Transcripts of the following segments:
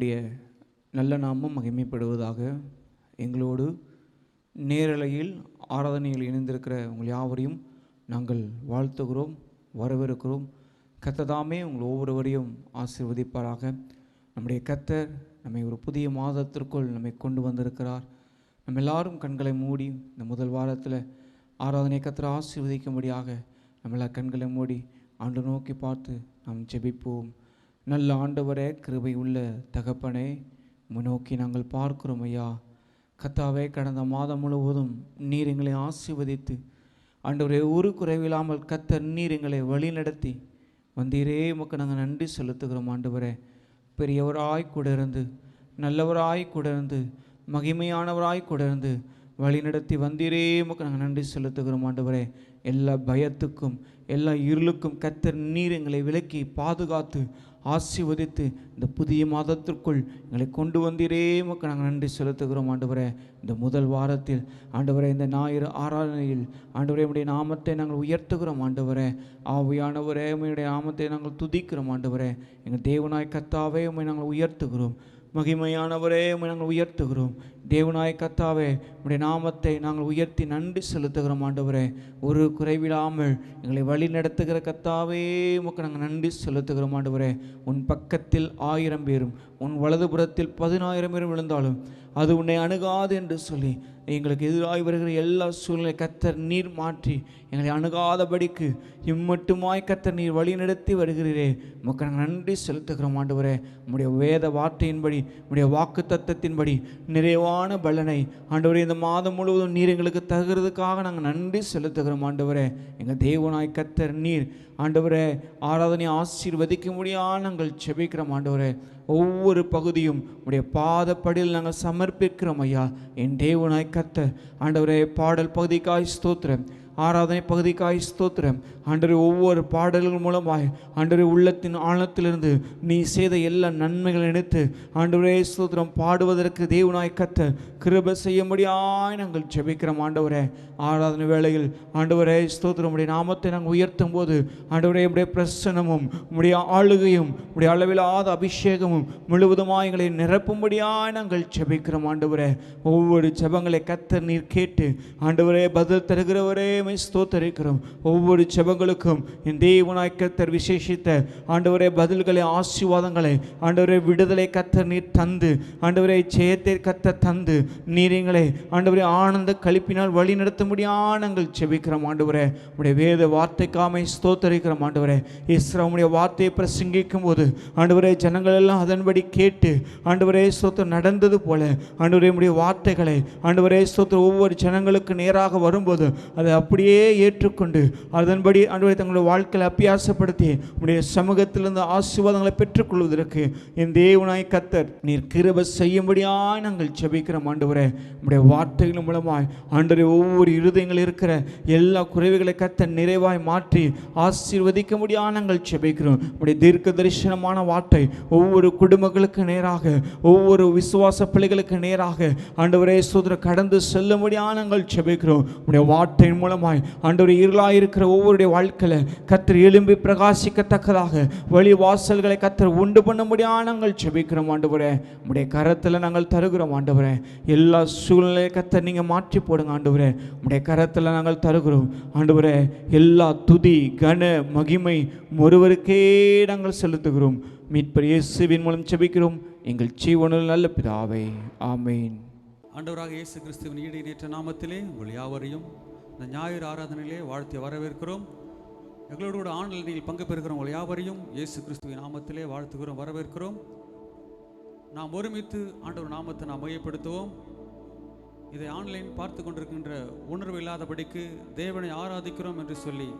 கர்த்தருடைய நல்ல நாமம் மகிமைப்படுவதாக. எங்களோடு நேரலையில் ஆராதனையில் இணைந்திருக்கிற உங்கள் யாவரையும் நாங்கள் வாழ்த்துகிறோம், வரவேற்கிறோம். கர்த்ததாமே உங்கள் ஒவ்வொருவரையும் ஆசீர்வதிப்பாராக. நம்முடைய கர்த்தர் நம்மை ஒரு புதிய மாதத்திற்குள் நம்மை கொண்டு வந்திருக்கிறார். நம்ம எல்லாரும் கண்களை மூடி இந்த முதல் வாரத்தில் ஆராதனை கர்த்தரை ஆசீர்வதிக்கும்படியாக நம்மள கண்களை மூடி ஆண்டு நோக்கி பார்த்து நாம் ஜெபிப்போம். நல்ல ஆண்டவரே, கிருபை உள்ள தகப்பனே, உம்மை நோக்கி நாங்கள் பார்க்கிறோம் ஐயா. கர்த்தாவே, கடந்த மாதம் முழுவதும் நீர் எங்களை ஆசீர்வதித்து ஆண்டவரே, ஒரு குறைவில்லாமல் கர்த்தர் நீர் எங்களை வழி நடத்தி வந்தீரே. உமக்கு நாங்கள் நன்றி செலுத்துகிறோம் ஆண்டவரே. பெரியவராய் கூட இருந்து, நல்லவராய் கூட இருந்து, மகிமையானவராய் கூட இருந்து வழி நடத்தி வந்தீரே. உமக்கு நாங்கள் நன்றி செலுத்துகிறோம் ஆண்டவரே. எல்லா பயத்துக்கும் எல்லா இருளுக்கும் கர்த்தர் நீர் எங்களை விலக்கி பாதுகாத்து ஆசீர்வதித்து இந்த புதிய மாதத்திற்குள் எங்களை கொண்டு வந்தீரே. உமக்கு நாங்கள் நன்றி செலுத்துகிறோம் ஆண்டவரே. இந்த முதல் வாரத்தில் ஆண்டவரே, இந்த ஞாயிறு ஆராதனையில் ஆண்டவரே உம்முடைய நாமத்தை நாங்கள் உயர்த்துகிறோம் ஆண்டவரே. ஆவியானவரே, உம்முடைய நாமத்தை நாங்கள் துதிக்கிறோம் ஆண்டவரே. எங்கள் தேவனாய் கர்த்தாவே, உம்மை நாங்கள் உயர்த்துகிறோம். மகிமையானவரே, உம்மை நாங்கள் உயர்த்துகிறோம். தேவனாய் கர்த்தாவே, உம்முடைய நாமத்தை நாங்கள் உயர்த்தி நன்றி செலுத்துகிறோம் ஆண்டவரே. ஒரு குறைவிடாமல் எங்களை வழி நடத்துகிற கர்த்தாவே, உமக்கு நாங்கள் நன்றி செலுத்துகிறோம் ஆண்டவரே. உன் பக்கத்தில் 1000 பேரும் உன் வலதுபுறத்தில் 10,000 பேரும் விழுந்தாலும் அது உன்னை அணுகாது என்று சொல்லி எங்களுக்கு எதிராக வருகிற எல்லா சூழ்நிலை கர்த்தர் நீர் மாற்றி எங்களை அணுகாதபடிக்கு இம்மட்டுமாய் கர்த்தர் நீர் வழி நடத்தி வருகிறீரே. உமக்கு நாங்கள் நன்றி செலுத்துகிறோம் ஆண்டவரே. உம்முடைய வேத வார்த்தையின்படி, உம்முடைய வாக்கு தத்தத்தின்படி நிறைவான பலனை ஆண்டவரே இந்த மாதம் முழுவதும் நீர் எங்களுக்கு தருகிறதுக்காக நாங்கள் நன்றி செலுத்துகிறோம் ஆண்டவரே. எங்கள் தேவனாய் கர்த்தர் நீர் ஆண்டவரே ஆராதனை ஆசீர்வதிக்க முடியாது நாங்கள் செபிக்கிறோம் ஆண்டவரே. ஒவ்வொரு பகுதியும் உடைய பாதப்படியில் நாங்கள் சமர்ப்பிக்கிறோம் ஐயா. என் தேவனாய் கர்த்தர் ஆண்டவரே, பாடல் பகுதிக்காய் ஸ்தோத்திரம், ஆராதனை பகுதிக்காய் ஸ்தோத்திரம் ஆண்டவரே. ஒவ்வொரு பாடல்கள் மூலமாய் ஆண்டவரே உள்ளத்தின் ஆழத்திலிருந்து நீ செய்த எல்லா நன்மைகளை நினைத்து ஆண்டவரே ஸ்தோத்திரம் பாடுவதற்கு தேவனாய் கர்த்தர் கிருபை செய்யும்படியாய் நாங்கள் ஜெபிக்கிறோம் ஆண்டவரே. ஆராதனை வேளையில் ஆண்டவரே ஸ்தோத்திரம் உடைய நாமத்தை நாங்கள் உயர்த்தும் போது ஆண்டவரே உடைய பிரசன்னமும் உடைய ஆளுகையும் உடைய அளவிலாத அபிஷேகமும் முழுவதுமாய் எங்களை நிரப்பும்படியாய் நாங்கள் ஜெபிக்கிறோம் ஆண்டவரே. ஒவ்வொரு ஜெபங்களை கர்த்தர் நீர் கேட்டு ஆண்டவரே பதில் தருகிறவரே ஸ்தோத்தரிக்கிறோம். ஒவ்வொரு ஜெபங்களுக்கும் என் தேவனாய் கர்த்தர் விசேஷித்த ஆண்டவரே பதில்களை, ஆசீர்வாதங்களை ஆண்டவரே விடுதலை கர்த்தர் நீர் தந்து ஆண்டவரே ஜெயத்தை கர்த்தர் தந்து நீர் எங்களை ஆண்டவரே ஆனந்த கழிப்பினால் வழி நடத்த முடியாது நாங்கள் ஜெபிக்கிறோம் ஆண்டவரே. உடைய வேத வார்த்தைக்காமை ஸ்தோத்தரிக்கிறோம் ஆண்டவரே. இஸ்ரவேலுடைய வார்த்தையை பிரசங்கிக்கும் போது ஆண்டவரே ஜனங்கள் எல்லாம் அதன்படி கேட்டு ஆண்டவரே ஸ்தோத்திரம் நடந்தது போல ஆண்டவரே உடைய வார்த்தைகளை ஆண்டவரே ஸ்தோத்திரம் ஒவ்வொரு ஜனங்களுக்கு நேராக வரும்போது அதை அப்படியே ஏற்றுக்கொண்டு அதன்படி ஆண்டவரே தங்களுடைய வாழ்க்கையை அபியாசப்படுத்தி உடைய சமூகத்திலிருந்து ஆசீர்வாதங்களை பெற்றுக்கொள்வதற்கு என் தேவனாய் கர்த்தர் நீர் கிருபை செய்யும்படியாய் நாங்கள் ஜெபிக்கிறோம் ஆண்டவரே. உடைய வார்த்தைகள் மூலமாய் ஆண்டவரே ஒவ்வொரு இருதயங்கள் இருக்கிற எல்லா குறைவுகளை கர்த்தர் நிறைவாய் மாற்றி ஆசீர்வதிக்க முடியாது நாங்கள் ஜெபிக்கிறோம். உடைய தீர்க்க தரிசனமான வார்த்தை ஒவ்வொரு குடும்பங்களுக்கு நேராக, ஒவ்வொரு விசுவாச பிள்ளைகளுக்கு நேராக ஆண்டவரே சோதர கடந்து செல்ல முடியாது நாங்கள் ஜெபிக்கிறோம். உடைய வார்த்தையின் மூலமாய் ஆண்டவரே இருளாயிருக்கிற ஒவ்வொருடைய வாழ்க்கையில் கர்த்தர் எழும்பி பிரகாசிக்கத்தக்கதாக வழி வாசல்களை கர்த்தர் உண்டு பண்ண முடியாது நாங்கள் ஜெபிக்கிறோம் ஆண்டவரே. உடைய கரத்தில் நாங்கள் தருகிறோம் ஆண்டவரே. எல்லா சூழ்நிலையை கர்த்தர் நீங்கள் மாற்றி போடுங்க ஆண்டவரே. உடைய கரத்தில் நாங்கள் தருகிறோம் ஆண்டவரே. எல்லா துதி கன மகிமை ஒருவருக்கே நாங்கள் செலுத்துகிறோம். மீட்பர் இயேசுவின் மூலம் ஜெபிக்கிறோம் எங்கள் ஜீவனுள்ள நல்ல பிதாவே, ஆமேன். ஆண்டவராக இயேசு கிறிஸ்துவின் ஈடு நேற்ற நாமத்திலே உங்கள் யாவரையும் இந்த ஞாயிறு ஆராதனையிலே வாழ்த்தி வரவேற்கிறோம். எங்களோடு கூட ஆன்லைனில் பங்கு பெறுகிறோம் உங்கள் யாவரையும் இயேசு கிறிஸ்துவின் நாமத்திலே வாழ்த்துகிறோம், வரவேற்கிறோம். நாம் ஒருமித்து ஆண்டவர் நாமத்தை நாம் மையப்படுத்துவோம். இதை ஆன்லைன் பார்த்து கொண்டிருக்கின்ற உணர்வு இல்லாதபடிக்கு தேவனை ஆராதிக்கிறோம் என்று சொல்லி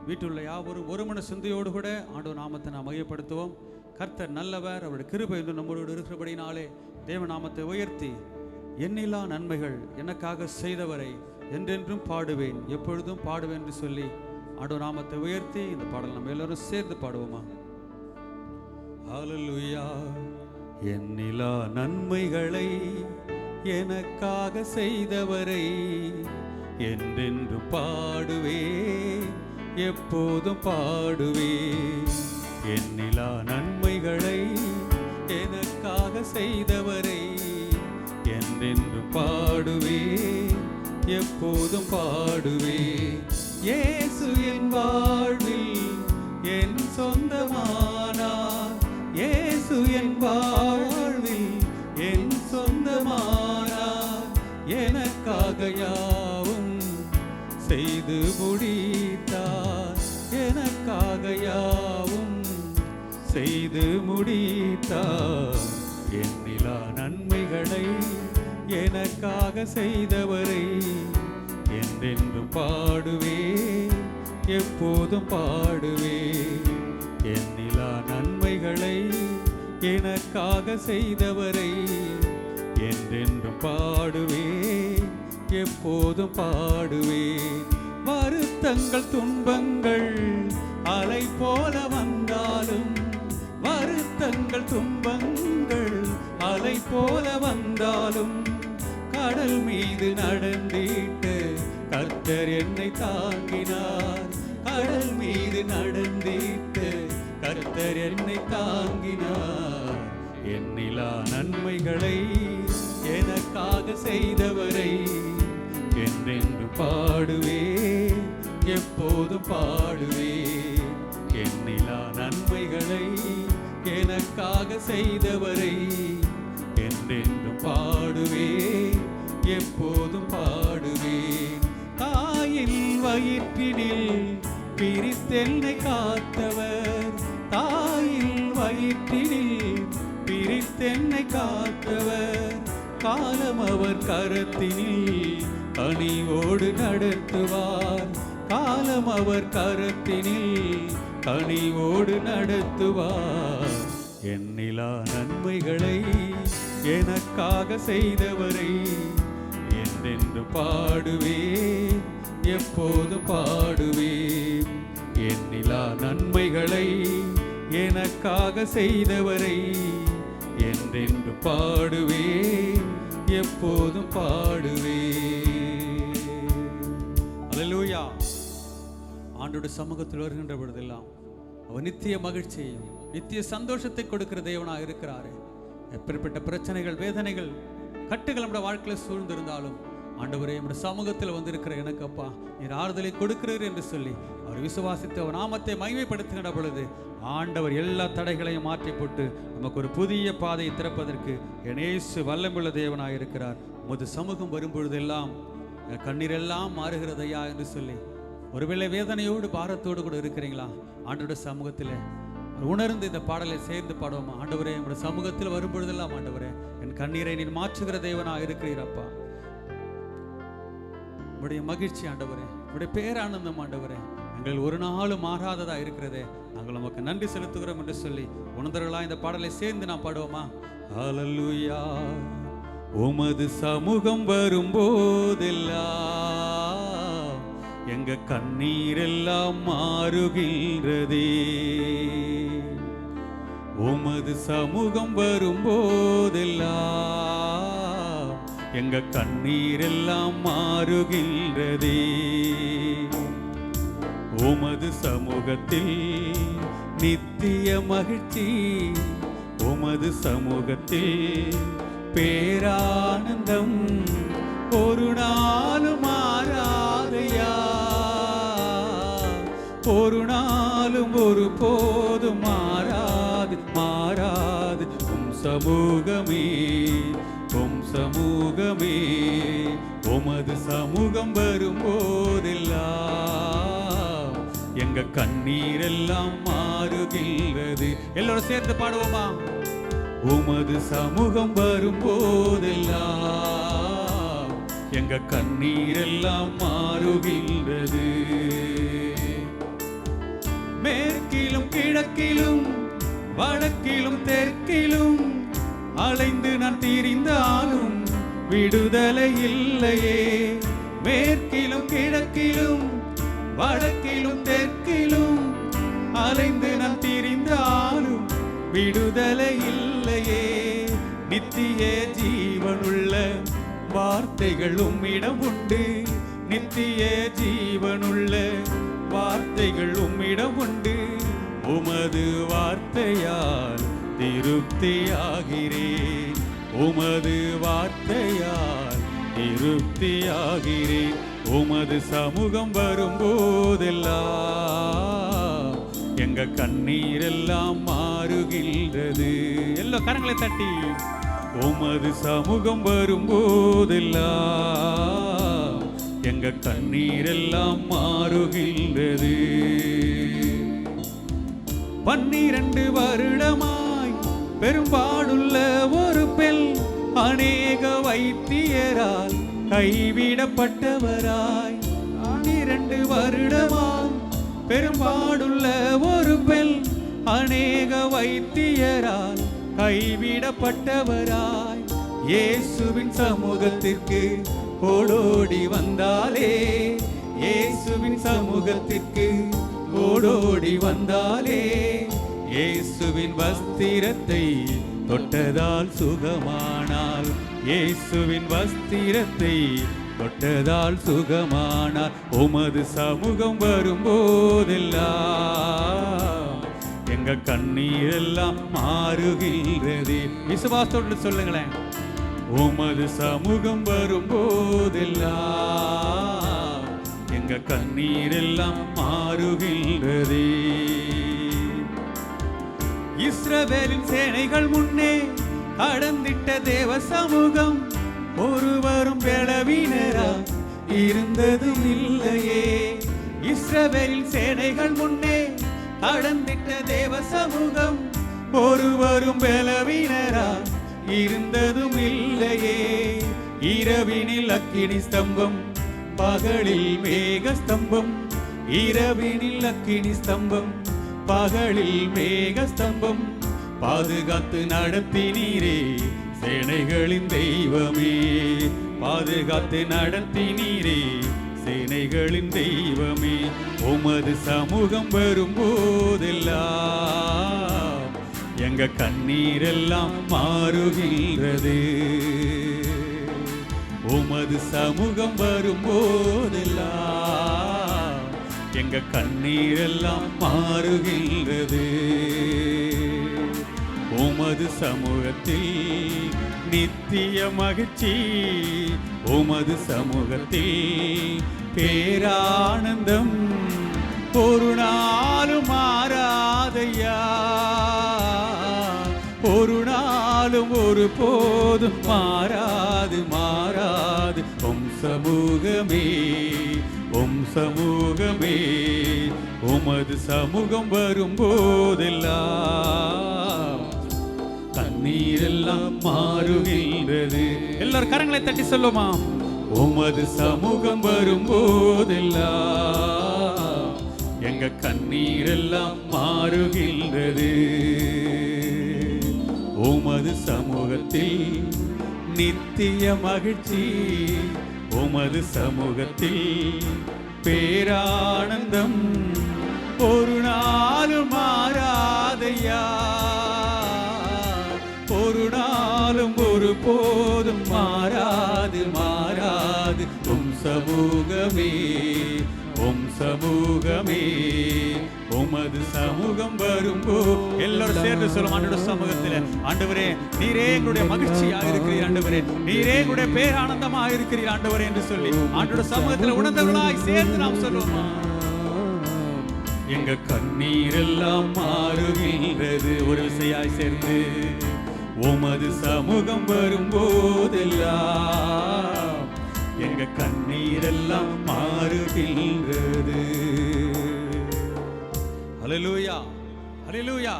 வீட்டிலுள்ள யாவரும் ஒரு மன சிந்தையோடு கூட ஆண்டவர் நாமத்தை நாம் மையப்படுத்துவோம். கர்த்தர் நல்லவர், அவருடைய கிருபை என்று நம்மளோடு இருக்கிறபடினாலே தேவ நாமத்தை உயர்த்தி எண்ணிலா நன்மைகள் எனக்காக செய்தவரை என்றென்றும் பாடுவேன், எப்பொழுதும் பாடுவேன் என்று சொல்லி ஆண்டவர் நாமத்தை உயர்த்தி இந்த பாடல் நம்ம எல்லாரும் சேர்ந்து பாடுவோமா? ஹல்லேலூயா. எண்ணிலா நன்மைகளை எனக்காக செய்தவரை என்றென்று பாடுவே, எப்போதும் பாடுவே. எண்ணிலா நன்மைகளை எனக்கு எனக்காக செய்தவரை என்றென்று பாடுவே, எப்போதும் பாடுவே. இயேசு என் வாழ்வில் என் சொந்தமானார், இயேசு என் வாழ்வில் என் சொந்தமானார். எனக்காக யாவும் செய்து முடித்தார், எனக்காக யாவும் செய்து முடித்தார். எண்ணிலா நன்மைகளை எனக்காக செய்தவரை என்றென்று பாடுவே, எப்போதும் பாடுவே. எண்ணிலா நன்மைகளை எனக்காக செய்தவரை என்றென்று பாடுவே, எப்போதும் பாடுவே. வருத்தங்கள் துன்பங்கள் அலை போல வந்தாலும், வருத்தங்கள் துன்பங்கள் அலை போல வந்தாலும், கடல் மீது நடந்திட்டு கர்த்தர் என்னை தாங்கினார், கடல் மீது நடந்திட்டு கர்த்தர் என்னை தாங்கினார். எண்ணிலா நன்மைகளை எனக்காக செய்தவரை என்றென்று பாடுவே, எப்போதும் பாடுவே. எண்ணிலா நன்மைகளை எனக்காக செய்தவரை என்றென்று பாடுவே, எப்போதும் பாடுவே. தாயின் வயிற்றினில் பிரித்தென்னை காத்தவர், தாயின் வயிற்றினில் பிரித்தென்னை காத்தவர். காலம் அவர் கரத்தினில் கனிவோடு நடத்துவார், காலம் அவர் கரத்தினில் கனிவோடு நடத்துவார். எண்ணிலா நன்மைகளை எனக்காக செய்தவரை என்றென்று பாடுவே, எப்போது பாடுவே. எண்ணிலா நன்மைகளை எனக்காக செய்தவரை என்றென்று பாடுவே, எப்போதும் பாடுவே. அல்லேலூயா. ஆண்டோட சமூகத்தில் வருகின்ற பொழுதெல்லாம் அவர் நித்திய மகிழ்ச்சியையும் நித்திய சந்தோஷத்தை கொடுக்கிற தேவனாக இருக்கிறாரே. எப்பேற்பட்ட பிரச்சனைகள், வேதனைகள், கட்டுகள் நம்முடைய வாழ்க்கையில் சூழ்ந்திருந்தாலும் ஆண்டவரே நம்முடைய சமூகத்தில் வந்திருக்கிற எனக்கு அப்பா நீர் ஆறுதலை கொடுக்கிறீர் என்று சொல்லி அவர் விசுவாசித்து அவர் நாமத்தை மகிமைப்படுத்துகிற பொழுது ஆண்டவர் எல்லா தடைகளையும் மாற்றி போட்டு நமக்கு ஒரு புதிய பாதையை திறப்பதற்கு என் இயேசு வல்லமையுள்ள தேவனாக இருக்கிறார். உமது சமூகம் வரும்பொழுதெல்லாம் கண்ணீரெல்லாம் மாறுகிறதையா என்று சொல்லி ஒருவேளை வேதனையோடு பாரத்தோடு கூட இருக்கிறீங்களா? ஆண்டவருடைய சமூகத்தில் உணர்ந்து இந்த பாடலை சேர்ந்து பாடுவோமா? ஆண்டவரே நம்முடைய சமூகத்தில் வரும்பொழுதெல்லாம் ஆண்டவரே என் கண்ணீரை நீர் மாற்றுகிற தேவனாக இருக்கிறீரப்பா. உடைய மகிழ்ச்சி ஆண்டவரே, உடைய பேரானந்தம் ஆண்டவரே எங்கள் ஒரு நாளும் மாறாததா இருக்கிறதே, நாங்கள் நமக்கு நன்றி செலுத்துகிறோம் என்று சொல்லி உணர்ந்தவர்களா இந்த பாடலை சேர்ந்து நான் பாடுவோமா? ஹல்லேலூயா. உமது சமூகம் வரும்போதெல்லாம் எங்க கண்ணீரெல்லாம் மாறுகின்றதே. உமது சமூகம் வரும்போதெல்லாம் எங்க கண்ணீரெல்லாம் மாறுகின்றதே. உமது சமூகத்தில் நித்திய மகிழ்ச்சி, உமது சமூகத்தில் பேரானந்தம் ஒரு நாளும் மாறாதையா, ஒரு நாளும் ஒரு போதும் மாறாது மாறாது. உம் சமூகமே, உம் சமூகமே, உமது சமூகம் வரும்போதெல்லாம் எங்க கண்ணீரெல்லாம் மாறுகின்றது. எல்லாரும் சேர்ந்து பாடுவோமா? உமது சமூகம் வரும்போதெல்லாம் எங்க கண்ணீரெல்லாம் மாறுகின்றது. மேற்கிலும் கிழக்கிலும் வடக்கிலும் தெற்கிலும் அலைந்து நான் திரிந்தாலும் விடுதலை இல்லையே. மேற்கிலும் கிழக்கிலும் வடக்கிலும் தெற்கிலும் அலைந்து நான் திரிந்தாலும் விடுதலை இல்லையே. நித்திய ஜீவனுள்ள வார்த்தைகள் உம்மிடம் உண்டு, நித்திய ஜீவனுள்ள வார்த்தைகள் உம்மிடம் உண்டு. உமது வார்த்தையால் திருப்தியாகிறேன். உமது வார்த்தையால் திருப்தியாகிறேன். உமது சமூகம் வரும்போதெல்லாம் எங்க கண்ணீரெல்லாம் மாறுகின்றது. எல்லா கரங்களை தட்டி உமது சமூகம் வரும்போதெல்லாம் எங்க கண்ணீரெல்லாம் மாறுகின்றது. 12 வருடமாய் பெரும்பாடுள்ள ஒரு பெண் அநேக வைத்தியரால் கைவிடப்பட்டவராய். 12 வருடமாய் பெரும்பாடுள்ள ஒரு பெண் அநேக வைத்தியரால் கைவிடப்பட்டவராய். இயேசுவின் சமூகத்திற்கு ஓடோடி வந்தாலே, இயேசுவின் சமூகத்திற்கு ஓடோடி வந்தாலே, இயேசுவின் வஸ்திரத்தை தொட்டதால் சுகமானால், இயேசுவின் வஸ்திரத்தை தொட்டதால் சுகமானால். உமது சமூகம் வரும்போதெல்லாம் எங்க கண்ணீரெல்லாம் மாறுகின்றது. விசுவாசத்தோடு சொல்லுங்களேன். உமது சமூகம் வரும்போதெல்லாம் எங்க கண்ணீரெல்லாம் மாறுகின்றது. இஸ்ரவேலின் சேனைகள் முன்னே கடந்திட்ட தேவ சமூகம் ஒருவரும் பலவீனரா இருந்ததும் இல்லையே. இஸ்ரவேலின் சேனைகள் முன்னே கடந்திட்ட தேவ சமூகம் ஒருவரும் பலவீனரா இருந்ததும் இல்லையே. இரவினில் அக்கினி ஸ்தம்பம், பகலில் மேக ஸ்தம்பம். இரவினில் அக்கினி ஸ்தம்பம், பகலில் மேக ஸ்தம்பம். பாதுகாத்து நடத்தினீரே சேனைகளின் தெய்வமே, பாதுகாத்து நடத்தினீரே சேனைகளின் தெய்வமே. உமது சமூகம் வரும்போதெல்லாம் எங்க கண்ணீரெல்லாம் மாறுகின்றது. உமது சமூகம் வரும்போதெல்லாம் எங்க கண்ணீரெல்லாம் மாறுகின்றது. உமது சமூகத்தில் நித்திய மகிழ்ச்சி, உமது சமூகத்தில் பேரானந்தம் ஒரு நாளும் மாறாதையா, ஒரு நாளும் ஒரு போதும் மாறாது மாறாது. உம் சமூகமே, உம் சமூகமே, உமது சமூகம் வரும்போதெல்லாம் கண்ணீரெல்லாம் மாறுகின்றது. எல்லாரும் கரங்களை தட்டி சொல்லுமா. உமது சமூகம் வரும்போதெல்லாம் எங்க கண்ணீரெல்லாம் மாறுகின்றது. உமது சமூகத்தில் நித்திய மகிழ்ச்சி, உமது சமூகத்தில் பேரானந்தம் ஒரு நாளும் மாறாதையா, ஒரு நாளும் ஒரு போதும் மாறாது மாறாது. உம் சமூகமே, உம் சமூகமே, உமது சமூகம் வரும்போ எல்லாரும் சேர்ந்து சொல்லும். ஆண்டோட சமூகத்தில் ஆண்டவரே நீரே எங்களுடைய மகிழ்ச்சியாக இருக்கிறீர், ஆண்டவரே நீரே எங்களுடைய பேரானந்தமாக இருக்கிறீர் ஆண்டவரே என்று சொல்லி ஆண்டோட சமூகத்தில் உணர்ந்தவர்களாய் சேர்ந்து நாம் சொல்லுவோமா. எங்க கண்ணீரெல்லாம் மாறுகின்றது. ஒரு விசையாய் சேர்ந்து உமது சமூகம் வரும்போதெல்லாம் எங்க கண்ணீரெல்லாம் மாறுகின்றது. ஹல்லேலூயா, ஹல்லேலூயா.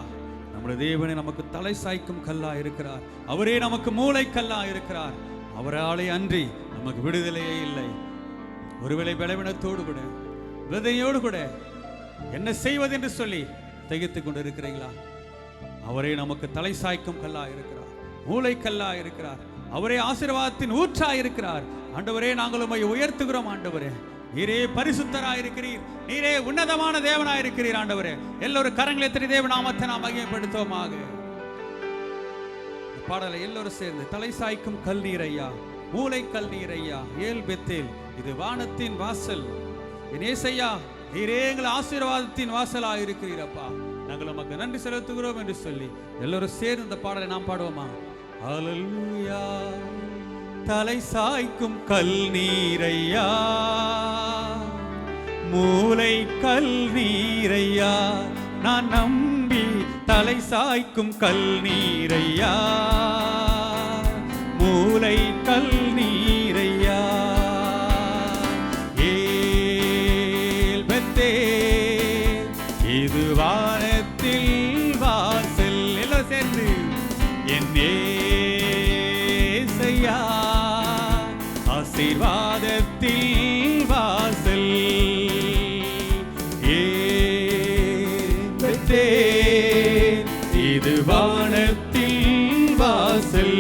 நம்முடைய தேவனே நமக்கு தலை சாய்க்கும் கல்லா இருக்கிறார். அவரே நமக்கு மூளை கல்லா இருக்கிறார். அவராலே அன்றி நமக்கு விடுதலையே இல்லை. ஒருவேளை பலவீனத்தோடு கூட விதையோடு கூட என்ன செய்வது என்று சொல்லி திகைத்துக் கொண்டு இருக்கிறீங்களா? அவரே நமக்கு தலை சாய்க்கும் கல்லா இருக்கிறார், மூளை கல்லா இருக்கிறார். அவரே ஆசீர்வாதத்தின் ஊற்றா இருக்கிறார். ஆண்டவரே நாங்கள் உம்மை உயர்த்துகிறோம். ஆண்டவரே நீரே பரிசுத்தராய் இருக்கிறீர், நீரே உன்னதமான தேவனாய் இருக்கிறீர். ஆண்டவரே எல்லோரும் கரங்களை தட்டி தேவ நாமத்தை நாம் மகிமைப்படுத்துவோமாக. பாடலை எல்லோரும் சேர்ந்து தலை சாய்க்கும் கல் நீர் ஐயா, மூளை கல் நீர் ஐயா, ஏல் பெத்தேல் இது வானத்தின் வாசல். ஏசையா நீரே எங்கள் ஆசீர்வாதத்தின் வாசலாக இருக்கிறீரப்பா. நாங்கள் உமக்கு நன்றி செலுத்துகிறோம் என்று சொல்லி எல்லோரும் சேர்ந்து இந்த பாடலை நாம் பாடுவோமா? ஹல்லேலூயா. தலை சாய்க்கும் கல் நீரையா, மூளை கல் நீரையா, நான் நம்பி தலை சாய்க்கும் கல் நீரையா, மூளை கல் நீரையா. ஏல் பெத்தேல் இது வானத்தில் வாசல். எல்லாம் சேர்ந்து என் ஏசையா ஆசீர்வாதத்தில் வாசல். இது வானத்தில் வாசல்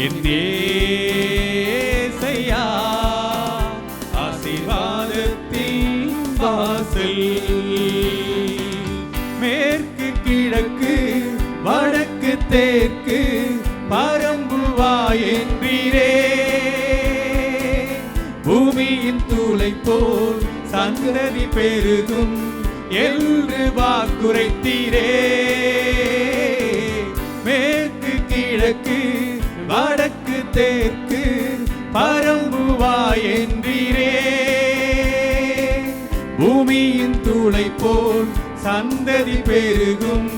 என் ஏசையா ஆசீர்வாதத்தில் வாசல். மேற்கு கிழக்கு வடக்கு தெற்கு பரம்புவாய் என்பீரே, பூமியின் தூளை போல் சந்ததி பெருகும் என்று வாக்குரைத்தீரே. மேற்கு கிழக்கு வடக்கு தெற்கு பரம்புவாய் என்றீரே, பூமியின் தூளை போல் சந்ததி பெருகும்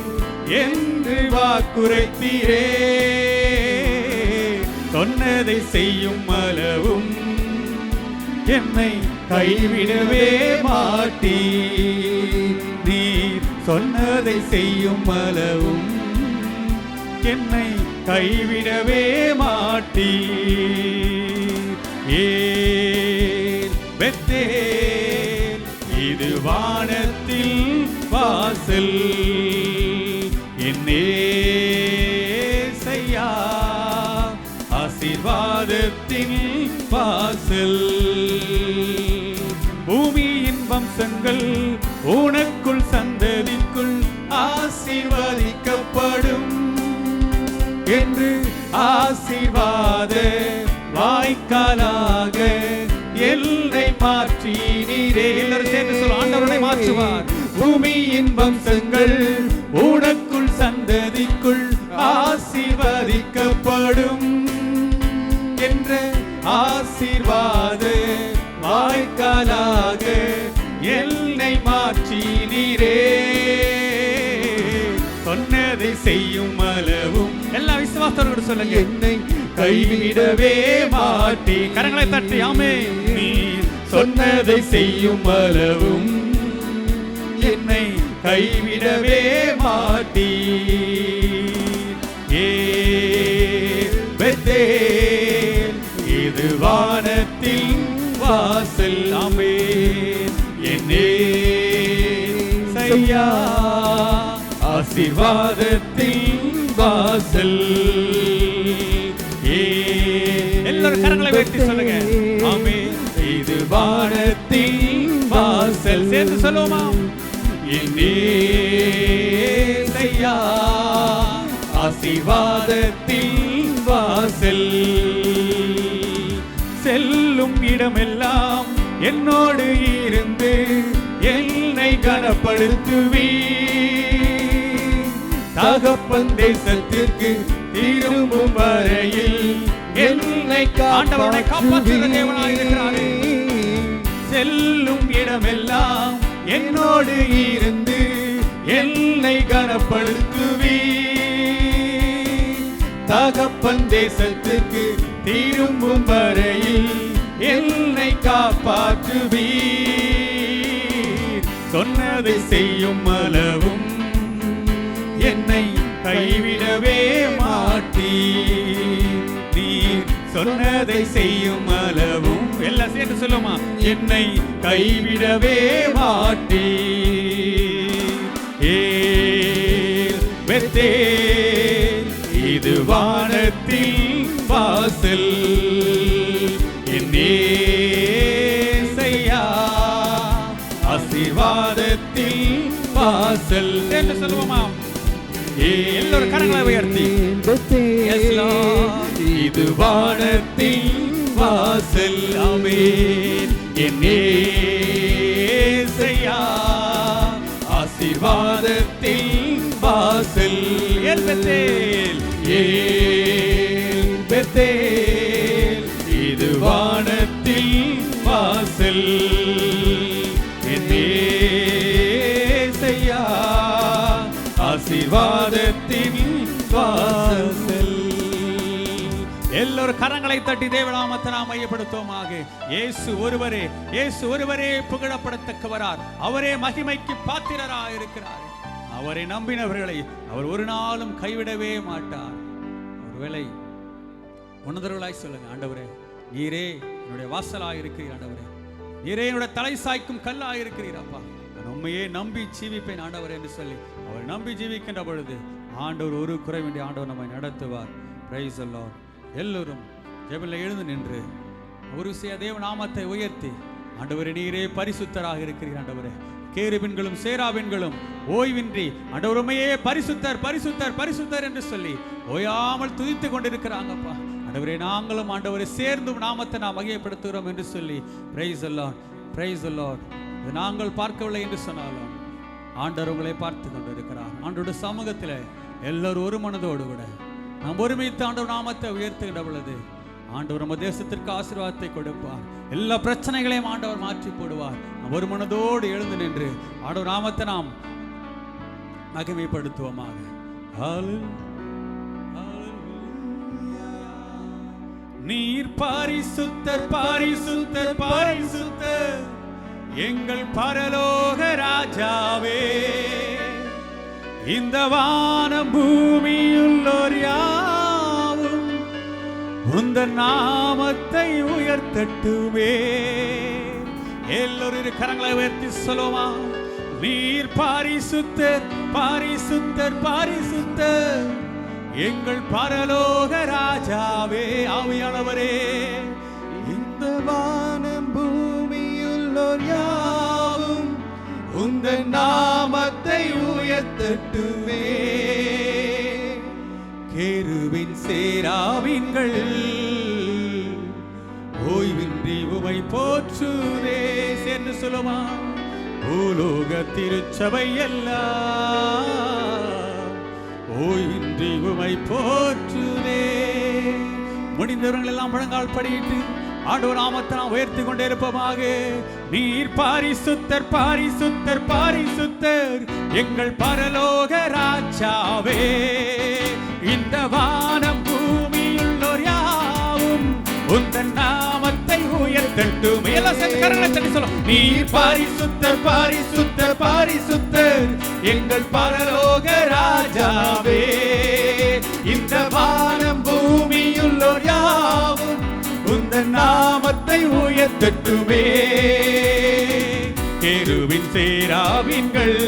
என்று வாக்குரைத்தீரே. சொன்னதை செய்யும் அளவும் என்னை கைவிடவே மாட்டீர். நீர் சொன்னதை செய்யும் அளவும் என்னை கைவிடவே மாட்டீர். ஏல் பெத்தேல் இது வானத்தில் வாசல் என் ஏசையா ஆசீர்வாதத்தின் வாசல். பூமியின் வம்சங்கள் உனக்குள் சந்ததிக்குள் ஆசீர்வதிக்கப்படும் என்று ஆசீர்வாத வாய்க்காலாக எல்லை மாற்றி நீரே. எல்லாரும் சேர்ந்து சொல்ல, ஆண்டவரை மாற்றுவார். பூமியின் வம்சங்கள் உனக்குள் சந்ததிக்குள் ஆசீர்வதிக்கப்படும் என்ற ஆசீர்வாத வாய்க்காலாக என்னை மாற்றி நீரே. சொன்னதை செய்யும் அளவும் எல்லா விசுவாசத்தோடு சொல்லுங்க, என்னை கைவிடவே மாட்டி. கரங்களை தட்டி ஆமே. நீர் சொன்னதை செய்யும் அளவும் என்னை கைவிடவே மாட்டி. பெத்தேல் இது வானத்தில் வாசல். ஆமென். என் ஏசையா ஆசீர்வாதத்தில் வாசல். எல்லாரும் கரங்களை வைத்து சொல்லுங்க, ஆமென். இது வானத்தில் வாசல். சேர்ந்து சொல்லுவோமா? என் ஏசையா ஆசீர்வாதத்தில் வாசல். செல்லும் இடமெல்லாம் என்னோடு இருந்து என்னை கனப்படுத்துவீர். தகப்பன் தேசத்திற்கு திரும்பும் வரையில் என்னை காப்பாற்றுகிற தேவனாய் இருக்கிறாரே. செல்லும் இடமெல்லாம் என்னோடு இருந்து என்னை கனப்படுத்துவீர். தகப்பன் தேசத்துக்கு திரும்பும் வரையில் என்னை காப்பாற்றுவீர். சொன்னதை செய்யும் அளவும் என்னை கைவிடவே மாட்டீர். நீர் சொன்னதை செய்யும் அளவும் எல்லாம் சேர்ந்து சொல்லுமா, என்னை கைவிடவே மாட்டீர். ஏல் பெத்தேல் இது வானத்தில் வாசல். என் ஏசையா ஆசீர்வாதத்தில் வாசல். சேர்ந்து சொல்லுவோமா? எல்லோரும் கரங்களை உயர்த்தி இது வானத்தின் வாசல். ஆமென். என் ஏசையா ஆசீர்வாதத்தின் வாசல். ஏல் பெத்தேல், ஏல் பெத்தேல், இது வானத்தில் வாசல். என் இயேசையா ஆசீர்வாதத்தின் வாசல். எல்லோரும் கரங்களை தட்டி தேவநாமத்தை நாம் மையப்படுத்துவோமாக. இயேசு ஒருவரே, இயேசு ஒருவரே புகழப்படத்தக்கவரார். அவரே மகிமைக்கு பாத்திரராக இருக்கிறார். அவரை நம்பினவர்களை அவர் ஒரு நாளும் கைவிடவே மாட்டார். ஒருவேளை உணர்ந்தவர்களாய் சொல்லுங்க, ஆண்டவரே நீரே என்னுடைய வாசலாக இருக்கிறீர். ஆண்டவரே நீரே என்னுடைய தலை சாய்க்கும் கல்லாக இருக்கிறீர். அப்பா நான் உண்மையே நம்பி ஜீவிப்பேன் ஆண்டவர் என்று சொல்லி அவர் நம்பி ஜீவிக்கின்ற பொழுது ஆண்டவர் ஒரு குறைவின்றி ஆண்டவர் நம்மை நடத்துவார். Praise the Lord. எல்லோரும் ஜெபத்தில் எழுந்து நின்று ஒரு விசைய தேவ நாமத்தை உயர்த்தி, ஆண்டவரே நீரே பரிசுத்தராக இருக்கிறீர். ஆண்டவரே கேருபீன்களும் சேராபீன்களும் ஓய்வின்றி ஆண்டவர் உம்மையே பரிசுத்தர் பரிசுத்தர் பரிசுத்தர் என்று சொல்லி ஓயாமல் துதித்து கொண்டிருக்கிறாங்கப்பா. ஆண்டவரே நாங்களும் ஆண்டவரை சேர்ந்தும் நாமத்தை நாம் மகிமைப்படுத்துகிறோம் என்று சொல்லி praise the Lord, praise the Lord. இது நாங்கள் பார்க்கவில்லை என்று சொன்னாலும் ஆண்டவர் உங்களை பார்த்து கொண்டிருக்கிறார். ஆண்டோட சமூகத்தில் எல்லாரும் ஒரு மனதோடு கூட நாம் ஒருமித்து ஆண்டவர் நாமத்தை உயர்த்துகின்ற பொழுது ஆண்டவர் நம்ம தேசத்திற்கு ஆசீர்வாதத்தை கொடுப்பார். எல்லா பிரச்சனைகளையும் ஆண்டவர் மாற்றி போடுவார். நாம் ஒரு மனதோடு எழுந்து நின்று ஆண்டவர் நாமத்தை நாம் மகிமைப்படுத்துவோமாக. நீர் பாரிசுத்தர் பாரிசுத்தர் பாரிசுத்தர் எங்கள் பரலோக ராஜாவே. இந்த வானம் பூமியுள்ளோர் யாவும் உந்தன் நாமத்தை உயர்த்தட்டுமே. எல்லோரும் கரங்களை உயர்த்தி சொல்லுமா, நீர் பாரிசுத்தர் பாரிசுத்தர் பாரிசுத்தர் எங்கள் பரலோக ராஜாவே. ஆவியானவரே இந்த வானம் பூமியுள்ளோர் யாவும் உந்தன் நாமத்தை உயர்த்தட்டுமே. கேருவின் சேராவின்கள் ஓய்வின்றி உமை போற்றுதே. சேர்ந்து சொல்லுமா, பூலோக திருச்சபை எல்லாம் ஓய்வின்றி உமை போற்றுதே. முடிந்தவர்கள் எல்லாம் முழங்கால் படியிட்டு ஆண்டவர் நாமத்தை நாம் உயர்த்தி கொண்டே இருப்போமாக. நீர் பாரிசுத்தர் பாரிசுத்தர் பாரிசுத்தர் எங்கள் பரலோக ராஜாவே. இந்த வானம் பூமியுள்ளோர் யாவும் உந்தன் நாமத்தை உயர்த்தட்டுமே. எல்லாம் சேர்ந்து கரங்களை தட்டி சொல்லும், நீர் பாரிசுத்தர் பாரிசுத்தர் பாரிசுத்தர் எங்கள் பரலோக ராஜாவே. இந்த வானம் பூமியுள்ளோர் யாவும் உந்தன் நாமத்தை உயர்த்தட்டுமே. கேருவின் சேராவின்கள்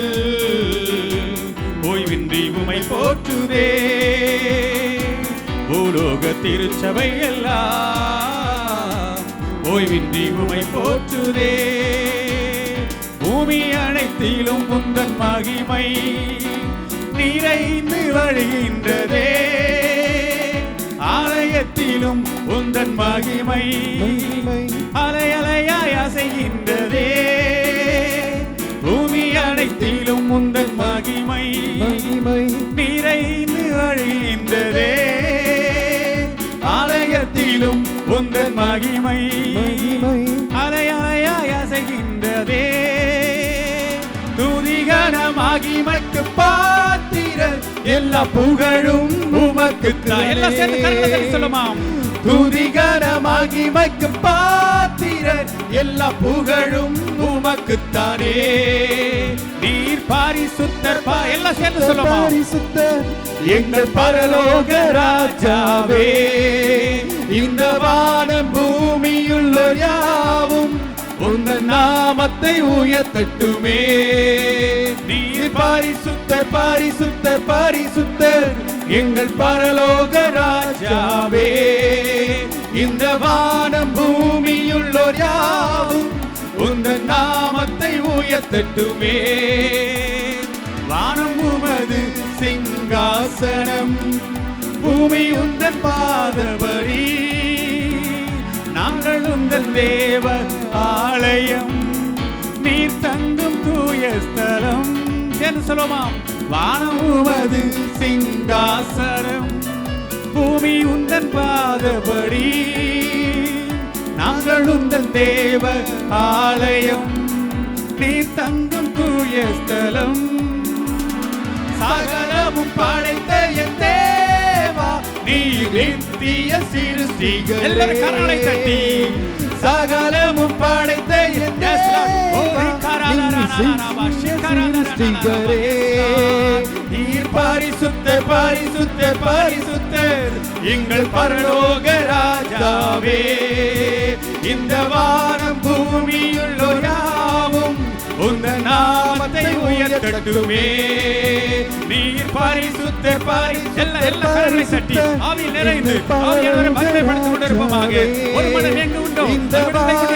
ஓய்வின்றி உமை போற்றுதே. பூலோக திருச்சபை எல்லாம் ஓய்வின்றி உமை போற்றுதே. பூமி அனைத்திலும் உந்தன் மகிமை நிறைந்து வழிகின்றதே. ஆலயத்திலும் உந்தன் மகிமை அலை அலையாய் அசைகின்றதே. பூமி அனைத்திலும் உந்தன் மகிமை நிறைந்து வழிகின்றதே. ஆலயத்திலும் உந்தன் மகிமை அலை அலையாய் அசைகின்றதே. துதிகன மகிமைக்கு பாத்திரர் எல்லா புகழும் உமக்கு. எல்லாம் சேர்ந்து கரங்களை சொல்லுமாம், துதிகன மகிமைக்கு பாத்திரர் எல்லா புகழும் உமக்குத்தானே. நீர் பாரிசுத்தர் எல்லாம் சேர்ந்து சொல்லுமா, பாரிசுத்தர் எங்கள் பரலோக ராஜாவே. இந்த வானம் பூமியுள்ளோர் யாவும் உந்தன் நாமத்தை உயர்த்தட்டுமே. நீர் பாரிசுத்தர் பாரிசுத்தர் பாரிசுத்தர் எங்கள் பரலோக ராஜாவே. இந்த வானம் பூமியுள்ளோர் யாவும் உந்தன் நாமத்தை உயர்த்தட்டுமே. வானம் உமது சிங்காசனம், பூமி உந்தன் பாதபடி. நாங்கள் உந்தன் தேவ ஆலயம், நீர் தங்கும் தூய ஸ்தலம். என்று சொல்லுவோமாம், வானம் உமது சிங்காசனம், பூமி உந்தன் பாதபடி. நாங்கள் உந்தன் தேவ ஆலயம், நீ தங்கும் தூய ஸ்தலம். சகலமும் படைத்த என் தேவா, நீ நித்திய சிருஷ்டிகரே. எல்லாரும் கரங்களை தட்டி சகலமும் படைத்த என் தேவா, சிருஷ்டிகரே. நீர் பரிசுத்தர் பரிசுத்தர் பரிசுத்தர், எங்கள் பரலோக ராஜாவே. இந்த வானம் பூமியுள்ளோர் யாவும் உந்தன் நாமத்தை உயர்த்தட்டுமே. நீர் பரிசுத்தர் பரிசுத்தர். எல்லா கரங்களை தட்டி ஆவியில் நிறைந்து ஆவியானவரை மகிமைப்படுத்திக் கொண்டிருப்போமாக. ஒரு மனம் எங்கு உண்டோ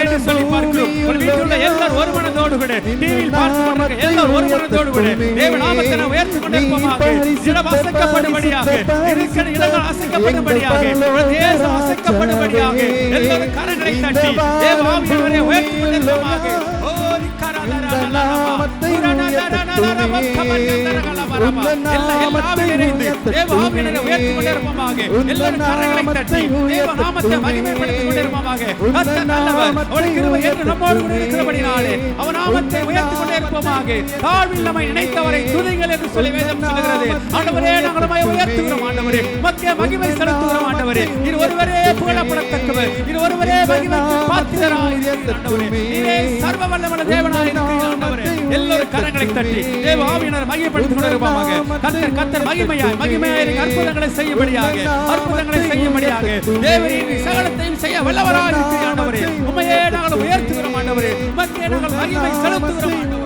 என்று சொல்லி பார்க்கிறோம். ஒரு வீட்டில் உள்ள எல்லாரும் ஒரு மனதோடு கூட, டிவியில் பார்த்துக் கொண்டிருக்க எல்லாரும் ஒரு மனதோடு கூட தேவ நாமத்தை நாம் உயர்த்திக் கொண்டிருப்போமாக. இடம் அசைக்கப்படும்படியாக, இருக்கிற இடங்கள் அசைக்கப்படும்படியாக, தேசம் அசைக்கப்படும்படியாக எல்லாரும் கரங்களை தட்டி தேவ ஆவியானவரை உயர்த்திக் கொண்டிருப்போமாக. நினைத்தவரை துதிகள் என்று சொல்லி வேதம் சொல்கிறது. ஆண்டவரே, நாங்கள் உயர்த்துகிறோம் ஆண்டவரே, மத்திய மகிமை செலுத்துகிறோம் ஆண்டவரே. இது ஒருவரே புகழப்படத்தக்கவர், இது ஒருவரே மகிமைக்கு பாத்திரராய் ஆண்டவரே. நீரே சர்வ வல்லமையுள்ள தேவனாய் இருக்கிறீர் ஆண்டவரே. எல்லாரும் கரங்களை தட்டி தேவ ஆவியானவரை மகிமைப்படுத்திக் கொண்டிருப்போமாக. கர்த்தர் கர்த்தர் மகிமையாய் அற்புதங்களை செய்யும்படியாக, அற்புதங்களை செய்யும்படியாக தேவரீர் சகலத்தையும் செய்ய வல்லவராய் இருக்கிறீர் ஆண்டவரே. உம்மையே நாங்கள் உயர்த்துகிறோம் ஆண்டவரே, உமக்கே நாங்கள் மகிமை செலுத்துகிறோம் ஆண்டவரே.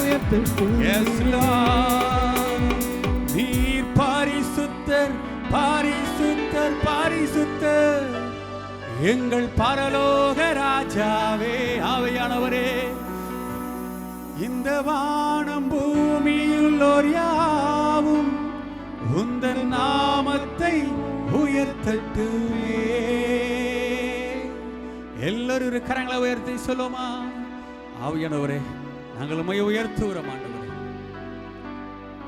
எஸ் லார்ட், நீர் பரிசுத்தர் பரிசுத்தர் பரிசுத்தர், எங்கள் பரலோக ராஜாவே. ஆவியானவரே, இந்த வானம் பூமியுள்ளோர் யாவும் உந்தன் நாமத்தை உயர்த்தட்டுமே. எல்லாரும் கரங்களை உயர்த்தி சொல்லுமா. ஆவியானவரே, நாங்கள் உம்மை உயர்த்துகிறோம் ஆண்டவரே,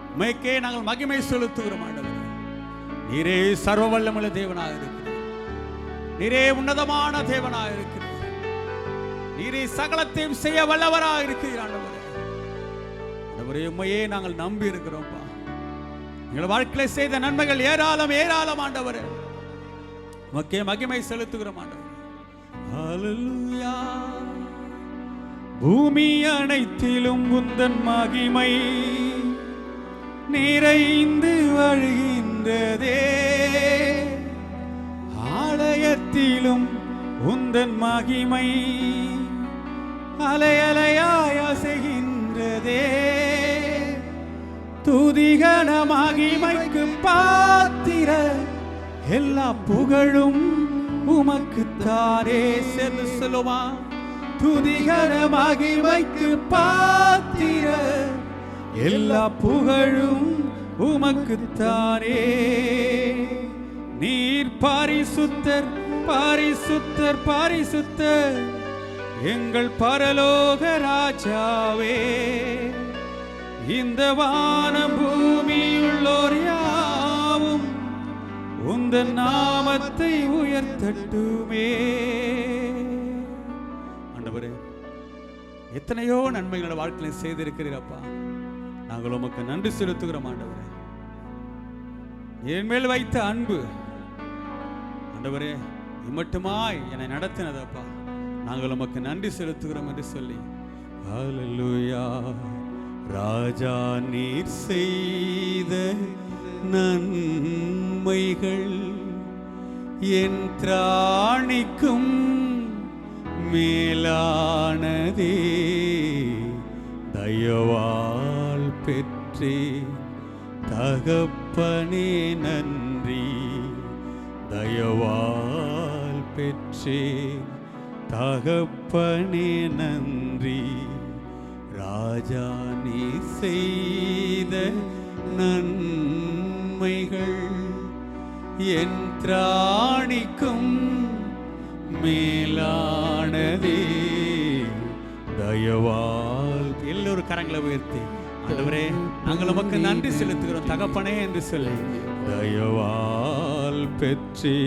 உம்மைக்கே நாங்கள் மகிமை செலுத்துகிறோம் ஆண்டவரே. நீரே சர்வ வல்லமையுள்ள தேவனாக இருக்கிறீர், நீரே உன்னதமான தேவனாக இருக்கிறீர், நீரே சகலத்தையும் செய்ய வல்லவராக இருக்கிறீர் ஆண்டவரே. ஆண்டவரே, உம்மையே நாங்கள் நம்பி இருக்கிறோம்ப்பா. எங்கள் வாழ்க்கையில செய்த நன்மைகள் ஏராளம் ஏராளம் ஆண்டவரே, உமக்கே மகிமை செலுத்துகிறோம் ஆண்டவரே. ஹல்லேலூயா. பூமி அனைத்திலும் உந்தன் மகிமை நிறைந்து வழிகின்றதே, ஆலயத்திலும் உந்தன் மகிமை அலையலையாய் அசைகின்றதே. துதிகன மகிமைக்கு பாத்திர எல்லா புகழும் உமக்குத்தானே. சென்று சொல்லுமா. துதிகன மகிமைக்கு பாத்திர எல்லா புகழும் உமக்குத்தானே. நீர் பரிசுத்தர் பரிசுத்தர் பரிசுத்தர், எங்கள் பரலோக ராஜாவே. இந்த வானம் பூமியுள்ளோர் யாவும் உந்தன் நாமத்தை உயர்த்தட்டுமே. ஆண்டவரே, எத்தனையோ நன்மைகளை வாழ்க்கையில் செய்திருக்கிறீரப்பா, நாங்கள் உமக்கு நன்றி செலுத்துகிறோம் ஆண்டவரே. என் மேல் வைத்த அன்பு ஆண்டவரே இம்மட்டுமாய் என்னை நடத்தினதப்பா, நாங்கள் உமக்கு நன்றி செலுத்துகிறோம் என்று சொல்லி. ஹல்லேலூயா. ராஜா, நீர் செய்த நன்மைகள் என் திராணிக்கும் மேலானதே. தயவால் பெற்றே தகப்பனே நன்றி, தயவால் பெற்றே தகப்பனே நன்றி. ராஜா, நீ செய்த நன்மைகள் என் திராணிக்கும் மேலானதே. தயவால் எல்லோரும் கரங்களை உயர்த்தி ஆண்டவரே நாங்கள் உமக்கு நன்றி செலுத்துகிறோம் தகப்பனே என்று சொல்லி தயவால் பெற்றே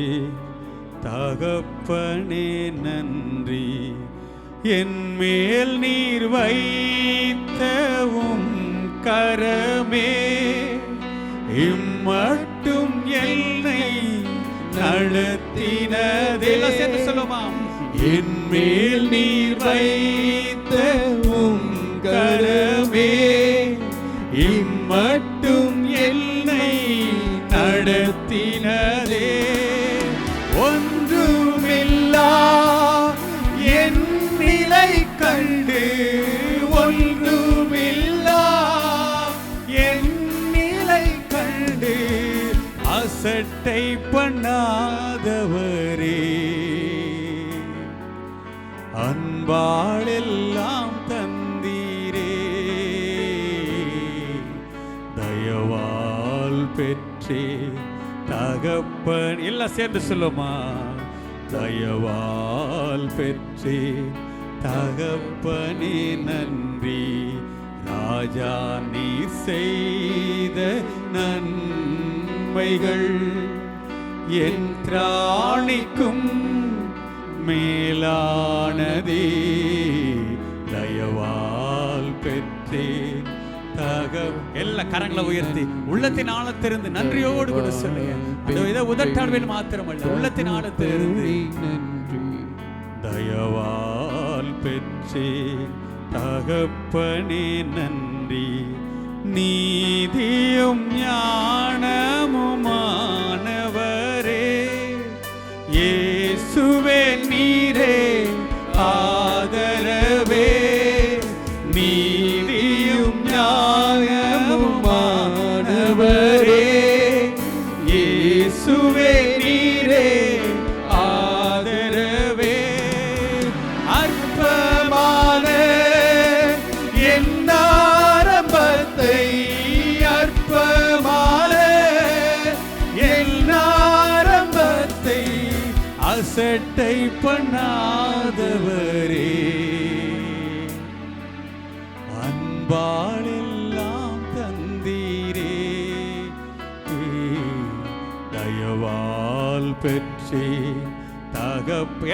தகப்பனே நன்றி. என் மேல் நீர் வைத்தவும் கரமே இம்மட்டும் என்னை நடத்தினதே. சொல்லுமா, என் மேல் நீர் வைத்தவும் கரமே இம்மட்டும் என்னை நடத்தினதே. ஒன்றுமில்லா என் நிலை கண்டு ஒன்றுமில்லா என் நிலை கண்டு அசட்டை பண்ணாதவரே அன்பாளெல்லாம் தந்தீரே. தயவால் பெற்றே தகப்பன் எல்லாம் சேர்ந்து சொல்லுமா, தயவால் பெற்றே தகப்பனே நன்றி. ராஜா நீர் செய்த நன்மைகள் என் திராணிக்கும் மேலானதே. தயவால் பெற்றே எல்லா கரங்களை உயர்த்தி உள்ளத்தின் ஆழத்திலிருந்து நன்றியோடு கூட சொல்லுங்க. இதை உதட்டாழ்வில் மாத்திரமல்ல, உள்ளத்தின் ஆழத்திலிருந்து நன்றி. தயவால் பெற்றே தகப்பனே நன்றி. நீதியும் ஞானமுமானவரே இயேசுவே நீரே ஆதரவே. நீதியும் ஞானமுமானவரே இயேசுவே நீரே ஆதரவே. அற்பமான என் ஆரம்பத்தை அற்பமான என் ஆரம்பத்தை அசட்டை பண்ணாதவரே அன்பாளெல்லாம் தந்தீரே. தயவால் பெற்றே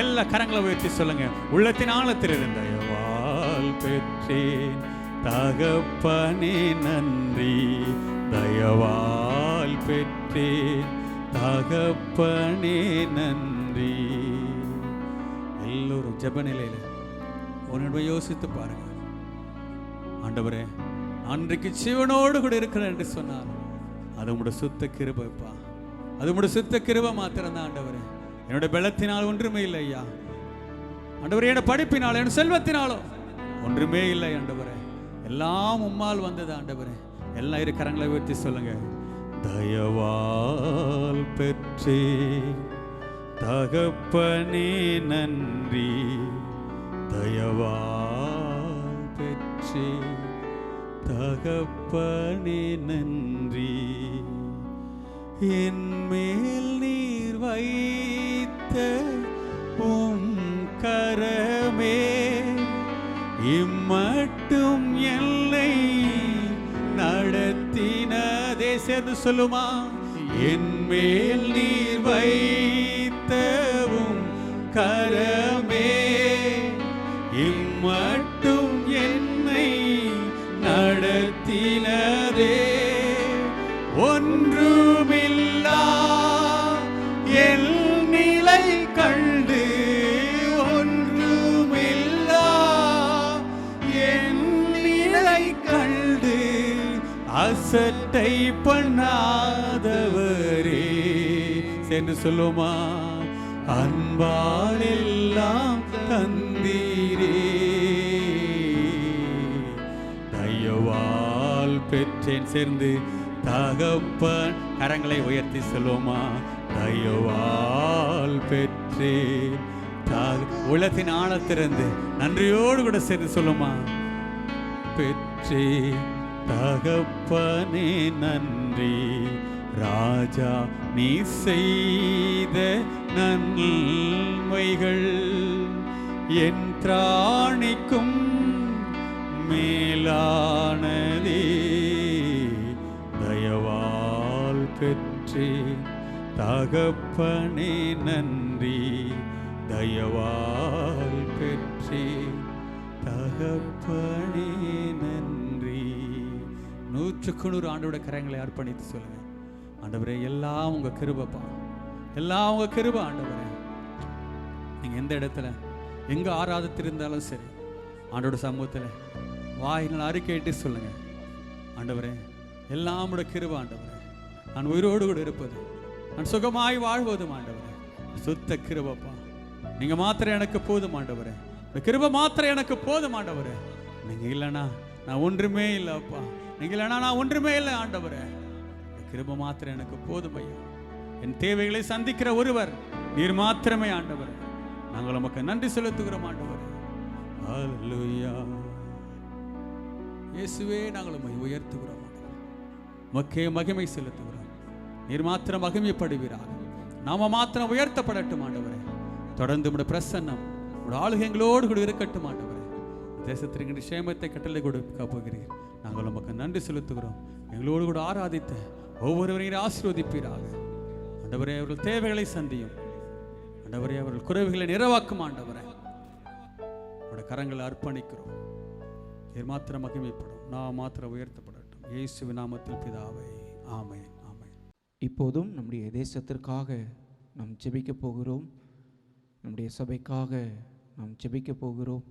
எல்லா கரங்களை உயர்த்தி சொல்லுங்க. உள்ளத்தின் ஆழத்தில் இருந்த தயவால் பெற்றே தகப்பனே நன்றி. தயவால் பெற்றே தகப்பனே நன்றி. எல்லோரும் ஜெப நிலையில் உன்னுடைய யோசித்து பாருங்க. ஆண்டவரே, அன்றைக்கு சிவனோடு கூட இருக்கிறேன் என்று சொன்னார். அது உங்களுடைய சுத்த கிருபைப்பா, அது உங்களுடைய சுத்த கிருபை மாத்திரம்தான் ஆண்டவரே. என்னுடைய பலத்தினால் ஒன்றுமே இல்லை ஐயா ஆண்டவரே. என்னோட படிப்பினால் என் செல்வத்தினாலோ ஒன்றுமே இல்லை ஆண்டவரே. எல்லாம் உம்மால் வந்தது ஆண்டவரே. எல்லாம் இரு கரங்களை உயர்த்தி சொல்லுங்க. தயவால் பெற்றே தகப்பனே நன்றி. தயவால் பெற்றே தகப்பனே நன்றி. என் மேல் நீர் வைத்த உம் கரமே இம்மட்டும் என்னை நடத்தினதே. சேர்ந்து சொல்லுமா, என் மேல் நீர் வைத்தவும் கரமே இம்மட்டும் என்னை நடத்தினதே. ஒன்றுமில்லா என் நிலை கண்டு ஒன்றுமில்லா என் நிலை கண்டு அசட்டை பண்ணாதவரே. சென்று சொல்லுமா, அன்பாலெல்லாம் தந்தீரே. தயவால் பெற்றேன். சேர்ந்து தகப்பன் கரங்களை உயர்த்தி சொல்லுமா, தயவால் பெற்றேன். உள்ளத்தின் ஆழத்திலிருந்து நன்றியோடு கூட சேர்ந்து சொல்லுமா, பெற்றே தகப்பனே நன்றி. ராஜா நீ செய்த நன்மைகள் என் திராணிக்கும் மேலானதே. பெற்றேன். தகப்பனே நன்றி, தயவால் பெற்றேன். தகப்பனே நன்றி. 100 ஆண்டோட கரங்களை அர்ப்பணித்து சொல்லுங்க, ஆண்டவரே எல்லாம் உங்க கிருபைப்பா, எல்லாம் உங்க கிருபை ஆண்டவரே. நீங்க எந்த இடத்துல எங்க ஆராதித்திருந்தாலும் சரி, ஆண்டோட சமூகத்தில் வாயினால் அறிக்கையிட்டு சொல்லுங்க, ஆண்டவரே எல்லாம் உடைய கிருபை ஆண்டவரே. நான் உயிரோடு கூட இருப்பது, நான் சுகமாய் வாழ்வதும் ஆண்டவரே சுத்த கிருபைப்பா. நீங்க மாத்திரம் எனக்கு போதும் ஆண்டவரே, இந்த கிருபை மாத்திரம் எனக்கு போதும் ஆண்டவரே. நீங்க இல்லைன்னா நான் ஒன்றுமே இல்லைப்பா, நீங்க இல்லைன்னா நான் ஒன்றுமே இல்லை ஆண்டவரே. இந்த கிருபை மாத்திரம் எனக்கு போதும் ஐயா. என் தேவைகளை சந்திக்கிற ஒருவர் நீர் மாத்திரமே ஆண்டவரே. நாங்கள் உமக்கு நன்றி செலுத்துகிறோம் ஆண்டவரே. ஹல்லேலூயா. இயேசுவே நாங்கள் உம்மை உயர்த்துகிறோம் ஆண்டவரே, உமக்கே மகிமை செலுத்துகிறோம். நீர் மாத்திரம் மகிமைப்படுவீராக, நாம மாத்திரம் உயர்த்தப்படட்டும் ஆண்டவரே. தொடர்ந்து உம்முடைய பிரசன்னம் உம்முடைய ஆளுகை எங்களோடு கூட இருக்கட்டும் ஆண்டவரே. தேசத்திற்கு சேமத்தை கட்டளை கொடுக்க போகிறீர், நாங்கள் உமக்கு நன்றி செலுத்துகிறோம். எங்களோடு கூட ஆராதித்த ஒவ்வொருவரையும் ஆசீர்வதிப்பீராக ஆண்டவரே. அவர்கள் தேவைகளை சந்தியும் ஆண்டவரே, அவர்கள் குறைவுகளை நிறைவாக்கும் ஆண்டவரே. உடைய கரங்களை அர்ப்பணிக்கிறோம். நீர் மாத்திரம் மகிமைப்படும், நான் மாத்திரம் உயர்த்தப்படட்டும். இயேசுவின் நாமத்தில் பிதாவே, ஆமென். ஆமென். இப்போதும் நம்முடைய தேசத்திற்காக நாம் ஜெபிக்க போகிறோம். நம்முடைய சபைக்காக நாம் ஜெபிக்க போகிறோம்.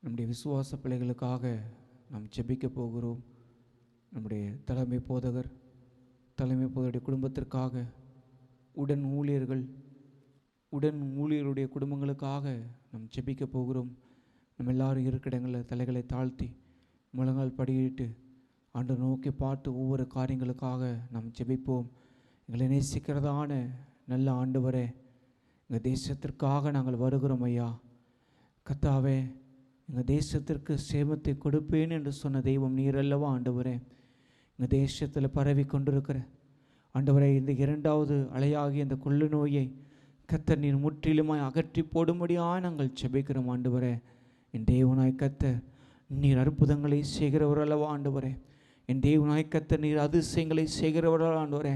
நம்முடைய விசுவாச பிள்ளைகளுக்காக நாம் ஜெபிக்க போகிறோம். நம்முடைய தலைமை போதகருடைய குடும்பத்திற்காக, உடன் ஊழியருடைய குடும்பங்களுக்காக நாம் ஜெபிக்க போகிறோம். நம்ம எல்லாரும் இருக்கிற இடங்களில் தலைகளை தாழ்த்தி முழங்கால் படியிட்டு ஆண்டவரை நோக்கி பார்த்து ஒவ்வொரு காரியங்களுக்காக நாம் ஜெபிப்போம். எங்களை நேசிக்கிறதான நல்ல ஆண்டவரே, எங்கள் தேசத்திற்காக நாங்கள் வருகிறோம் ஐயா. கர்த்தாவே, எங்கள் தேசத்திற்கு சேமத்தை கொடுப்பேன் என்று சொன்ன தெய்வம் நீர் அல்லவா ஆண்டவரே. எங்கள் தேசத்தில் பரவி கொண்டிருக்கிற ஆண்டவரே, இந்த 2வது அலையாகிய இந்த கொள்ளு நோயை கர்த்தர் நீர் முற்றிலுமாய் அகற்றி போடும்படியாக நாங்கள் ஜெபிக்கிறோம் ஆண்டவரே. என் தேவனாய் கர்த்தர் நீர் அற்புதங்களை செய்கிறவர் அல்லவா ஆண்டவரே. என் தேவனாய் கர்த்தர் நீர் அதிசயங்களை செய்கிறவர்கள் ஆண்டவரே.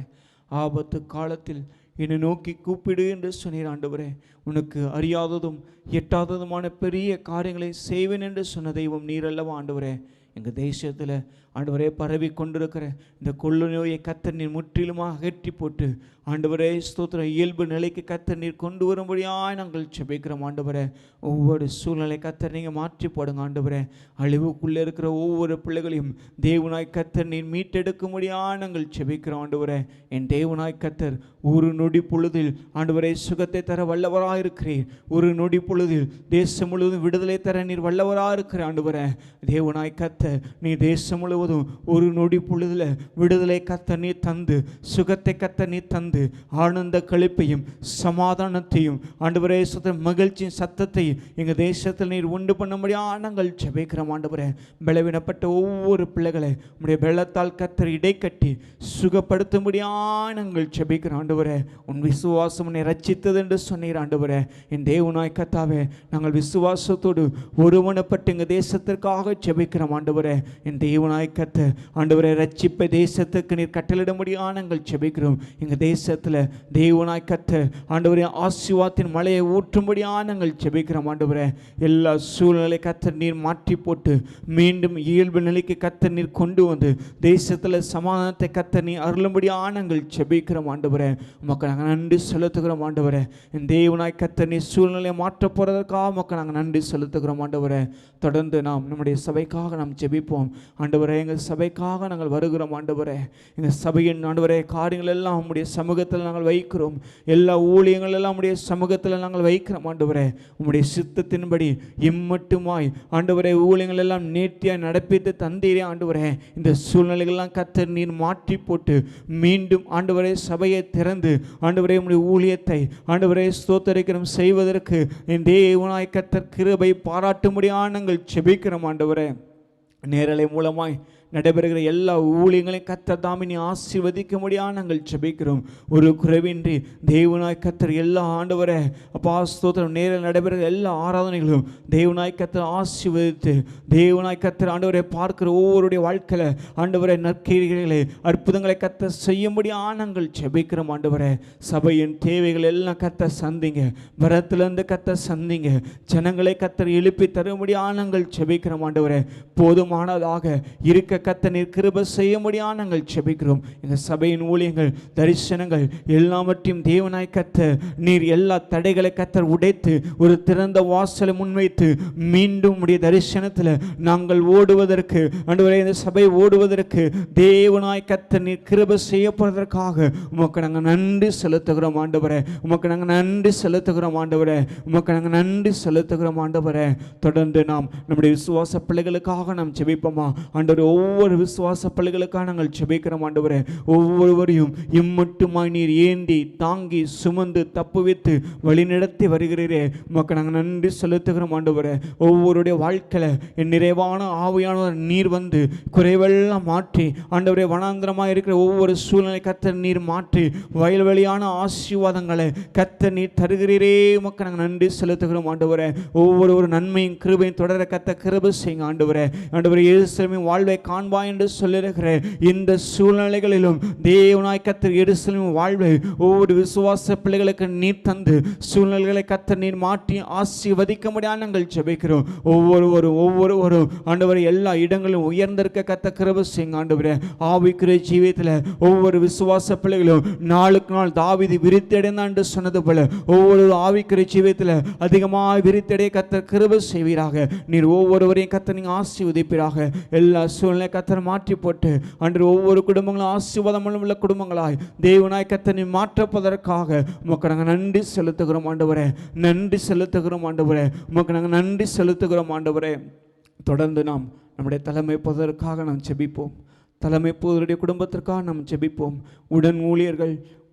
ஆபத்து காலத்தில் என்னை நோக்கி கூப்பிடு என்று சொன்னீர் ஆண்டவரே. உனக்கு அறியாததும் எட்டாததுமான பெரிய காரியங்களை செய்வேன் என்று சொன்ன தெய்வம் நீர் அல்லவா ஆண்டவரே. எங்கள் தேசத்தில் ஆண்டவரே பரவி கொண்டிருக்கிற இந்த கொள்ளு நோயை கர்த்தர் நீர் முற்றிலுமாக அகற்றி போட்டு ஆண்டவரே ஸ்தோத்திரம் இயல்பு நிலைக்கு கர்த்தர் நீர் கொண்டு வரும்படியாக நாங்கள் ஜெபிக்கிறோம் ஆண்டவரே. ஒவ்வொரு சூழ்நிலை கர்த்தர் நீங்கள் மாற்றி போடுங்க ஆண்டவரே. அழிவுக்குள்ளே இருக்கிற ஒவ்வொரு பிள்ளைகளையும் தேவனாய் கர்த்தர் நீர் மீட்டெடுக்கும்படியாக நாங்கள் ஜெபிக்கிறோம் ஆண்டவரே. என் தேவனாய் கர்த்தர் ஒரு நொடி பொழுதில் ஆண்டவரே சுகத்தை தர வல்லவராக இருக்கிறீர். ஒரு நொடி பொழுதில் தேசம் முழுவதும் விடுதலை தர நீர் வல்லவராக இருக்கிற ஆண்டவரே. தேவனாய் கர்த்தர் நீ தேசம் முழுவதும் ஒரு நொடி பொழுதில் விடுதலை கர்த்தர் நீ தந்து, சுகத்தை கர்த்தர் நீ தந்து, ஆனந்த களிப்பையும் சமாதானத்தையும் ஆண்டவரே மகிழ்ச்சியின் சத்தத்தை எங்கள் தேசத்தில் நீர் உண்டு பண்ணும்படியாக நாங்கள் ஜெபிக்கிறோம் ஆண்டவரே. பலவீனப்பட்ட ஒவ்வொரு பிள்ளைகளை உம்முடைய வெள்ளத்தால் கர்த்தர் இடைக்கட்டி சுகப்படுத்தும்படியாக நாங்கள் ஜெபிக்கிறோம் ஆண்டவரே. உன் விசுவாசம் உன்னை ரட்சித்தது என்று சொன்னீர் ஆண்டவரே. என் தேவனாய் கர்த்தாவே, நாங்கள் விசுவாசத்தோடு ஒருவனப்பட்டு எங்கள் தேசத்திற்காக ஜெபிக்கிறோம் ஆண்டவரே. என் தேவனாய் கர்த்தர் ஆண்டவரே, ரட்சிப்பை தேசத்துக்கு நீர் கட்டளிடும்படியாக நாங்கள் ஜெபிக்கிறோம். எங்கள் தேசத்தில் தேவனாய் கர்த்தர் ஆண்டவரே ஆசீர்வாதத்தின் மழையை ஊற்றும்படியாக நாங்கள் ஜெபிக்கிறோம் ஆண்டவரே. எல்லா சூழ்நிலை கர்த்தர் நீர் மாற்றி போட்டு மீண்டும் இயல்பு நிலைக்கு கர்த்தர் நீர் கொண்டு வந்து தேசத்தில் சமாதானத்தை கர்த்தர் நீர் அருளும்படியாக நாங்கள் ஜெபிக்கிறோம் ஆண்டவரே. உமக்கு நாங்கள் நன்றி செலுத்துகிறோம் ஆண்டவரே. என் தேவனாய் கர்த்தர் நீர் சூழ்நிலையை மாற்ற போகிறதற்காக உமக்கு நாங்கள் நன்றி செலுத்துகிறோம் ஆண்டவரே. தொடர்ந்து நாம் நம்முடைய சபைக்காக நாம் ஜெபிப்போம் ஆண்டவரே. எங்கள் சபைக்காக நாங்கள் வருகிறோம் ஆண்டவரே. எங்கள் சபையின் ஆண்டவரே காரியங்கள் எல்லாம் உம்முடைய சமூகத்தில் நாங்கள் வைக்கிறோம். எல்லா ஊழியங்கள் எல்லாம் உம்முடைய சமூகத்தில் நாங்கள் வைக்கிறோம் ஆண்டவரே. உம்முடைய சித்தத்தின்படி இம்மட்டுமாய் ஆண்டவரே ஊழியங்கள் எல்லாம் நேர்த்தியாய் நடப்பித்து தந்தீரே ஆண்டவரே. இந்த சூழ்நிலைகள்லாம் கர்த்தர் நீர் மாற்றி போட்டு மீண்டும் ஆண்டவரே சபையை திறந்து ஆண்டவரே உம்முடைய ஊழியத்தை ஆண்டவரே ஸ்தோத்திரிக்கிறோம் செய்வதற்கு என் தேவனாய் கர்த்தர் கிருபை பாராட்டும்படியாக நாங்கள் ஜெபிக்கிறோம் ஆண்டவரே. நேரலை மூலமாய் நடைபெறுகிற எல்லா ஊழியங்களையும் கர்த்தர் தாமே நீ ஆசீர்வதிக்க முடியாது நாங்கள் ஜெபிக்கிறோம். ஒரு குறைவின்றி தேவனாய் கர்த்தர் எல்லா ஆண்டவரே அப்பா ஸ்தோத்திரம் நேரில் நடைபெறுகிற எல்லா ஆராதனைகளும் தேவனாய் கர்த்தர் ஆசீர்வதித்து தேவனாய் கர்த்தர் ஆண்டவரை பார்க்கிற ஒவ்வொருடைய வாழ்க்கையில ஆண்டவரை நற்கிரிகளை அற்புதங்களை கர்த்தர் செய்யும்படியாக நாங்கள் ஜெபிக்கிறோம். ஆண்டவரே சபையின் தேவைகள் எல்லாம் கர்த்தர் சந்திங்க, வரத்திலிருந்து கர்த்தர் சந்திங்க, ஜனங்களை கர்த்தர் எழுப்பி தரும்படியாக நாங்கள் ஜெபிக்கிறோம். ஆண்டவரே போதுமானதாக இருக்க கர்த்தர் நீர் கிருபை செய்யும்படியாக நாங்கள் ஜெபிக்கிறோம். எங்கள் சபையின் ஊழியங்கள் தரிசனங்கள் எல்லாவற்றையும் தேவனாய் கர்த்தர் நீர் எல்லா தடைகளை கர்த்தர் உடைத்து ஒரு திறந்த வாசலை முன்வைத்து மீண்டும் உடைய தரிசனத்தில் நாங்கள் ஓடுவதற்கு ஆண்டவரே இந்த சபை ஓடுவதற்கு தேவனாய் கர்த்தர் நீர் கிருபை செய்யப்படுவதற்காக உமக்கு நாங்கள் நன்றி செலுத்துகிறோம். ஆண்டவரே உமக்கு நாங்கள் நன்றி செலுத்துகிறோம். ஆண்டவரே உமக்கு நாங்கள் நன்றி செலுத்துகிறோம். ஆண்டவரே தொடர்ந்து நாம் நம்முடைய விசுவாச பிள்ளைகளுக்காக நாம் ஜெபிப்போமா? ஆண்டவரே ஒவ்வொரு விசுவாச பிள்ளைகளுக்காக நாங்கள் ஜெபிக்கிறோம். ஆண்டவரே ஒவ்வொருவரையும் இம்மட்டுமாய் நீர் ஏந்தி தாங்கி சுமந்து தப்புவித்து வழிநடத்தி வருகிறீரே உமக்கு நாங்கள் நன்றி செலுத்துகிறோம். ஆண்டவரே ஒவ்வொருடைய வாழ்க்கையில என் நிறைவான ஆவியானவர் நீர் வந்து குறைவெல்லாம் மாற்றி ஆண்டவரே வனாந்திரமாக இருக்கிற ஒவ்வொரு சூழ்நிலை கர்த்தர் நீர் மாற்றி வயல்வெளியான ஆசீர்வாதங்களை கர்த்தர் நீர் தருகிறீரே உமக்கு நாங்கள் நன்றி செலுத்துகிறோம். ஆண்டவரே ஒவ்வொரு நன்மையும் கிருபையும் தொடர கர்த்தர் கிருபை செய்யுங்க. ஆண்டவரே ஆண்டவரே எருசலேமின் வாழ்வை காண்பாய் என்று சொல்லியிருக்கிற இந்த சூழ்நிலைகளிலும் தேவனாய் கர்த்தர் எருசலேமின் வாழ்வை ஒவ்வொரு விசுவாச பிள்ளைகளுக்கு நீர் தந்து சூழ்நிலைகளை கர்த்தர் நீர் மாற்றி ஆசீர்வதிக்க முடியாது நாங்கள் ஜெபிக்கிறோம். ஒவ்வொருவரும் ஆண்டவரே எல்லா இடங்களிலும் உயர்ந்திருக்க கர்த்தர் கிருபை செய்யுங்க. ஆண்டவரே ஆவிக்குரிய ஜீவியத்தில் ஒவ்வொரு விசுவாச பிள்ளைகளும் நாளுக்கு நாள் தாவீது விருத்தடைந்தான் என்று சொன்னது போல ஒவ்வொரு ஆவிக்குரிய ஜீவியத்தில் அதிகமாக விருத்தடைய கர்த்தர் கிருபை செய்வீராக. நீர் ஒவ்வொருவரையும் கர்த்தர் நீங்க ஆசீர்வதிப்பீராக. எல்லா சூழ்நிலை கர்த்தர் மாற்றி போட்டு அன்று ஒவ்வொரு குடும்பங்களும் ஆசீர்வாதம் உள்ள குடும்பங்களாய் தேவனாய் கர்த்தர் நீ மாற்றப்பதற்காக உமக்கு நாங்கள் நன்றி செலுத்துகிறோம். ஆண்டவரே நன்றி செலுத்துகிறோம். ஆண்டவரே உமக்கு நாங்கள் நன்றி செலுத்துகிறோம். ஆண்டவரே தொடர்ந்து நாம் நம்முடைய தலைமை போவதற்காக நாம் ஜெபிப்போம். தலைமை போவருடைய குடும்பத்திற்காக நாம் ஜெபிப்போம்.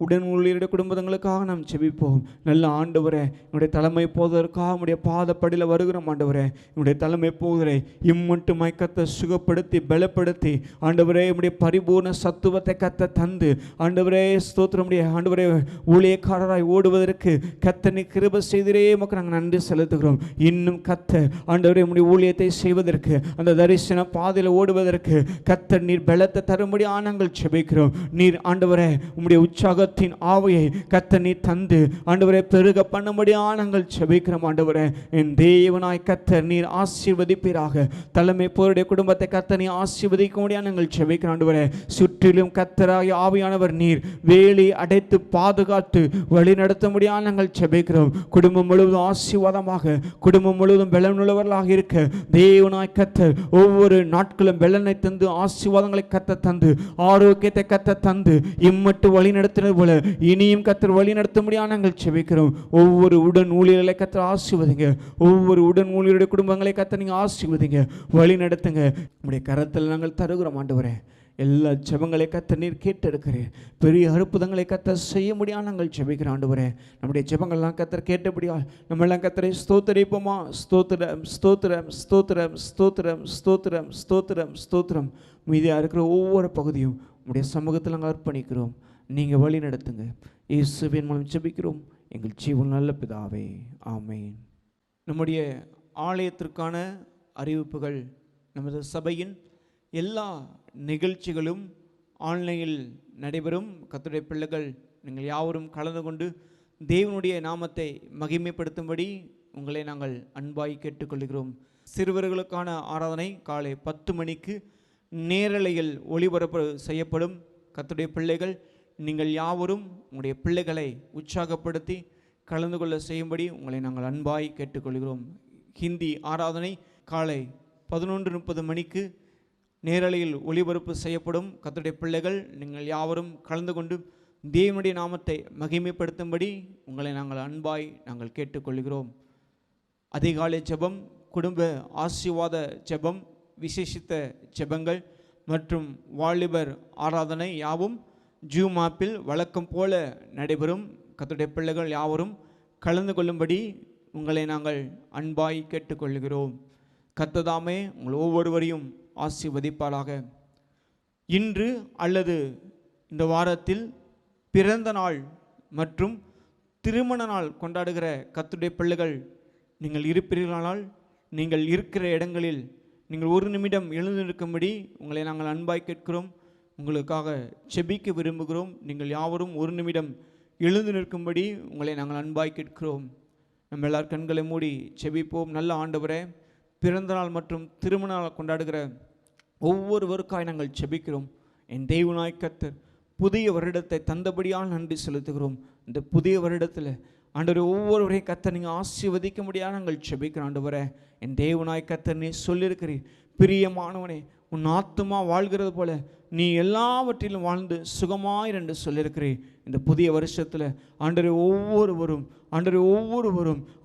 உடன் ஊழியருடைய குடும்பங்களுக்காக நாம் ஜெபிப்போம். நல்ல ஆண்டவரே என்னுடைய தலைமை போவதற்காக உடைய பாதப்படியில் வருகிறோம். ஆண்டவரே என்னுடைய தலைமை போவதை இம்மட்டுமாய் கர்த்தர் சுகப்படுத்தி பலப்படுத்தி ஆண்டவரே உடைய பரிபூர்ண சத்துவத்தை கர்த்தர் தந்து ஆண்டவரே ஸ்தோத்திரம் ஆண்டவரே ஊழியக்காரராய் ஓடுவதற்கு கர்த்தர் நீ கிருபை செய்திரே உமக்கு நாங்கள் நன்றி செலுத்துகிறோம். இன்னும் கர்த்தர் ஆண்டவரே உடைய ஊழியத்தை செய்வதற்கு அந்த தரிசன பாதையில் ஓடுவதற்கு கர்த்தர் நீர் பலத்தை தரும்படி நாங்கள் ஜெபிக்கிறோம். நீர் ஆண்டவரே உம்முடைய உற்சாக ஆவையை கர்த்தர் நீ தந்து ஆண்டவரே பெருக பண்ணும்படியாக நாங்கள் ஜெபிக்கிறோம். ஆண்டவரே என் தேவனாய் கர்த்தர் நீர் ஆசீர்வதிப்பீராக. தலைமை போருடைய குடும்பத்தை கர்த்தர் நீ ஆசீர்வதிக்க முடியாது நாங்கள் ஜெபிக்கிறோம். ஆண்டவரே சுற்றிலும் கர்த்தராய் ஆவியானவர் நீர் வேலி அடைத்து பாதுகாத்து வழி நடத்த முடியாது நாங்கள் ஜெபிக்கிறோம். குடும்பம் முழுவதும் ஆசீர்வாதமாக குடும்பம் முழுவதும் பலனுள்ளவர்களாக இருக்க தேவனாய் கர்த்தர் ஒவ்வொரு நாட்களும் பலனை தந்து ஆசீர்வாதங்களை கர்த்தர் தந்து ஆரோக்கியத்தை கர்த்தர் தந்து இம்மட்டு வழி நடத்தினது போல இனியும் கர்த்தர் வழி நடத்த முடியாது நாங்கள் ஜெபிக்கிறோம். ஒவ்வொரு உடன் ஊழியர்களை கர்த்தர் ஆசீர்வதிங்க. ஒவ்வொரு உடன் ஊழியருடைய குடும்பங்களை கர்த்தர் நீங்க ஆசீர்வதிங்க, வழி நடத்துங்க. உங்களுடைய கரத்தில் நாங்கள் தருகிறோம். ஆண்டவரே எல்லா ஜெபங்களை கர்த்தர் நீர் கேட்டெடுக்கிறேன். பெரிய அற்புதங்களை கர்த்தர் செய்ய முடியாது நாங்கள் ஜெபிக்கிறோம். ஆண்டவரே நம்முடைய ஜெபங்கள்லாம் கர்த்தர் கேட்டபடியால் நம்மெல்லாம் கர்த்தரை ஸ்தோத்திரிப்போமா? ஸ்தோத்திரம் ஸ்தோத்திரம் ஸ்தோத்திரம் ஸ்தோத்திரம் ஸ்தோத்திரம் ஸ்தோத்திரம் ஸ்தோத்திரம். மீதியாக இருக்கிற ஒவ்வொரு பகுதியும் உங்களுடைய சமூகத்தில் நாங்கள் அர்ப்பணிக்கிறோம். நீங்கள் வழி நடத்துங்க. இயேசுவின் மூலம் ஜெபிக்கிறோம் எங்கள் ஜீவன் நல்ல பிதாவே, ஆமென். நம்முடைய ஆலயத்திற்கான அறிவிப்புகள். நமது சபையின் எல்லா நிகழ்ச்சிகளும் ஆன்லைனில் நடைபெறும். கர்த்தருடைய பிள்ளைகள் நீங்கள் யாவரும் கலந்து கொண்டு தேவனுடைய நாமத்தை மகிமைப்படுத்தும்படி உங்களை நாங்கள் அன்பாய் கேட்டுக்கொள்கிறோம். சிறுவர்களுக்கான ஆராதனை காலை 10 மணிக்கு நேரலையில் ஒளிபரப்பு செய்யப்படும். கர்த்தருடைய பிள்ளைகள் நீங்கள் யாவரும் உங்களுடைய பிள்ளைகளை உற்சாகப்படுத்தி கலந்து கொள்ள செய்யும்படி உங்களை நாங்கள் அன்பாய் கேட்டுக்கொள்கிறோம். ஹிந்தி ஆராதனை காலை 11:30 மணிக்கு நேரலையில் ஒளிபரப்பு செய்யப்படும். கர்த்தருடைய பிள்ளைகள் நீங்கள் யாவரும் கலந்து கொண்டு தேவனுடைய நாமத்தை மகிமைப்படுத்தும்படி உங்களை நாங்கள் அன்பாய் நாங்கள் கேட்டுக்கொள்கிறோம். அதிகாலை ஜெபம், குடும்ப ஆசீர்வாத ஜெபம், விசேஷித்த ஜெபங்கள் மற்றும் வாலிபர் ஆராதனை யாவும் ஜூம் ஆப்பில் வழக்கம் போல நடைபெறும். கர்த்தருடைய பிள்ளைகள் யாவரும் கலந்து கொள்ளும்படி உங்களை நாங்கள் அன்பாய் கேட்டுக்கொள்கிறோம். கர்த்தர் தாமே உங்கள் ஒவ்வொருவரையும் ஆசீர்வதிப்பாராக. இன்று அல்லது இந்த வாரத்தில் பிறந்த நாள் மற்றும் திருமண நாள் கொண்டாடுகிற கர்த்தருடைய பிள்ளைகள் நீங்கள் இருப்பீர்களானால் நீங்கள் இருக்கிற இடங்களில் நீங்கள் ஒரு நிமிடம் எழுந்து நிற்கும்படி உங்களை நாங்கள் அன்பாய் கேட்கிறோம். உங்களுக்காக செபிக்க விரும்புகிறோம். நீங்கள் யாவரும் ஒரு நிமிடம் எழுந்து நிற்கும்படி உங்களை நாங்கள் அன்பாய் கேட்கிறோம். நம்ம எல்லார் கண்களை மூடி செபிப்போம். நல்ல ஆண்டவரே, பிறந்தநாள் மற்றும் திருமண நாள் கொண்டாடுகிற ஒவ்வொருவருக்காய் நாங்கள் செபிக்கிறோம். என் தேவனாய் கர்த்தர் புதிய வருடத்தை தந்தபடியால் நன்றி செலுத்துகிறோம். இந்த புதிய வருடத்தில் ஆண்டவரே ஒவ்வொருவரையும் கர்த்தர் நீங்கள் ஆசீர்வதிக்க முடியாது நாங்கள் செபிக்கிறோம். ஆண்டவரே, என் தேவனாய் கர்த்தர் நீ சொல்லியிருக்கிறீர், பிரியமானவனே, உன் ஆத்துமா வாழ்கிறது போல நீ எல்லாவற்றிலும் வாழ்ந்து சுகமாய் என்று சொல்லியிருக்கிறீர். இந்த புதிய வருஷத்தில் ஆண்டவரே ஒவ்வொருவரும்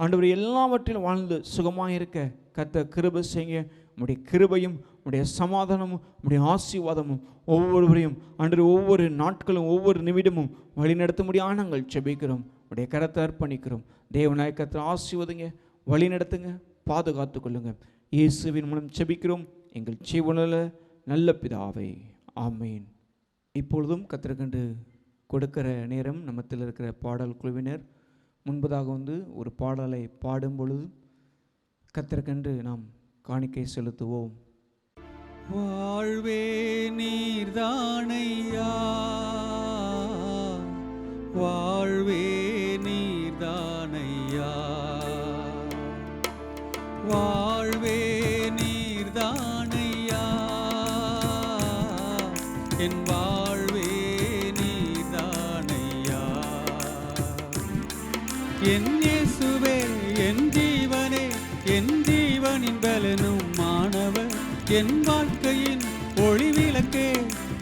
ஆண்டவரே எல்லாவற்றிலும் வாழ்ந்து சுகமாக இருக்க கர்த்தர் கிருபை செய்யுங்க. உம்முடைய கிருபையும் உம்முடைய சமாதானமும் உம்முடைய ஆசீர்வாதமும் ஒவ்வொருவரையும் ஆண்டவரே ஒவ்வொரு நாட்களும் ஒவ்வொரு நிமிடமும் வழிநடத்த முடியாது நாங்கள் செபிக்கிறோம். உடைய கரத்தை அர்ப்பணிக்கிறோம். தேவனாய கர்த்தர் ஆசீர்வதிங்க, வழி நடத்துங்க, பாதுகாத்து கொள்ளுங்க. இயேசுவின் மூலம் செபிக்கிறோம் எங்கள் ஜீவனுள்ள நல்ல பிதாவே, ஆமேன். இப்பொழுதும் கர்த்தருக்கென்று கொடுக்கிற நேரம். நம்மத்தில் இருக்கிற பாடல் குழுவினர் முன்பதாக வந்து ஒரு பாடலை பாடும் பொழுது கர்த்தருக்கென்று நாம் காணிக்கை செலுத்துவோம். வாழ்வே நீர்தானையா, வாழ்வே நீர்தானையா, வாழ்வே நீர்தானையா, என் வாழ்வே நீர்தானையா, என் இயேசுவே என் ஜீவனே, என் ஜீவனின் பலனும் மாணவர், என் வாழ்க்கையின் ஒளி விளக்கே,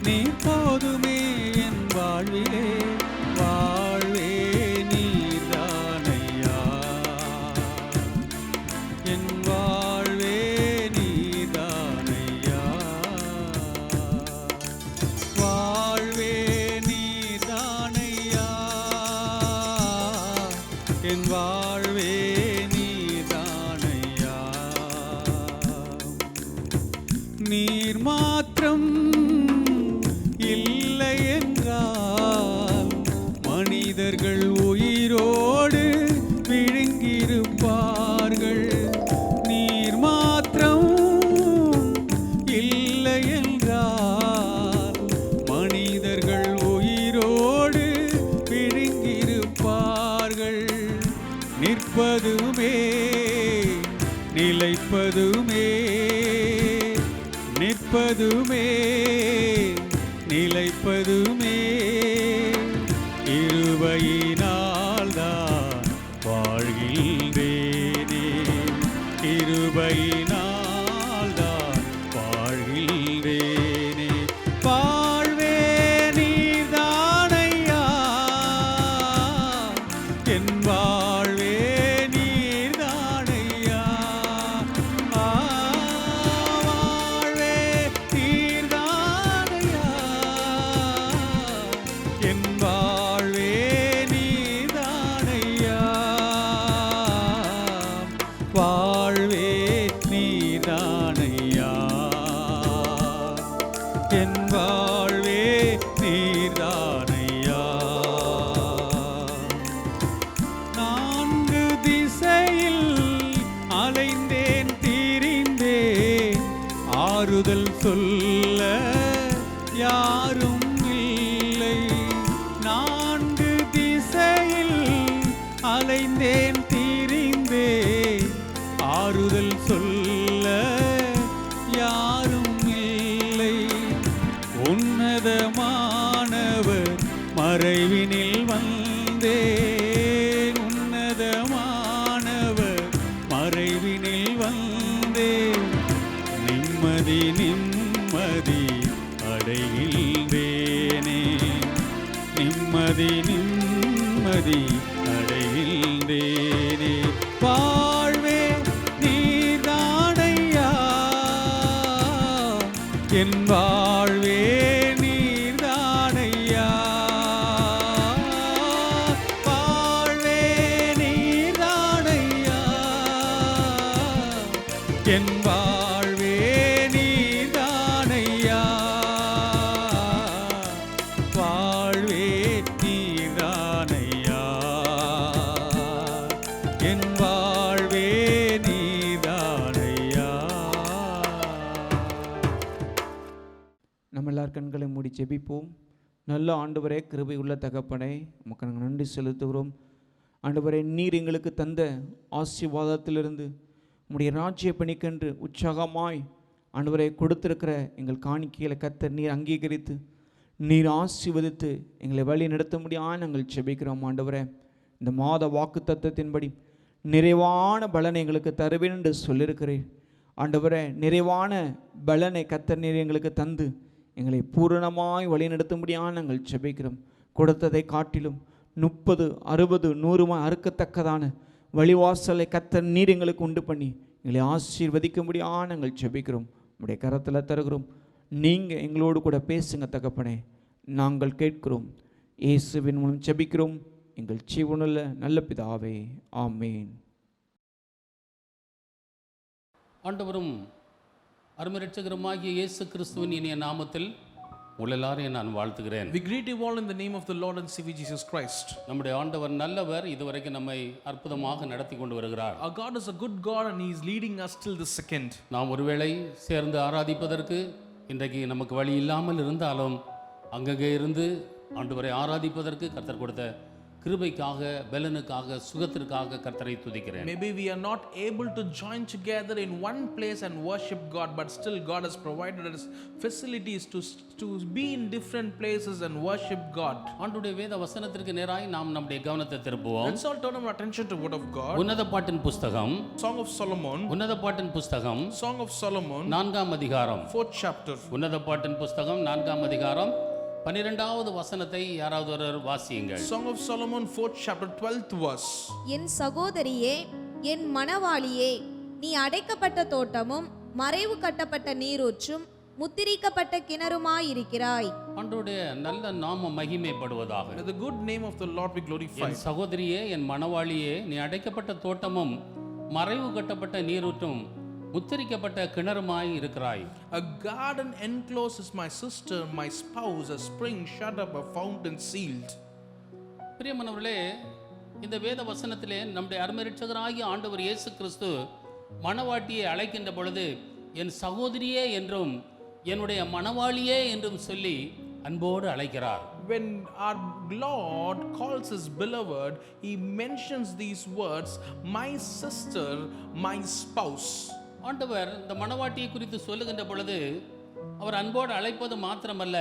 நீ போதுமே என் வாழ்விலே, வாழ்வே நீர்தானையா, என் வாழ்வே நீர்தானையா, வாழ்வே நீர்தானையா, என் வாழ்வே நீர்தானையா. நீர் மாத்திரம் இல்லை என்றால் மனிதர்கள் உயிரோடு விழுங்கியிருப்பார்கள். நீர் மாத்திரம் இல்லை என்றால் மனிதர்கள் உயிரோடு விழுங்கியிருப்பார்கள். நிற்பதுமே நிலைப்பதுமே, நிற்பதுமே நிலைப்பதுமே கிருபையினால்தான் வாழ்கின்றேனே, கிருபையினால்தான் வாழ்கின்றேனே. வாழ்வே நீர்தானையா, என் வாழ்வே நீர்தானையா, வாழ்வே நீர்தானையா, என் வாழ்வே நீர்தானையா, வாழ்வே நீர்தானையா, என் வாழ்வே நீர்தானையா. நான்கு திசையில் அலைந்தேன் திரிந்தேன், ஆறுதல் சொல்ல யாரும் இல்லை. நான்கு திசையில் அலைந்தேன் திரிந்தேன், ஆறுதல் சொல்ல யாரும் இல்லை. உன்னதமானவர் மறைவினில் வந்தேன், உன்னதமானவர் மறைவினில் வந்தேன். நிம்மதி நிம்மதி அடைகின்றேனே, நிம்மதி நிம்மதி அடைகின்றேனே. வாழ்வே நீர்தானையா, என் வாழ்வே நீர்தானையா, வாழ்வே நீர்தானையா, என் வாழ்வே நீர்தானையா, நம்ம எல்லார் கண்களை மூடி ஜெபிப்போம். நல்ல ஆண்டவரே, கிருபை உள்ள தகப்பனே, உமக்கு நாங்கள் நன்றி செலுத்துகிறோம். ஆண்டவரே, நீர் எங்களுக்கு தந்த ஆசீர்வாதத்திலிருந்து உம்முடைய ராஜ்ய பணிக்கென்று உற்சாகமாய் ஆண்டவரை கொடுத்திருக்கிற எங்கள் காணிக்கைகளை கர்த்தர் நீர் அங்கீகரித்து நீர் ஆசீர்வதித்து எங்களை வழி நடத்த முடியாது நாங்கள் ஜெபிக்கிறோம். ஆண்டவரே, இந்த மாத வாக்கு தத்தத்தின்படி நிறைவான பலனை எங்களுக்கு தருவேன் என்று சொல்லியிருக்கிறேன். ஆண்டவரே, நிறைவான பலனை கர்த்தர் நீர் எங்களுக்கு தந்து எங்களை பூரணமாய் வழி நடத்த முடியாது நாங்கள் ஜெபிக்கிறோம். கொடுத்ததை காட்டிலும் 30, 60, 100 அறுக்கத்தக்கதான வழிவாசலை கர்த்தர் நீர் எங்களுக்கு உண்டு பண்ணி எங்களை ஆசீர்வதிக்க முடியாது நாங்கள் ஜெபிக்கிறோம். உடைய கரத்தில் தருகிறோம். நீங்கள் எங்களோடு கூட பேசுங்க தகப்பனே, நாங்கள் கேட்கிறோம். இயேசுவின் மூலம் ஜெபிக்கிறோம் எங்கள் ஜீவனுள்ள நல்ல பிதாவே, ஆமேன். ஆண்டவரும் அருமை இரட்சகருமாகிய இயேசு கிறிஸ்துவின் இனிய நாமத்தில் உங்கள் எல்லாரையும் நான் வாழ்த்துகிறேன். We greet you all in the name of the Lord and Savior Jesus Christ. நம்முடைய ஆண்டவர் நல்லவர், இதுவரைக்கும் நம்மை அற்புதமாக நடத்தி கொண்டு வருகிறார். Our God is a good God and He is leading us till the second. நாம் ஒருவேளை சேர்ந்து ஆராதிப்பதற்கு இன்றைக்கு நமக்கு வழி இல்லாமல் இருந்தாலும் அங்கங்கே இருந்து ஆண்டவரை ஆராதிப்பதற்கு கர்த்தர் கொடுத்த கிருபைக்காக, பலனுக்காக, சுகத்திற்காக கர்த்தரை துதிக்கிறேன். Maybe we are not able to join together in one place and worship God, but still God has provided us facilities to be in different places and worship God. ஆண்டவருடைய வேத வசனத்திற்கு நேராய் நாம் நம்முடைய கவனத்தை திருப்புவோம். Let's all turn our attention to word of God. உன்னத பாட்டின் புஸ்தகம், Song of Solomon, உன்னத பாட்டின் புஸ்தகம், Song of Solomon, 4ஆம் அதிகாரம், 4th chapter. உன்னத பாட்டின் புஸ்தகம் 4ஆம் அதிகாரம் 12வது வசனத்தை யாராவது ஒருவர் வாசியுங்கள். Song of Solomon, 4th chapter, 12th verse. என் சகோதரியே, என் மணவாளியே, நீ அடைக்கப்பட்ட தோட்டமும் மறைவு கட்டப்பட்ட நீரூற்றும் முத்திரிக்கப்பட்ட கிணறுமாயிருக்கிறாய். ஆண்டவருடைய நல்ல நாமம் மகிமைப்படுவதாக. May the good name of the Lord be glorified. என் சகோதரியே, என் மணவாளியே, நீ அடைக்கப்பட்ட தோட்டமும் மறைவு கட்டப்பட்ட நீரூற்றும் முத்திரிக்கப்பட்ட கிணறுமாய் இருக்கிறாய். A garden enclosed is my sister, my spouse, a spring shut up, a fountain sealed. பிரியமானவர்களே, இந்த வேத வசனத்திலே நம்முடைய அருமை இரட்சகராகிய ஆண்டவர் இயேசு கிறிஸ்து மணவாட்டியை அழைக்கின்ற பொழுது என் சகோதரியே என்றும் என்னுடைய மணவாளியே என்றும் சொல்லி அன்போடு அழைக்கிறார். When our Lord calls his beloved, he mentions these words, my sister, my spouse. ஆண்டவர் இந்த மணவாட்டியை குறித்து சொல்லுகின்ற பொழுது அவர் அன்போடு அழைப்பது மாத்திரமல்ல,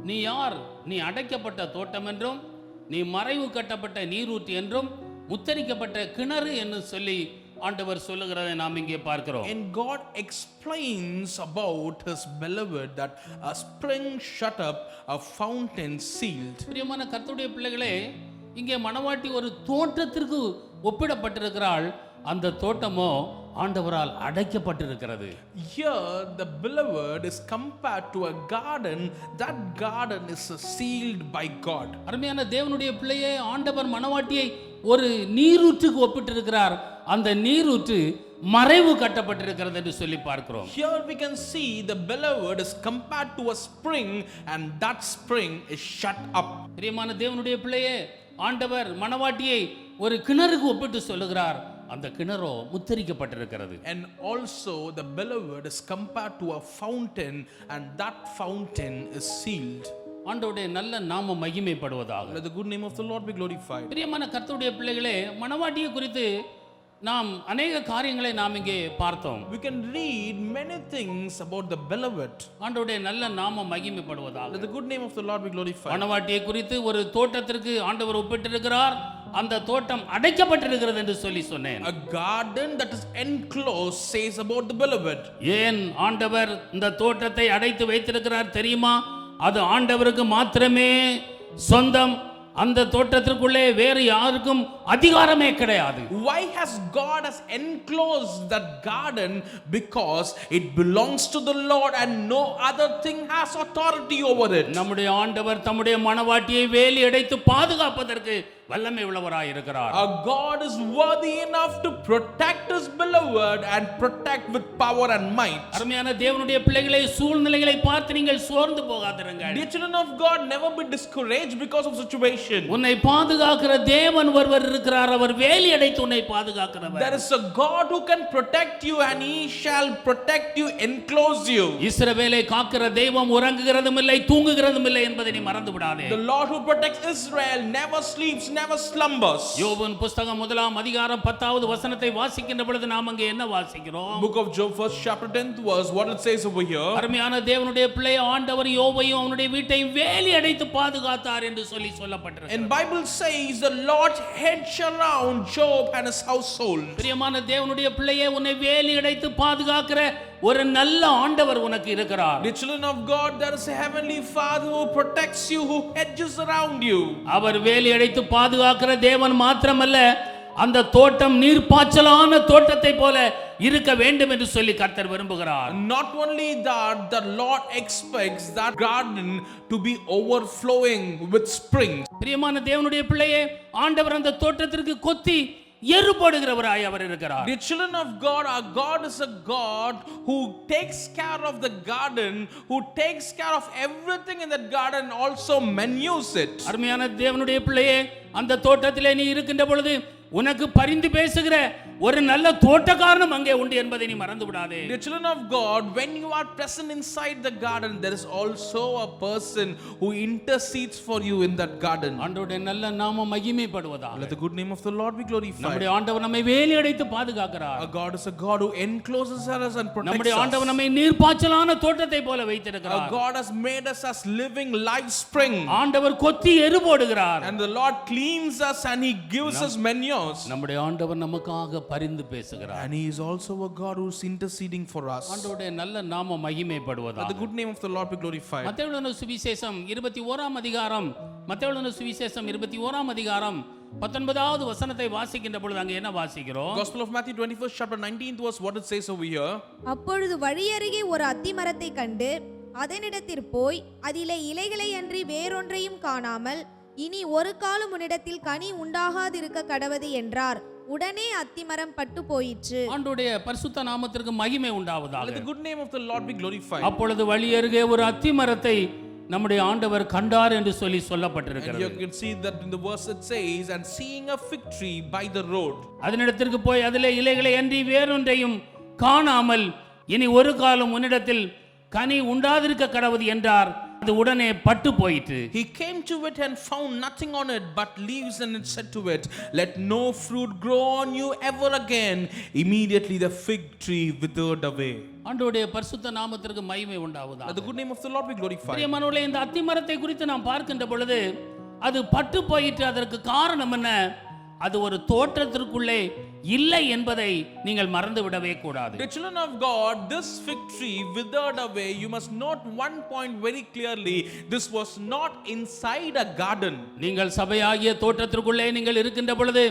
நீ யார், நீ அடைக்கப்பட்ட தோட்டம் என்றும் நீ மறைவு கட்டப்பட்ட நீரூற்று என்றும் முத்தரிக்கப்பட்ட கிணறு என்று சொல்லி ஆண்டவர் சொல்லுகிறதை நாம் இங்கே பார்க்கிறோம். And God explains about his beloved that a spring shut up, a fountain sealed. பிரியமான கர்த்தருடைய பிள்ளைகளே, இங்கே மணவாட்டி ஒரு தோட்டத்திற்கு ஒப்பிடப்பட்டிருக்கிறாள். அந்த தோட்டமோ ஆண்டவரால் அடைக்கப்பட்டிருக்கிறது. Here the beloved is compared to a garden. That garden is sealed by God. அருமையான தேவனுடைய பிள்ளையே, ஆண்டவர் மணவாட்டியை ஒரு நீரூற்றுக்கு ஒப்பிட்டிருக்கிறார். அந்த நீரூற்று மறைவு கட்டப்பட்டிருக்கிறது என்று சொல்லி பார்க்கிறோம். Here we can see the beloved is compared to a spring and that spring is shut up. பிரியமான தேவனுடைய பிள்ளையே, ஆண்டவர் மணவாட்டியை ஒரு கிணறுக்கு ஒப்பிட்டு சொல்லுகிறார். அந்த கிணறோ முத்திரிக்கப்பட்டிருக்கிறது. And also the beloved is compared to a fountain and that fountain is sealed. ஆண்டவருடைய நல்ல நாமம் மகிமைப்படுவதாக. Let the good name of the Lord be glorified. பிரியமான கர்த்தருடைய பிள்ளைகளே, மணவாட்டியை குறித்து நாம் அநேக காரியங்களை நாம் இங்கே பார்த்தோம். We can read many things about the beloved. ஆண்டவருடைய நல்ல நாமம் மகிமைப்படுவதாக. Let the good name of the Lord be glorified. மணவாட்டியை குறித்து ஒரு தோட்டத்திற்கு ஆண்டவர் ஒப்பிட்டிருக்கிறார். அந்த தோட்டம் அடைக்கப்பட்டிருக்கிறது என்று சொல்லி சொன்னேன். A garden that is enclosed says about the beloved. ஏன் ஆண்டவர் இந்த தோட்டத்தை அடைத்து வைத்திருக்கிறார் தெரியுமா? அது ஆண்டவருக்கு மாத்திரமே சொந்தம். அந்த தோட்டத்திற்குள்ளே வேறு யாருக்கும் அதிகாரமே கிடையாது. Why has God has enclosed that garden? Because it belongs to the Lord and no other thing has authority over it. நம்முடைய ஆண்டவர் தம்முடைய மணவாட்டியை வேலி அடைத்து பாதுகாப்பதற்கு வல்லமை உள்ளவராய் இருக்கிறார். Our God is worthy enough to protect his beloved and protect with power and might. அருமையான தேவனுடைய பிள்ளைகளை, சூழ்நிலைகளை பார்த்து நீங்கள் சோர்ந்து போகாதிருங்கள். Dear children of God, never be discouraged because of situation. உன்னை பாதுகாக்கிற தேவன் ஒருவர் இருக்கிறார். அவர் வேலி அடைத்து உன்னை பாதுகாக்கிறவர். There is a God who can protect you and he shall protect you, enclose you. இஸ்ரவேலை காக்கிற தெய்வம் உறங்குகிறதும் இல்லை, தூங்குகிறதும் இல்லை என்பதை நீ மறந்து விடாதே. The Lord who protects Israel never sleeps, never slumbers. யோபின் புத்தகம் 1ஆம் அதிகாரம் 10வது வசனத்தை வாசிக்கின்ற பொழுது நாம் அங்கே என்ன வாசிக்கிறோம்? Book of Job, first chapter 10th verse, what it says over here. அருமையான தேவனுடைய பிள்ளை, ஆண்டவர் யோபையும் அவனுடைய வீட்டையும் வேலி அடைத்து பாதுகாத்தார் என்று சொல்லப்பட்டிருக்கிறது. And Bible says the Lord hedged around Job and his household. பிரியமான தேவனுடைய பிள்ளையே, உன்னை வேலி அடைத்து பாதுகாக்கிற ஒரு நல்ல ஆண்டவர் உனக்கு இருக்கிறார். The children of God, there is a heavenly Father who protects you, who hedges around you. அவர் வேலி அடைத்து பாதுகாக்கிற தேவன் மாத்திரமல்ல, அந்த தோட்டம் நீர்ப்பாய்ச்சலான தோட்டத்தை போல இருக்க வேண்டும் என்று சொல்லி கர்த்தர் விரும்புகிறார். Not only that, the Lord expects that garden to be overflowing with springs. பிரியமான தேவனுடைய பிள்ளையே, ஆண்டவர் அந்த தோட்டத்திற்கு கொத்தி எரு போடுகிறவராய் அவர் இருக்கிறார். The children of God, our God is a God who takes care of the garden, who takes care of everything in that garden, also manures it. அருமையான தேவனுடைய பிள்ளையே, அந்த தோட்டத்திலே நீ இருக்கின்ற பொழுது உனக்கு பரிந்து பேசுகிற ஒரு நல்ல தோட்டக்காரனும் அங்கே உண்டு என்பதை நீ மறந்து விடாதே. The children of God, when you are present inside the garden, there is also a person who intercedes for you in that garden. ஆண்டவருடைய நல்ல நாமம் மகிமைப்படுவதாக. Let the good name of the Lord be glorified. நம்முடைய ஆண்டவர் நம்மை வேலி அடைத்து பாதுகாக்கிறார். Our God is a God who encloses us and protects நம்முடைய us. ஆண்டவர் நம்மை நீர்ப்பாய்ச்சலான தோட்டத்தை போல வைத்திருக்கிறார். Our God has made us as living life spring. ஆண்டவர் கொத்தி எரு போடுகிறார். And the Lord cleans us and he gives us manures. நம்முடைய ஆண்டவர் நமக்காக பரிந்து பேசுகிறார். And he is also a God who is interceding for us. ஆண்டவருடைய நல்ல நாமம் மகிமைப்படுவதாக. Let the good name of the Lord be glorified. மத்தேயு எழுதின சுவிசேஷம் 21ஆம் அதிகாரம், மத்தேயு எழுதின சுவிசேஷம் 21ஆம் அதிகாரம் 19வது வசனத்தை வாசிக்கின்ற பொழுது அங்கே என்ன வாசிக்கிறோம்? Gospel of Matthew 21st chapter 19th verse, what it says over here. அப்பொழுது வழியருகே ஒரு அத்திமரத்தை கண்டு அதனிடத்தில் போய் அதிலே இலைகளை அன்றி வேறொன்றையும் காணாமல், இனி ஒரு காலம் உன்னிடத்தில் கனி உண்டாகாதிருக்க கடவது என்றார். உடனே அத்திமரம் பட்டு போயிற்று. ஆண்டவருடைய பரிசுத்த நாமத்திற்கு மகிமை உண்டாவதாக. Let the good name of the Lord be glorified. அப்பொழுது வழியருகே ஒரு அத்திமரத்தை நம்முடைய ஆண்டவர் கண்டார் என்று சொல்லி And சொல்லப்பட்டிருக்கிறது. you can see that in the verse it says, and seeing a fig tree by the road. அதனிடத்திற்கு போய் அதிலே இலைகளை அன்றி வேறொன்றையும் காணாமல், இனி ஒரு காலம் உன்னிடத்தில் கனி உண்டாதிருக்க கடவது என்றார். அது உடனே பட்டு போயிற்று. He came to it and found nothing on it but leaves, and it said to it, let no fruit grow on you ever again. Immediately the fig tree withered away. ஆண்டவருடைய பரிசுத்த நாமத்திற்கு மகிமை உண்டாவதாக. Let the good name of the Lord be glorified. பிரியமானவர்களே, இந்த அத்திமரத்தை குறித்து நாம் பார்க்கின்ற பொழுது அது பட்டு போயிற்று. அதற்கு காரணம் என்ன? அது ஒரு தோற்றத்திற்குள்ளே இல்லை என்பதை நீங்கள் மறந்து விடவே கூடாது. The children of God, this fig tree withered away. You must note one point very clearly. This was not inside a garden. நீங்கள் சபையாகிய தோற்றத்திற்குள்ளே நீங்கள் இருக்கின்ற பொழுது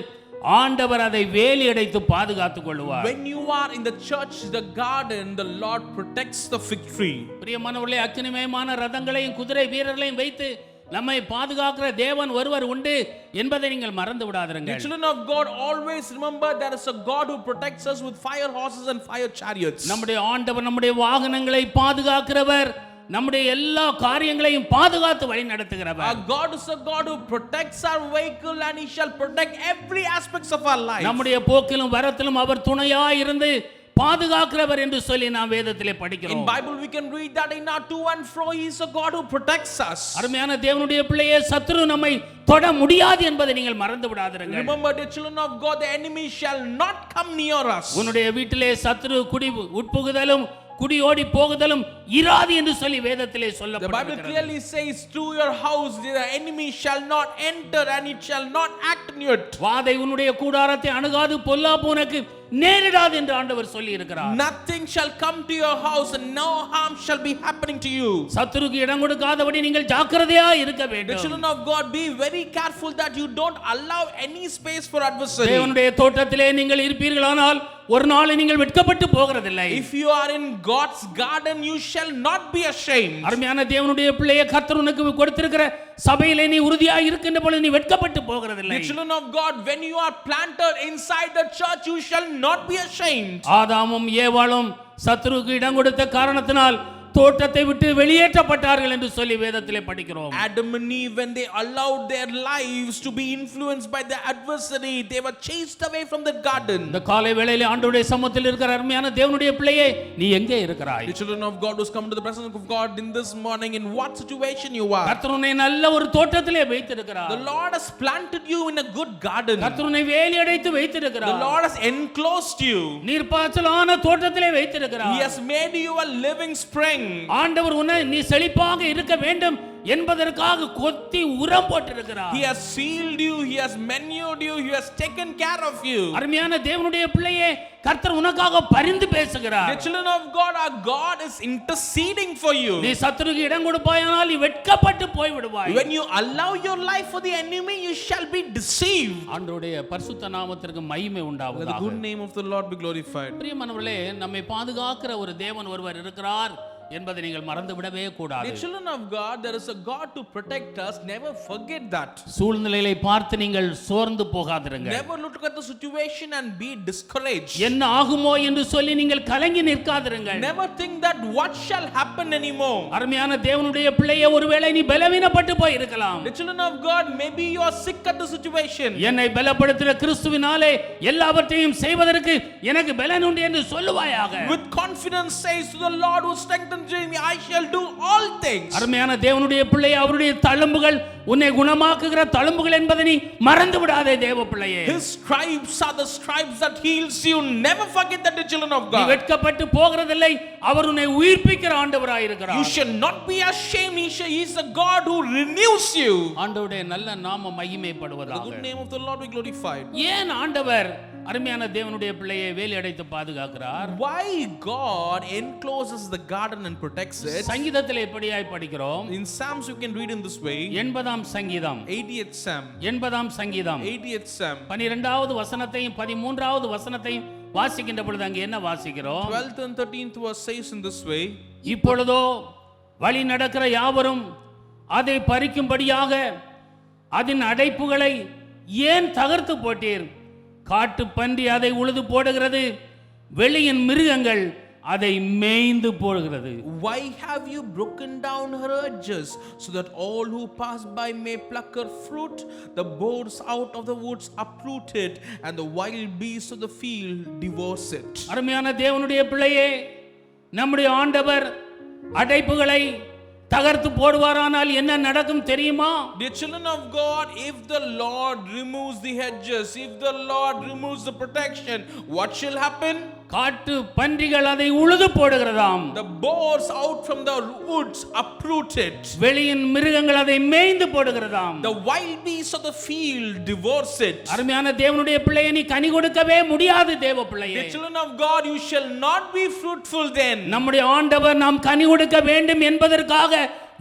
ஆண்டவர் அதை வேலி அடைத்து பாதுகாத்துக் கொள்வார். When you are in the church, the garden, the Lord protects the fig tree. பிரியமானவர்களே, அக்கினிமயமான ரதங்களையும் குதிரை வீரர்களையும் வைத்து நம்மை பாதுகாக்கிற தேவன் ஒருவர் உண்டு என்பதை நீங்கள் மறந்து விடாதீர்கள். The children of God, always remember there is a God who protects us with fire horses and fire chariots. நம்முடைய ஆண்டவர் நம்முடைய வாகனங்களை பாதுகாக்கிறவர், நம்முடைய எல்லா காரியங்களையும் பாதுகாத்து வழி நடத்துகிறவர். Our God is a God who protects our vehicle and he shall protect every aspects of our life. நம்முடைய போக்கிலும் வரத்திலும் அவர் துணையாய் இருந்து பாதுகாக்கிறவர் என்று சொல்லி நாம் வேதத்திலே படிக்கிறோம். In Bible we can read that in our to and fro he is a God who protects us. அருமையான தேவனுடைய பிள்ளையே, சத்துரு நம்மை தொட முடியாது என்பதை நீங்கள் மறந்து விடாதீர்கள். Remember, the children of God, the enemy shall not come near us. உன்னுடைய வீட்டிலே சத்துரு குடி உட்புகுதலும் குடியோடி போகுதலும் இராது என்று சொல்லி வேதத்திலே The Bible சொல்லப்பட்டிருக்கிறது. clearly says, through your house the enemy shall not enter and it shall not act near it. வாதை உன்னுடைய கூடாரத்தை அணுகாது, பொல்லாப்பு உனக்கு நேரிடாது என்று ஆண்டவர் சொல்லி இருக்கிறார். Nothing shall come to your house and no harm shall be happening to you. சத்துருக்கு இடம் கொடுக்காதபடி நீங்கள் ஜாக்கிரதையா இருக்க The வேண்டும். children of God, be very careful that you don't allow any space for adversary. தேவனுடைய தோட்டத்திலே நீங்கள் இருப்பீர்களானால் ஒரு நாள் நீங்கள் வெட்கப்பட்டு போகிறதில்லை. If you are in God's garden, you shall not be ashamed. அருமையான தேவனுடைய பிள்ளையே, கர்த்தர் உனக்கு கொடுத்திருக்கிற சபையிலே நீ உறுதியாக இருக்கின்ற பொழுது நீ வெட்கப்பட்டு போகிறதில்லை. The children of God, when you are planted inside the church, you shall not be ashamed. ஆதாமும் ஏவாளும் சத்துருவுக்கு இடம் கொடுத்த காரணத்தினால் தோட்டத்தை விட்டு வெளியேற்றப்பட்டார்கள் என்று சொல்லி வேதத்திலே படிக்கிறோம். Adam and Eve, when they allowed their lives to be influenced by the adversary, they were chased away from the garden. இந்த காலை வேளையிலே ஆண்டவருடைய சமூகத்தில் இருக்கிற அருமையான தேவனுடைய பிள்ளையே, நீ எங்கே இருக்கிறாய்? The children of God who's come to the presence of God in this morning, in what situation you are. கர்த்தர் உன்னை நல்ல ஒரு தோட்டத்திலே வைத்திருக்கிறார். The Lord has planted you in a good garden. கர்த்தர் உன்னை வேலி அடைத்து The வைத்திருக்கிறார். Lord has enclosed you. நீர்ப்பாய்ச்சலான தோட்டத்திலே He வைத்திருக்கிறார். has made you a living spring. ஆண்டவர் உன்னை நீ செழிப்பாக இருக்க வேண்டும் என்பதற்காக கொத்தி உரம் போட்டிருக்கிறார். He has sealed you, he has manured you, he has taken care of you. அருமையான தேவனுடைய பிள்ளையே, கர்த்தர் உனக்காக பரிந்து பேசுகிறார். The children of God, our God is interceding for you. நீ சத்துருக்கு இடம் கொடுப்பாயானால் நீ வெட்கப்பட்டு போய் விடுவாய். When you allow your life for the enemy, you shall be deceived. ஆண்டவருடைய பரிசுத்த நாமத்திற்கு மகிமை Let the உண்டாவதாக. good name of the Lord be glorified. பிரியமானவர்களே, நம்மை பாதுகாக்கிற ஒரு தேவன் ஒருவர் இருக்கிறார் என்பதை நீங்கள் மறந்து விடவே கூடாது. The children of God, there is a God to protect us. Never forget that. சூழ்நிலையை பார்த்து நீங்கள் சோர்ந்து போகாதிருங்க. Never look at the situation and be discouraged. என்ன ஆகுமோ என்று சொல்லி நீங்கள் கலங்கி நிற்காதிருங்கள். Never think that what shall happen anymore. அருமையான தேவனுடைய பிள்ளையே, ஒருவேளை நீ பலவீனப்பட்டு போய் இருக்கலாம். The children of God, maybe you are sick at the situation. என்னை பலப்படுத்துகிற கிறிஸ்துவினாலே எல்லாவற்றையும் செய்வதற்கு எனக்கு பலன் உண்டு என்று சொல்லுவாயாக. With confidence says to the Lord who strengthens me, I shall do all things. அருமையான தேவனுடைய பிள்ளையே, அவருடைய தழும்புகள் உன்னை குணமாக்குகிற தழும்புகள் என்பதை நீ மறந்து விடாதே தேவ பிள்ளையே. His stripes are the stripes that heals you. Never forget that, the children of நீ God. வெட்கப்பட்டு போகிறதில்லை, அவர் உன்னை உயிர்ப்பிக்கிற ஆண்டவராய் இருக்கிறார். You shall not be ashamed. He is a God who renews you. ஆண்டவருடைய நல்ல நாம The மகிமைப்படுவதாக. good name of the Lord be glorified. ஏன் ஆண்டவர் அருமையான தேவனுடைய பிள்ளையை வேலி அடைத்து பாதுகாக்கிறார்? Why God encloses the garden and protects it? சங்கீதத்தில் எப்படியாய் படிக்கிறோம்? In Psalms you can read in this way. 80ஆம் சங்கீதம் 80th Psalm. 80ஆம் சங்கீதம் 80th Psalm. 12வது வசனத்தையும் 13வது வசனத்தையும் வாசிக்கின்ற பொழுது அங்கே என்ன வாசிக்கிறோம்? 12th and 13th verse says in this way. இப்பொழுதோ வழி நடக்கிற யாவரும் அதை பறிக்கும்படியாக அதன் அடைப்புகளை ஏன் தகர்த்து போட்டீர்? காட்டு பன்றி அதை உழுது போடுகிறது, வெளியின் மிருகங்கள் அதை மேய்ந்து போடுகிறது. Why have you broken down her edges, so that all who pass by may pluck her fruit? The birds out of the woods uproot it, and the wild beasts of the field devours it. அருமையான தேவனுடைய பிள்ளையே, நம்முடைய ஆண்டவர் அடைப்புகளை தகர்த்து போடுவாரானால் என்ன நடக்கும் தெரியுமா? Dear children of God, if the Lord removes the hedges, if the Lord removes the protection, what shall happen? காட்டு பன்றிகள் அதை உழுது போடுகிறதாம். The boars out from the woods uproot it. வெளியின் மிருகங்கள் அதை மேய்ந்து போடுகிறதாம். The wild beasts of the field devours it. அருமையான தேவனுடைய பிள்ளையை, நீ கனி கொடுக்கவே முடியாது தேவ பிள்ளையே. The children of God, you shall not be fruitful then. நம்முடைய ஆண்டவர் நாம் கனி கொடுக்க வேண்டும் என்பதற்காக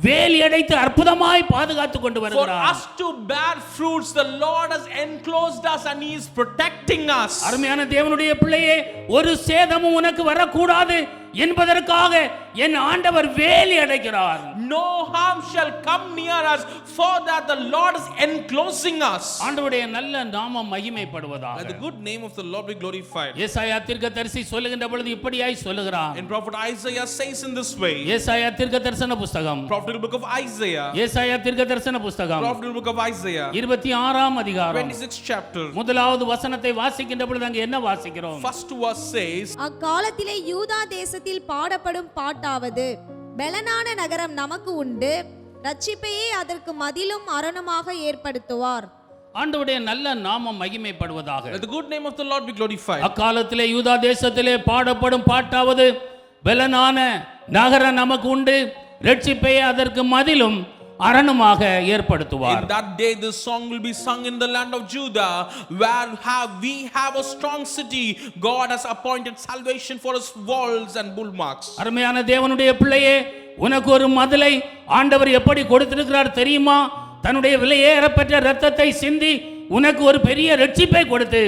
வேலி அடைத்து அற்புதமாய் பாதுகாத்து கொண்டு For வருகிறார். us to bear fruits, the Lord has enclosed us and He is protecting us. அருமையான தேவனுடைய பிள்ளையே, ஒரு சேதமும் உனக்கு வரக்கூடாது என்பதற்காக என் ஆண்டவர் வேலி அடைக்கிறார். No harm shall come near us, for that the Lord is enclosing us. ஆண்டவருடைய நல்ல நாமம் Let மகிமைப்படுவதாக. the good name of the Lord be glorified. ஏசாயா தீர்க்கதரிசி சொல்லுகின்ற பொழுது இப்படியாய் சொல்லுகிறார். And prophet Isaiah says in this way. ஏசாயா தீர்க்கதரிசன புத்தகம், Prophet book of Isaiah. ஏசாயா தீர்க்கதரிசன புத்தகம் Prophet book of Isaiah. 26ஆம் அதிகாரம் 26th chapter. முதலாவது வசனத்தை வாசிக்கின்ற பொழுது அங்கே என்ன வாசிக்கிறோம்? First verse says. அக்காலத்திலே யூதா தேசத்தில் பாடப்படும் பாட்டாவது, பெலனான நகரம் நமக்கு உண்டு, ரட்சிப்பையே அதற்கு மதிலும் அரணுமாக ஏற்படுத்துவார். ஆண்டவருடைய நல்ல நாமம் மகிமைப்படுவதாக. Let the good name of the Lord be glorified. அக்காலத்திலே யூதா தேசத்திலே பாடப்படும் பாட்டாவது, பெலனான நகரம் நமக்கு உண்டு, ரட்சிப்பையே அதற்கு மதிலும் அரணுமாக ஏற்படுத்துவார். In that day this song will be sung in the land of Judah, where we have a strong city. God has appointed salvation for his walls and bulwarks. அருமையான தேவனுடைய பிள்ளையே, உனக்கு ஒரு மதிலை ஆண்டவர் எப்படி கொடுத்திருக்கிறார் தெரியுமா? தன்னுடைய விலையேறப்பெற்ற இரத்தத்தை சிந்தி உனக்கு ஒரு பெரிய ரட்சிப்பை கொடுத்து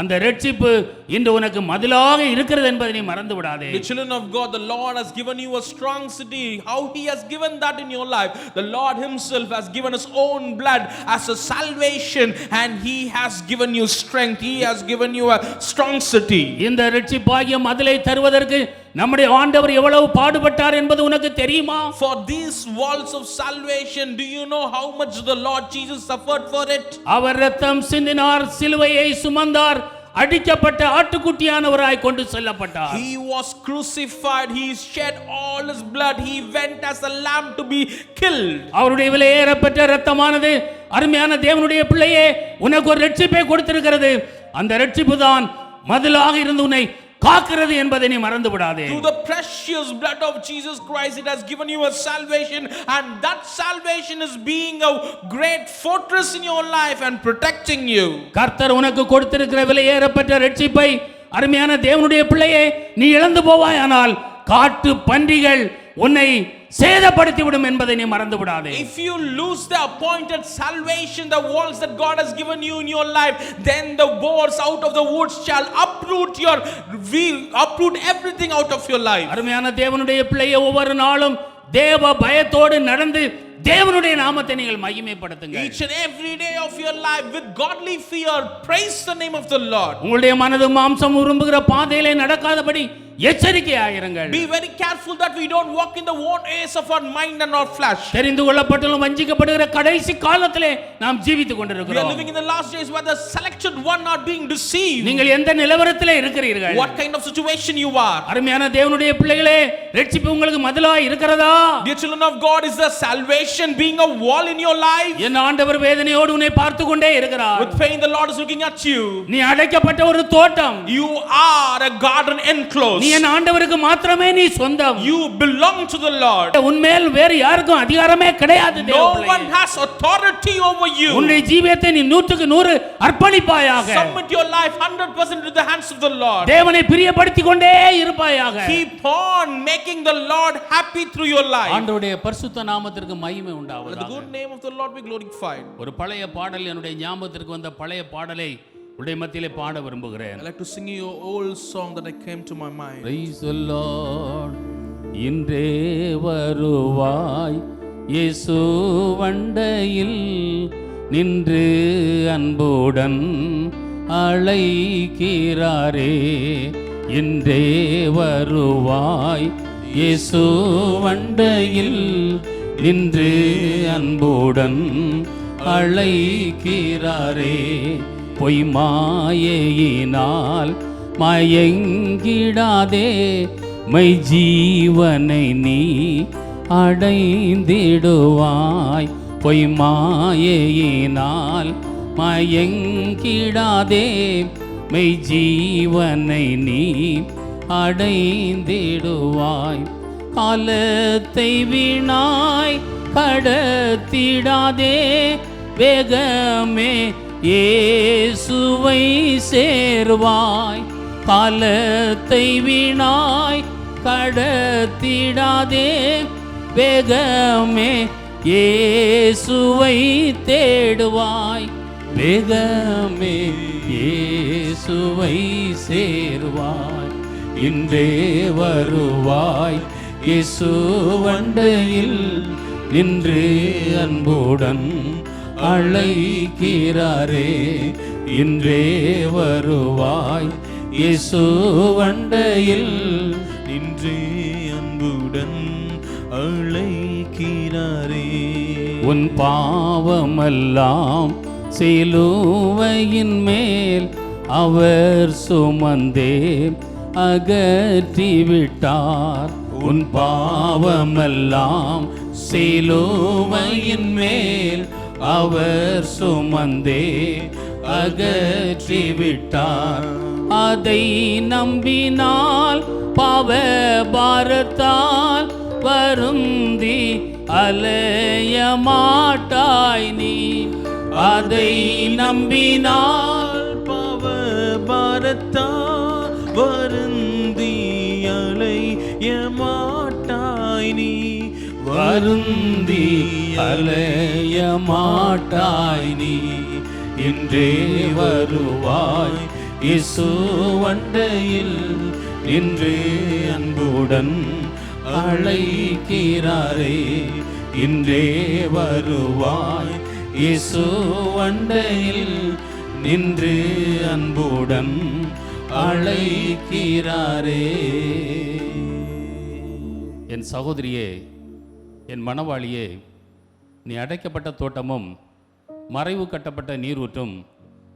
அந்த ரட்சிப்பு இன்று உனக்கு மதிலாக இருக்கிறது என்பதை நீ மறந்து விடாதே. The children of God, the Lord has given you a strong city. How he has given that in your life? The Lord himself has given his own blood as a salvation, and he has given you strength. He has given you a strong city. இந்த ரட்சிப்பாகிய மதிலை தருவதற்கு நம்முடைய ஆண்டவர் எவ்வளவு பாடுபட்டார் என்பது உனக்கு தெரியுமா? For these walls of salvation, do you know how much the Lord Jesus suffered for it? அவர் இரத்தம் சிந்தினார், சிலுவையை சுமந்தார், அடிக்கப்பட்ட ஆட்டுக்குட்டியானவராய் கொண்டு செல்லப்பட்டார். He was crucified, he shed all his blood, he went as a lamb to be killed. அவருடைய விலையேறப்பெற்ற இரத்தமானது அருமையான தேவனுடைய பிள்ளையே உனக்கு ஒரு ரட்சிப்பை கொடுத்திருக்கிறது. அந்த ரட்சிப்பு தான் மதிலாக இருந்து உன்னை காக்கிறது என்பதை நீ மறந்து விடாதே. Through the precious blood of Jesus Christ, it has given you a salvation, and that salvation is being a great fortress in your life and protecting you. கர்த்தர் உனக்கு கொடுத்திருக்கிற விலையேறப்பெற்ற ரட்சிப்பை அருமையான தேவனுடைய பிள்ளையே நீ இழந்து போவாயானால் காட்டு பன்றிகள் உன்னை சேதப்படுத்தி விடும் என்பதை நீ மறந்து விடாதே. If you lose the appointed salvation, the walls that God has given you in your life, then the boars out of the woods shall uproot everything out of your life. அருமையான தேவனுடைய பிள்ளையே ஒவ்வொரு நாளும் தேவ பயத்தோடு நடந்து தேவனுடைய நாமத்தை நீங்கள் மகிமைப்படுத்துங்க. Each and every day of your life with godly fear praise the name of the Lord. உங்களுடைய மனது மாம்சம் விரும்புகிற பாதையிலே நடக்காதபடி எச்சரிக்கையாயிருங்கள். Be very careful that we don't walk in the own ways of our mind and our flesh. தெரிந்து கொள்ளப்பட்டலும் வஞ்சிக்கப்படுகிற கடைசி காலத்திலே நாம் ஜீவித்துக் We are கொண்டிருக்கிறோம். living in the last days where the selected one are being deceived. நீங்கள் எந்த நிலவரத்திலே இருக்கிறீர்கள்? What kind of situation you are? அருமையான தேவனுடைய பிள்ளைகளே, ரட்சிப்பு உங்களுக்கு மதிலாய் இருக்கிறதா? Dear children of God, is the salvation being a wall in your life? என் ஆண்டவர் வேதனையோடு உன்னை பார்த்து கொண்டே இருக்கிறார். With pain the Lord is looking at you. நீ அடைக்கப்பட்ட ஒரு தோட்டம். You are a garden enclosed. நீ என் ஆண்டவருக்கு மாத்திரமே நீ சொந்தம். You belong to the Lord. உன்மேல் வேறு யாருக்கும் அதிகாரமே கிடையாது. No one has authority over you. உன்னுடைய ஜீவியத்தை நீ 100% அர்ப்பணிப்பாயாக. Submit your life 100% to the hands of the Lord. தேவனை பிரியப்படுத்திக் கொண்டே இருப்பாயாக. Keep on making the Lord happy through your life. ஆண்டவருடைய பரிசுத்த நாமத்திற்கு மகிமை உண்டாவதாக. Let the good name of the Lord be glorified. ஒரு பழைய பாடல், என்னுடைய ஞாபகத்திற்கு வந்த பழைய பாடலை உடைய மத்தியிலே பாட விரும்புகிறேன். I like to sing you an old song that I came to my mind. Praise the Lord. இன்றே வருவாய் இயேசு வண்டையில் நின்று அன்புடன் அழைக்கிறாரே. இன்றே வருவாய் இயேசு வண்டையில் நின்று அன்புடன் அழைக்கிறாரே. பொய் மாயையினால் மயங்கிடாதே, மெய் ஜீவனை நீ அடைந்திடுவாய். பொய் மாயையினால் மயங்கிடாதே, மெய் ஜீவனை நீ அடைந்திடுவாய். காலத்தை வீணாய் கடத்திடாதே, வேகமே இயேசுவை சேர்வாய். காலத்தை வீணாய் கடத்திடாதே, வேகமே இயேசுவை தேடுவாய். வேகமே இயேசுவை சேர்வாய். இன்றே வருவாய் இயேசு வண்டையில் நின்று அன்புடன் அழைக்கிறாரே. இன்றே வருவாய் இயேசு வண்டையில் நின்றே அன்புடன் அழைக்கிறாரே. உன் பாவமெல்லாம் சிலுவையின் மேல் அவர் சுமந்தே அகற்றிவிட்டார். உன் பாவமெல்லாம் சிலுவையின் மேல் அவர் சுமந்தே அகற்றிவிட்டார். அதை நம்பினால் பாவ பாரத்தால் வருந்தி அலைய மாட்டாய் நீ. அதை நம்பினால் பாவ பாரத்தால் வருந்தி அலைய மாட்டாய் நீ. வருந்தி அலைய மாட்டாய் நீ. இன்றே வருவாய் இயேசு வண்டையில் நின்று அன்புடன் அழைக்கிறாரே, இன்றே வருவாய். இயேசு வண்டையில் நின்று அன்புடன் அழைக்கிறாரே. என் சகோதரியே, என் மணவாளியே, நீ அடைக்கப்பட்ட தோட்டமும் மறைவு கட்டப்பட்ட நீரூற்றும்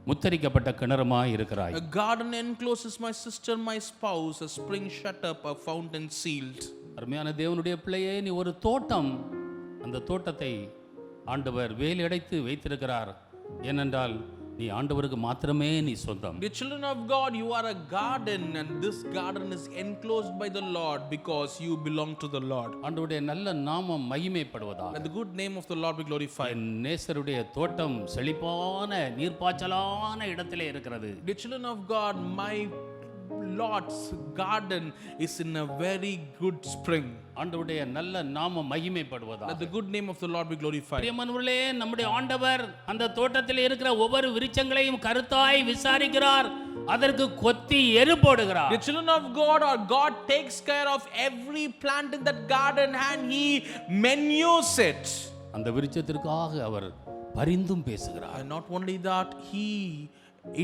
முத்தரிக்கப்பட்ட கிணறுமாய் இருக்கிறாய். A garden encloses my sister, my spouse, a spring shut up, a fountain sealed. அருமையான தேவனுடைய பிள்ளையே, நீ ஒரு தோட்டம். அந்த தோட்டத்தை ஆண்டவர் வேலி அடைத்து வைத்திருக்கிறார். ஏனென்றால் நீ ஆண்டவருக்கு மாத்திரமே நீ சொந்தம். Dear children of God, you are a garden, and this garden is enclosed by the Lord because you belong to the Lord. ஆண்டவருடைய நல்ல நாமம் மகிமைப்படுவதாக. Let the good name of the Lord be glorified. என் நேசருடைய தோட்டம் செழிப்பான நீர்ப்பாய்ச்சலான இடத்திலே இருக்கிறது. Dear children of God, my Lord's garden is in a very good spring. ஆண்டவருடைய நல்ல நாமம் மகிமைப்படுவதாக. Let the good name of the Lord be glorified. பிரியமானவர்களே, நம்முடைய ஆண்டவர் அந்த தோட்டத்தில் இருக்கிற ஒவ்வொரு விருட்சங்களையும் கருத்தாய் விசாரிக்கிறார். அதற்கு கொத்தி எரு போடுகிறார். The children of God, our God takes care of every plant in that garden and He menus it. அந்த விருட்சத்திற்காக அவர் பரிந்தும் பேசுகிறார். And not only that, He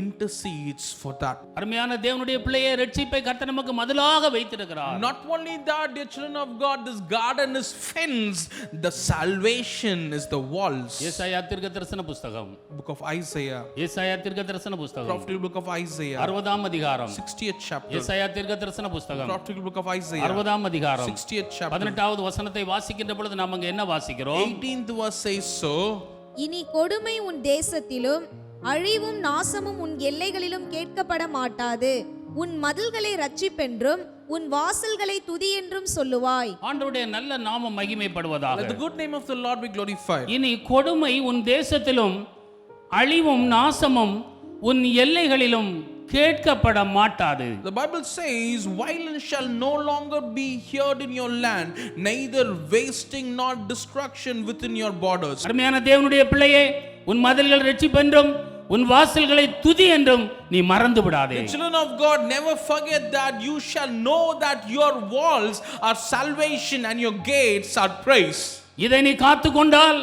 intercedes for that. அருமையான தேவனுடைய பிள்ளையை, ரட்சிப்பை கர்த்தர் நமக்கு மதிலாக வைத்திருக்கிறார். Not only that, dear children of God, this garden is fenced. The salvation is the walls. ஏசாயா தீர்க்கதரிசன புத்தகம், Book of Isaiah. ஏசாயா தீர்க்கதரிசன புத்தகம், Prophetic book of Isaiah. 60ஆம் அதிகாரம், 60th chapter. ஏசாயா தீர்க்கதரிசன புத்தகம், Prophetic book of Isaiah. 60ஆம் அதிகாரம், 60th chapter. 18வது வசனத்தை வாசிக்கின்ற பொழுது நாம் அங்க என்ன வாசிக்கிறோம்? 18th verse says so. இனி கொடுமை உன் தேசத்திலும் அழிவும் நாசமும் உன் எல்லைகளிலும் கேட்கப்பட மாட்டாது. உன் மதில்களை ரட்சிப்பென்றும் உன் வாசல்களை துதி என்றும் சொல்லுவாய். ஆண்டவருடைய நல்ல நாமம் மகிமைப்படுவதாக. Let the good name of the Lord be glorified. இனி கொடுமை உன் தேசத்திலும் அழிவும் நாசமும் உன் எல்லைகளிலும் கேட்கப்பட மாட்டாது. The Bible says, violence shall no longer be heard in your land, neither wasting nor destruction within your borders. அருமையான தேவனுடைய பிள்ளையே, உன் மதில்கள் ரட்சிப்பென்றும் உன் வாசல்களை துதி என்றும் நீ மறந்து விடாதே. The children of God, never forget that you shall know that your walls are salvation and your gates are praise. இதை நீ காத்துக்கொண்டால்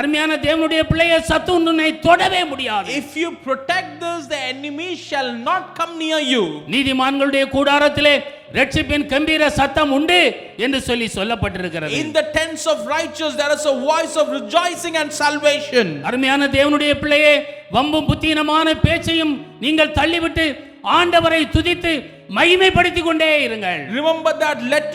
அருமையான தேவனுடைய பிள்ளையை சத்து உன்னை தொடவே முடியாது. If you protect this, the enemy shall not come near you. நீதிமான்களுடைய கூடாரத்திலே ரட்சிப்பின் கம்பீர சத்தம் உண்டு என்று சொல்லப்பட்டிருக்கிறது. In the tents of righteous there is a voice of rejoicing and salvation. அருமையான தேவனுடைய பிள்ளையே, வம்பும் புத்தீனமான பேச்சையும் நீங்கள் தள்ளிவிட்டு ஆண்டவரை துதித்து மகிமைப்படுத்திக் கொண்டே இருங்கள். Remember that, let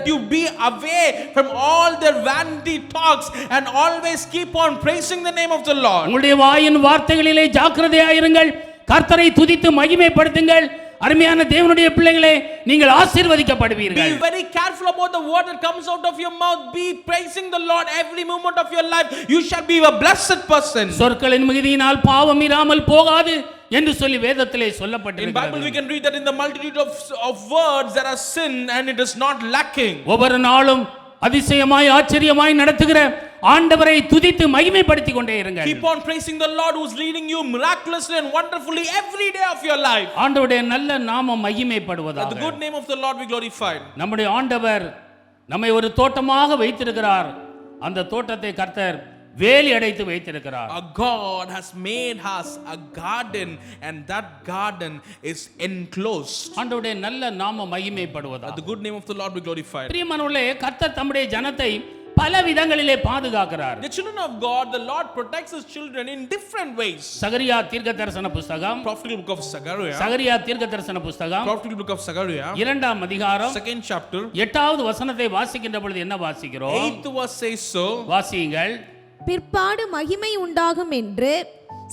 you be away from all their vanity talks and always keep on praising the name of the Lord. உங்களுடைய வாயின் வார்த்தைகளிலே ஜாக்கிரதையாயிருங்கள். கர்த்தரை துதித்து மகிமைப்படுத்துங்கள். அருமையான தேவனுடைய பிள்ளைகளே, நீங்கள் ஆசீர்வதிக்கப்படுவீர்கள். Be very careful about the word that comes out of your mouth. Be praising the Lord every moment of your life. You shall be a blessed person. சொற்களின் மிகுதியினால் பாவம் இராமல் போகாது என்று சொல்லி வேதத்திலே சொல்லப்பட்டிருக்கிறது. In Bible we can read that in the multitude of words there are sin and it is not lacking. ஒவ்வொரு நாளும் அதிசயமாய் ஆச்சரியமாய் நடத்துகிற ஆண்டவரை துதித்து மகிமைப்படுத்திக் கொண்டே இருங்கள். Keep on praising the Lord who is leading you miraculously and wonderfully every day of your life. ஆண்டவருடைய நல்ல நாமம் மகிமைப்படுவதாக. Let the good name of the Lord be glorified. நம்முடைய ஆண்டவர் நம்மை ஒரு தோட்டமாக வைத்திருக்கிறார். அந்த தோட்டத்தை கர்த்தர் வேலி அடைத்து வைத்திருக்கிறார். Our God has made us a garden and that garden is enclosed. ஆண்டவருடைய நல்ல நாமம் மகிமைப்படுவதாக. Let the good name of the Lord be glorified. பிரியமானவர்களே, கர்த்தர் தம்முடைய ஜனத்தை பல விதங்களிலே பாதுகாக்கிறார். The children of God, the Lord protects his children in different ways. சகரியா தீர்க்கதரிசன புத்தகம், Prophetic book of Zechariah. சகரியா தீர்க்கதரிசன புத்தகம், Prophetic book of Zechariah. 2ஆம் அதிகாரம், 2nd chapter. 8வது வசனத்தை வாசிக்கின்ற பொழுது என்ன வாசிக்கிறோம்? 8th verse says so. வாசியுங்கள். பிற்பாடு மகிமை உண்டாகும் என்று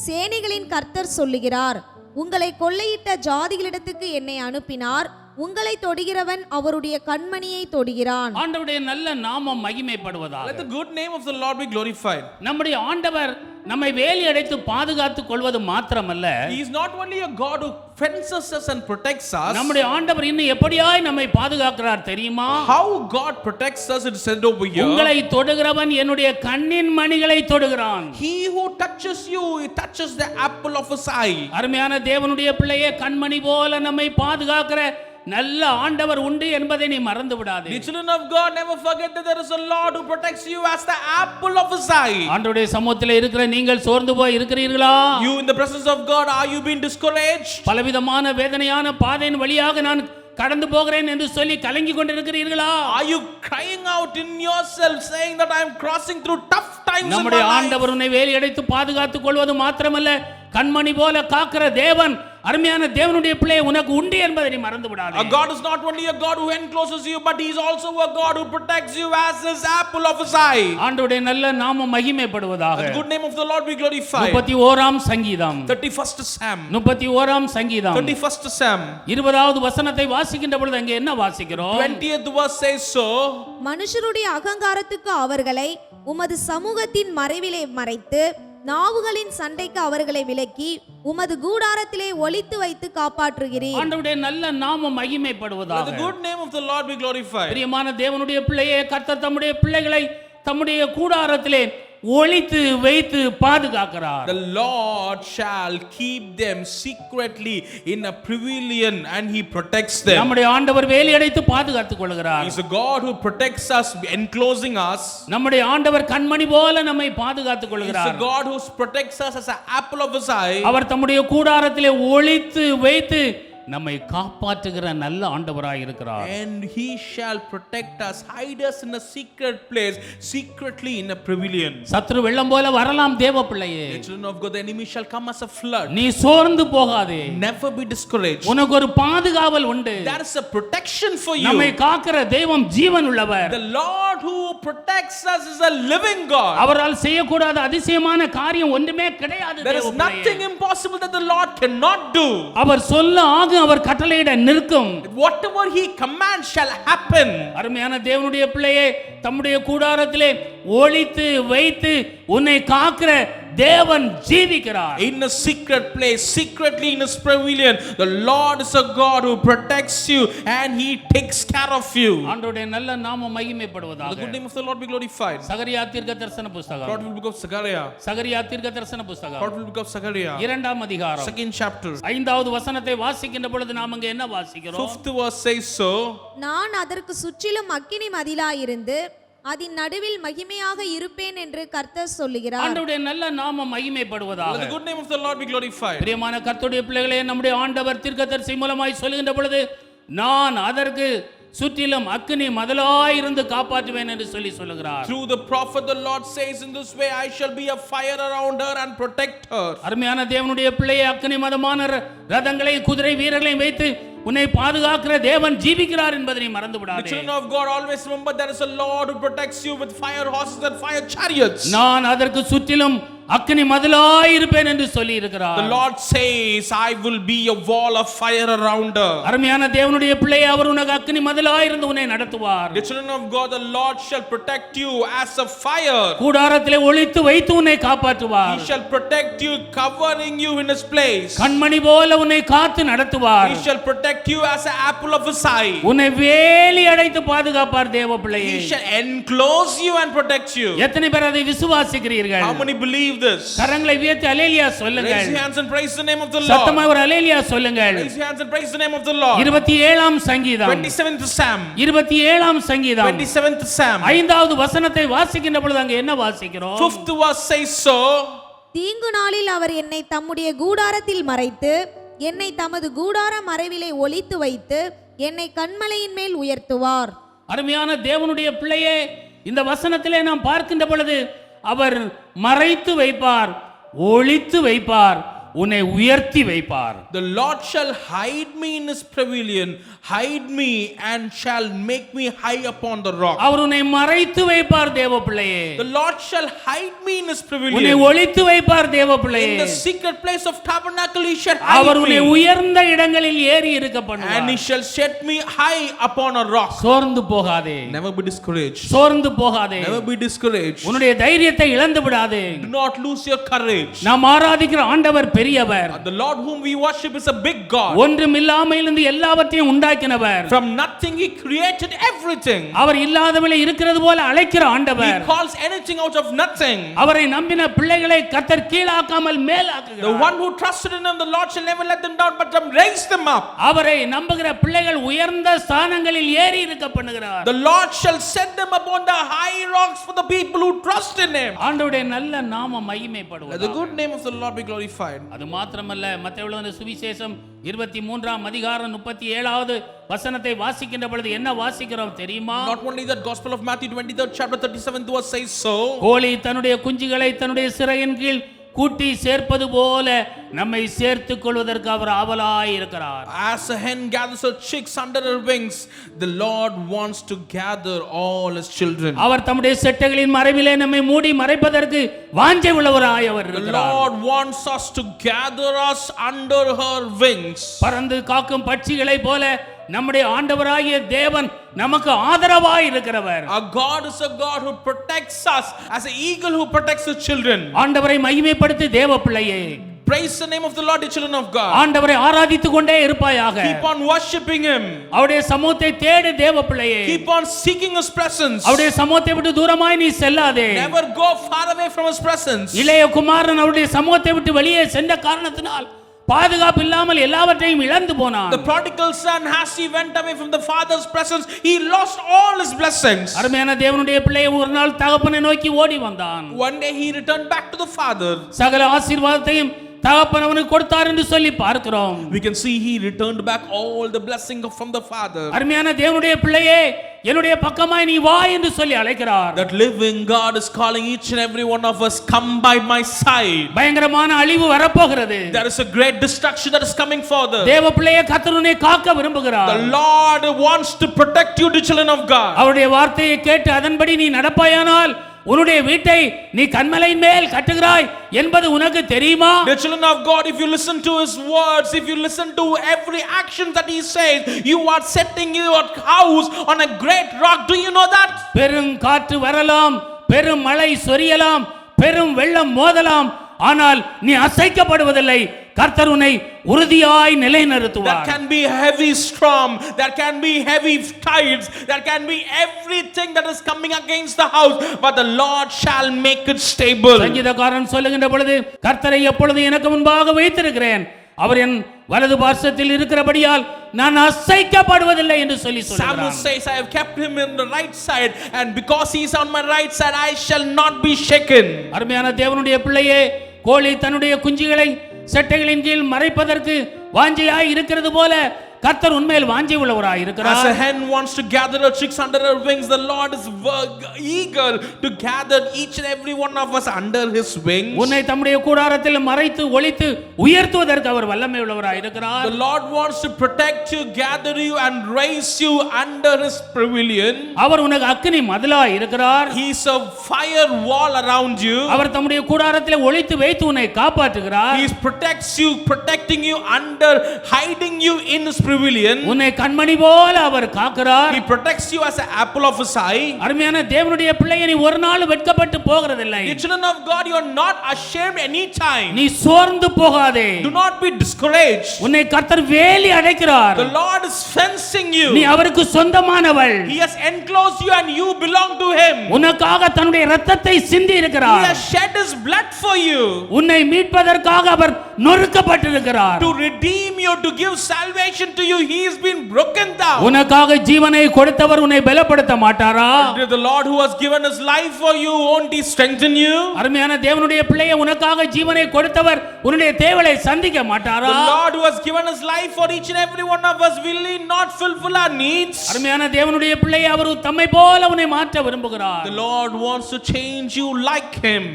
சேனைகளின் கர்த்தர் சொல்லுகிறார். உங்களை கொள்ளையிட்ட ஜாதிகளிடத்துக்கு என்னை அனுப்பினார். உங்களை தொடுகிறவன் அவருடைய கண்மணியை தொடுகிறான். ஆண்டவருடைய நல்ல நாமம் மகிமைப்படுவதாக. Let the good name of the Lord be glorified. நம்முடைய ஆண்டவர் நம்மை வேலி அடைத்து பாதுகாத்துக் கொள்வது மாத்திரமல்ல, He is not only a God who fences us and protects us. நம்முடைய ஆண்டவர் இன்னும் எப்படியாய் நம்மை பாதுகாக்கிறார் தெரியுமா? How God protects us is said over here. உங்களை தொடுகிறவன் என்னுடைய கண்ணின் மணிகளை தொடுகிறான். He who touches you, he touches the apple of his eye. அருமையான தேவனுடைய பிள்ளையே, கண்மணி போல நம்மை பாதுகாக்கிற நல்ல ஆண்டவர் உண்டு என்பதை நீ மறந்து விடாதே. The children of God, never forget that there is a Lord who protects you as the apple of his eye. ஆண்டவருடைய சமூகத்தில் இருக்கிற நீங்கள் சோர்ந்து போய் இருக்கிறீர்களா? You in the presence of God, are you being discouraged? பலவிதமான வேதனையான பாதையின் வழியாக நான் கடந்து போகிறேன் என்று சொல்லி கலங்கி கொண்டிருக்கிறீர்களா? Are you crying out in yourself saying that I am crossing through tough times in my நம்முடைய life? ஆண்டவர் உன்னை வேலி அடைத்து பாதுகாத்துக் கொள்வது மாத்திரமல்ல, கண்மணி போல காக்கிற தேவன், அருமையான தேவனுடைய பிள்ளை உனக்கு உண்டு என்பதை நீ மறந்து விடாதே. A God is not only a God who encloses you, but he is also a God who protects you as his apple of his eye. ஆண்டவருடைய நல்ல நாமம் மகிமைப்படுவதாக. The good name of the Lord be glorified. 31ஆம் சங்கீதம் 31st Psalm. 31ஆம் சங்கீதம் 31st Psalm. 20வது வசனத்தை வாசிக்கின்ற பொழுது அங்கே என்ன வாசிக்கிறோம்? 20th verse says so. மனுஷருடைய அகங்காரத்துக்கு அவர்களை உமது சமூகத்தின் மறைவிலே மறைத்து, நாவுகளின் சண்டைக்கு அவர்களை விலக்கி, உமது கூடாரத்திலே ஒளித்து வைத்து காப்பாற்றுகிறீர். ஆண்டவருடைய நல்ல நாமம் Let மகிமைப்படுவதாக. the good name of the Lord be glorified. பிரியமான தேவனுடைய பிள்ளையே, கர்த்தர் தம்முடைய பிள்ளைகளை தம்முடைய கூடாரத்திலே ஒளித்து வைத்து பாதுகாக்கிறார். The Lord shall keep them secretly in a pavilion and he protects them. நம்முடைய ஆண்டவர் வேலி அடைத்து பாதுகாத்துக் கொள்கிறார். He is a God who protects us, enclosing us. நம்முடைய ஆண்டவர் கண்மணி போல நம்மை பாதுகாத்துக் He is கொள்கிறார். a God who protects us as an apple of his eye. அவர் தம்முடைய கூடாரத்திலே ஒளித்து வைத்து நம்மை காப்பாற்றுகிற நல்ல ஆண்டவராய் இருக்கிறார். And he shall protect us, hide us in a secret place, secretly in a pavilion. சத்ரு வெள்ளம் போல வரலாம் தேவ பிள்ளையே, The children of God, the enemy shall come as a flood. நீ சோர்ந்து போகாதே. Never be discouraged. உனக்கு ஒரு பாதுகாவல் உண்டு. There is a protection for you. நம்மை காக்கிற தெய்வம் ஜீவன் உள்ளவர். The Lord who protects us is a living God. அவரால் செய்யக்கூடாத அதிசயமான காரியம் ஒன்றுமே கிடையாது. There is தேவ பிள்ளையே. nothing impossible that the Lord cannot do. அவர் சொல்ல ஆகும், அவர் கட்டளையிட நிற்கும். Whatever he commands shall happen. அருமையான தேவனுடைய பிள்ளையே, தம்முடைய கூடாரத்திலே ஒளித்து வைத்து உன்னை காக்கிற தேவன் ஜீவிக்கிறார். In a secret place, secretly in his pavilion, the Lord is a God who protects you and he takes care of you. ஆண்டவருடைய நல்ல நாமம் The மகிமைப்படுவதாக. good name of the Lord be glorified. சகரியா தீர்க்கதரிசன புத்தகம், Prophet book of Zechariah. சகரியா தீர்க்கதரிசன புத்தகம் Prophet book of Zechariah. 2ஆம் அதிகாரம் 2nd chapter. 5வது வசனத்தை வாசிக்கின்ற பொழுது நாம் அங்கே என்ன வாசிக்கிறோம்? 5th verse says so. நான் அதற்கு சுற்றிலும் அக்கினி மதிலாயிருந்து அதன் நடுவில் மகிமையாக இருப்பேன் என்று கர்த்தர் சொல்லுகிறார். ஆண்டவருடைய நல்ல நாமம் Let மகிமைப்படுவதாக. the good name of the Lord be glorified. பிரியமான கர்த்தருடைய பிள்ளைகளே, நம்முடைய ஆண்டவர் தீர்க்கதரிசி மூலமாய் சொல்லுகின்ற பொழுது, நான் அதற்கு சுற்றிலும் அக்கினி மதிலாயிருந்து காப்பாற்றுவேன் என்று சொல்லுகிறார். Through the prophet the Lord says in this way, I shall be a fire around her and protect her. அருமையான தேவனுடைய பிள்ளையை, அக்கினி மதமான ரதங்களை குதிரை வீரர்களையும் வைத்து உன்னை பாதுகாக்கிற தேவன் ஜீவிக்கிறார் என்பதை நீ மறந்து The விடாதே. children of God, always remember there is a Lord who protects you with fire horses and fire chariots. நான் அதற்கு சுற்றிலும் அக்கினி மதிலாய் இருப்பேன் என்று சொல்லி இருக்கிறார். The Lord says, I will be a wall of fire around her. அருமையான தேவனுடைய பிள்ளையை, அவர் உனக்கு அக்கினி மதிலாய் இருந்து உன்னை நடத்துவார். The children of God, the Lord shall protect you as a fire. கூடாரத்திலே ஒளித்து வைத்து உன்னை காப்பாற்றுவார். He shall protect you, covering you in his place. கண்மணி போல உன்னை காத்து நடத்துவார். He shall protect you as an apple of his eye. உன்னை வேலி அடைத்து பாதுகாப்பார் தேவ பிள்ளையே. He shall enclose you and protect you. எத்தனை பேர் அதை விசுவாசிக்கிறீர்கள்? How many believe this? கரங்களை உயர்த்தி அல்லேலூயா Raise சொல்லுங்கள். your hands and praise the name of the Lord. சத்தமாக ஒரு அல்லேலூயா சொல்லுங்கள். Raise your hands and praise the name of the Lord. 27ஆம் சங்கீதம் 27th Psalm. 27ஆம் சங்கீதம் 27th Psalm. 5வது வசனத்தை வாசிக்கின்ற பொழுது அங்கே என்ன வாசிக்கிறோம்? 5th verse says so. தீங்கு நாளில் அவர் என்னை தம்முடைய கூடாரத்தில் மறைத்து, என்னை தமது கூடார மறைவிலே ஒளித்து வைத்து, என்னை கன்மலையின் மேல் உயர்த்துவார். அருமையான தேவனுடைய பிள்ளையே, இந்த வசனத்திலே நாம் பார்க்கின்ற பொழுது அவர் மறைத்து வைப்பார், ஒளித்து வைப்பார், உன்னை உயர்த்தி வைப்பார். The Lord shall hide me in his pavilion, hide me and shall make me high upon the rock. அவர் உன்னை மறைத்து வைப்பார் தேவ பிள்ளையே. The Lord shall hide me in his உன்னை pavilion. ஒளித்து வைப்பார் தேவ பிள்ளையே. In the secret place of tabernacle he shall hide அவர் உன்னை me. உயர்ந்த இடங்களில் ஏறி இருக்க And he பண்ணுவார். shall set me high upon a rock. சோர்ந்து போகாதே. Never be discouraged. சோர்ந்து போகாதே. Never be discouraged. உன்னுடைய தைரியத்தை இழந்து விடாதே. Do not lose your courage. நாம் ஆராதிக்கிற ஆண்டவர் பெரியவர். The Lord whom we worship is a big God. ஒன்றும் இல்லாமையிலிருந்து எல்லாவற்றையும் உண்டாக்கினவர். From nothing he created everything. அவர் இல்லாதவளை இருக்கிறது போல அழைக்கிற He ஆண்டவர். calls anything out of nothing. அவரை நம்பின பிள்ளைகளை கர்த்தர் கீழாக்காமல் The மேலாக்குகிறார். one who trusted in him, the Lord shall never let them down, but raise them up. அவரை நம்புகிற பிள்ளைகள் உயர்ந்த ஸ்தானங்களில் ஏறி இருக்க பண்ணுகிறார். The Lord shall set them upon the high rocks for the people who trust in him. ஆண்டவருடைய நல்ல நாமம் Let the மகிமைப்படுவது. good name of the Lord be glorified. அது மாத்திரமல்ல, மத்தேயு எழுதின சுவிசேஷம் 23ஆம் அதிகாரம் 37வது வசனத்தை வாசிக்கின்ற பொழுது என்ன வாசிக்கிறோம் தெரியுமா? Not only that, Gospel of Matthew 23rd chapter 37th verse says so. கோழி தன்னுடைய குஞ்சுகளை தன்னுடைய சிறையின் கீழ் கூட்டி சேர்ப்பது போல நம்மை சேர்த்துக் கொள்வதற்கு அவர் ஆவலாய் இருக்கிறார். As a hen gathers her chicks under her wings, the Lord wants to gather all his children. அவர் தம்முடைய செட்டைகளின் மறைவிலே நம்மை மூடி மறைப்பதற்கு வாஞ்சை உள்ளவராய் அவர் The இருக்கிறார். Lord wants us to gather us under her wings. பறந்து காக்கும் பட்சிகளை போல நம்முடைய ஆண்டவராகிய தேவன் நமக்கு ஆதரவாய் இருக்கிறவர். Our God is a God who protects us as an eagle who protects his children. ஆண்டவரை மகிமைப்படுத்தி தேவ பிள்ளையே. Praise the name of the Lord, the children of God. ஆண்டவரை ஆராதித்துக் கொண்டே இருப்பாயாக. Keep on worshiping him. அவருடைய சமூகத்தை தேடு தேவ பிள்ளையே. Keep on seeking his presence. அவருடைய சமூகத்தை விட்டு தூரமாய் நீ செல்லாதே. Never go far away from his presence. இளைய குமாரன் அவருடைய சமூகத்தை விட்டு வெளியே சென்ற காரணத்தினால் பாதுகாப்பு இல்லாமல் எல்லாவற்றையும் இழந்து போனான். The prodigal son, as he went away from the father's presence, he lost all his blessings. அருமையான தேவனுடைய பிள்ளை ஒரு நாள் தகப்பனை நோக்கி ஓடி வந்தான். One day he returned back to the father. சகல ஆசீர்வாதத்தையும் தகப்பன் அவனுக்கு கொடுத்தார் என்று சொல்லி பார்க்கிறோம். We can see he returned back all the blessing from the father. அருமையான தேவனுடைய பிள்ளையே, என்னுடைய பக்கமாய் நீ வா என்று சொல்லி அழைக்கிறார். That living God is calling each and every one of us, come by my side. பயங்கரமான அழிவு வரப்போகிறது. There is a great destruction that is coming further. தேவ பிள்ளையே, கர்த்தர் உன்னை காக்க விரும்புகிறார். The Lord wants to protect you, the children of God. அவருடைய வார்த்தையை கேட்டு அதன்படி நீ நடப்பாயானால் உன்னுடைய வீட்டை நீ கன்மலையின் மேல் கட்டுகிறாய் என்பது உனக்கு தெரியுமா? The children of God, if you listen to his words, if you listen to every action that he says, you are setting your house on a great rock. Do you know that? பெரும் காற்று வரலாம், பெரும் மழை சொரியலாம், பெரும் வெள்ளம் மோதலாம், ஆனால் நீ அசைக்கப்படுவதில்லை. கர்த்தர் உன்னை உறுதியாய் நிலைநிறுத்துவார். There can be heavy storm, there can be heavy tides, there can be everything that is coming against the house, but the Lord shall make it stable. சங்கீதக்காரன் சொல்லுகின்ற பொழுது, கர்த்தரை எப்பொழுதும் எனக்கு முன்பாக வைத்திருக்கிறேன், அவர் என் வலது பார்சத்தில் இருக்கிறபடியால் நான் அசைக்கப்படுவதில்லை என்று சொல்லி Samuel சொல்கிறான். says, I have kept him in the right side, and because he is on my right side, I shall not be shaken. அருமையான தேவனுடைய பிள்ளையே, கோழி தன்னுடைய குஞ்சுகளை செட்டைகளின் கீழ் மறைப்பதற்கு வாஞ்சையாய் இருக்கிறது போல கர்த்தர் உண்மையில் வாஞ்சை உள்ளவராய் இருக்கிறார். As a hen wants to gather her chicks under her wings, the Lord is eager to gather each and every one of us under his wings. உன்னை தம்முடைய கூடாரத்தில் மறைத்து ஒளித்து உயர்த்துவதற்கு அவர் வல்லமை உள்ளவராய் இருக்கிறார். The Lord wants to protect you, gather you and raise you under his pavilion. அவர் உனக்கு அக்கினி மதிலாய் இருக்கிறார். He is a fire wall around you. அவர் தம்முடைய கூடாரத்தில் ஒளித்து வைத்து உன்னை காப்பாற்றுகிறார். He protects you, protecting you under, hiding you in his pavilion. உன்னை கண்மணி போல அவர் காக்கிறார். He protects you as an apple of his eye. அருமையான தேவனுடைய பிள்ளையை, நீ ஒரு நாள் வெட்கப்பட்டு போகிறதில்லை. The children of God, you are not ashamed any time. நீ சோர்ந்து போகாதே. Do not be discouraged. உன்னை கர்த்தர் வேலி அடைக்கிறார். The Lord is fencing you. நீ அவருக்கு சொந்தமானவள். He has enclosed you and you belong to him. உனக்காக தன்னுடைய இரத்தத்தை சிந்தி He இருக்கிறார். has shed his blood for you. உன்னை மீட்பதற்காக அவர் நொறுக்கப்பட்டிருக்கிறார். To redeem you, to give salvation to you, he has been broken down. உனக்காக ஜீவனை கொடுத்தவர் உன்னை பலப்படுத்த மாட்டாரா? The Lord who has given his life for you, won't he strengthen you? அருமையான தேவனுடைய பிள்ளையை, உனக்காக ஜீவனை கொடுத்தவர் உன்னுடைய தேவையை சந்திக்க மாட்டாரா? The Lord who has given his life for each and every one of us, will he not fulfill our needs? அருமையான தேவனுடைய பிள்ளையை, அவர் தம்மை போல உன்னை மாற்ற விரும்புகிறார். The Lord wants to change you like him.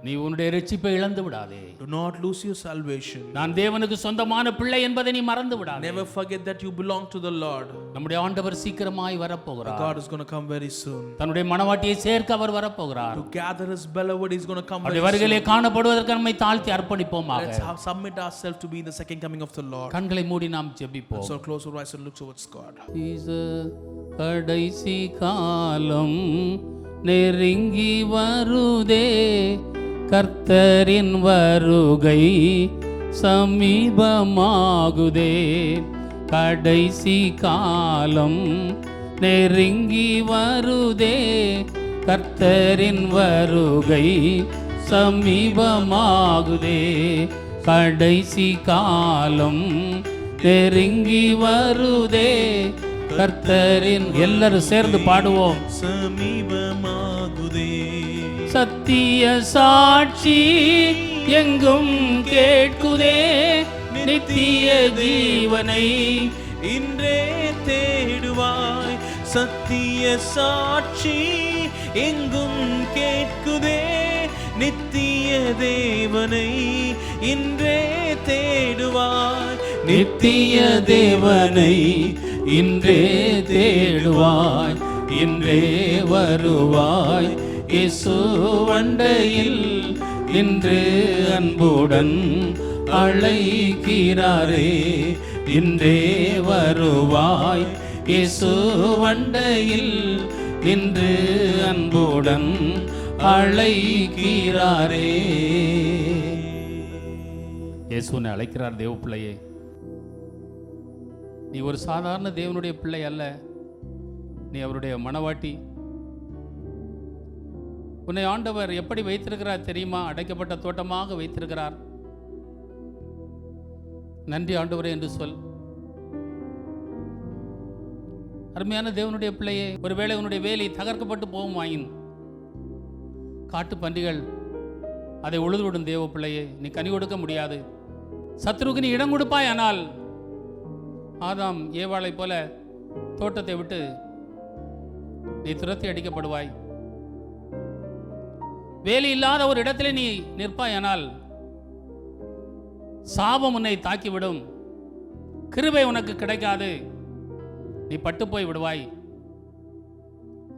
நீ உன்னுடைய இரட்சிப்பை இழந்து விடாதே. Do not lose your salvation. நான் தேவனுக்கு சொந்தமான பிள்ளை என்பதை நீ மறந்து விடாதே. Never forget that you belong to the Lord. நம்முடைய ஆண்டவர் சீக்கிரமாய் வரப்போகிறார். God is going to come very soon. தன்னுடைய மணவாட்டியை சேர்க்க அவர் வரப்போகிறார். To gather his beloved, he's going to come very அவருடைய வருகையிலே காணப்படுவதற்கு நம்மை தாழ்த்தி அர்ப்பணிப்போமாக. Let's submit ourselves to be in the second coming of the Lord. கண்களை மூடி நாம் ஜெபிப்போம். So close our eyes and look towards God. கடைசி காலம் நெருங்கி வருதே, கர்த்தரின் வருகை சமீபமாகுதே. கடைசி காலம் நெருங்கி வருதே, கர்த்தரின் வருகை சமீபமாகுதே. கடைசி காலம் நெருங்கி வருதே, கர்த்தரின். எல்லாரும் சேர்ந்து பாடுவோம். சமீபமாகுதே. சத்திய சாட்சி எங்கும் கேட்குதே, நித்திய ஜீவனை இன்றே தேடுவாய். சத்திய சாட்சி எங்கும் கேட்குதே, நித்திய தேவனை இன்றே தேடுவாய். நித்திய தேவனை இன்றே தேடுவாய். இன்றே வருவாய் இயேசு வண்டையில், இன்று அன்புடன் அழைக்கிறாரே. இன்றே வருவாய் இயேசு வண்டையில், இன்று அன்புடன் அழைக்கிறாரே. இயேசுனை அழைக்கிறார் தேவ பிள்ளையே. நீ ஒரு சாதாரண தேவனுடைய பிள்ளை அல்ல, நீ அவருடைய மணவாட்டி. உன்னை ஆண்டவர் எப்படி வைத்திருக்கிறார் தெரியுமா? அடைக்கப்பட்ட தோட்டமாக வைத்திருக்கிறார். நன்றி ஆண்டவரே என்று சொல். அருமையான தேவனுடைய பிள்ளையே, ஒருவேளை உன்னுடைய வேலை தகர்க்கப்பட்டு போகும் ஆயின், காட்டு பன்றிகள் அதை உழுதுவிடும் தேவ பிள்ளையே, நீ கனி கொடுக்க முடியாது. சத்துருவுக்கு நீ இடம் கொடுப்பாய், ஆனால் ஆதாம் ஏவாளை போல தோட்டத்தை விட்டு நீ துரத்தி அடிக்கப்படுவாய். வேலி இல்லாத ஒரு இடத்திலே நீ நிற்பாய், ஆனால் சாபம் உன்னை தாக்கிவிடும். கிருபை உனக்கு கிடைக்காது, நீ பட்டு போய் விடுவாய்.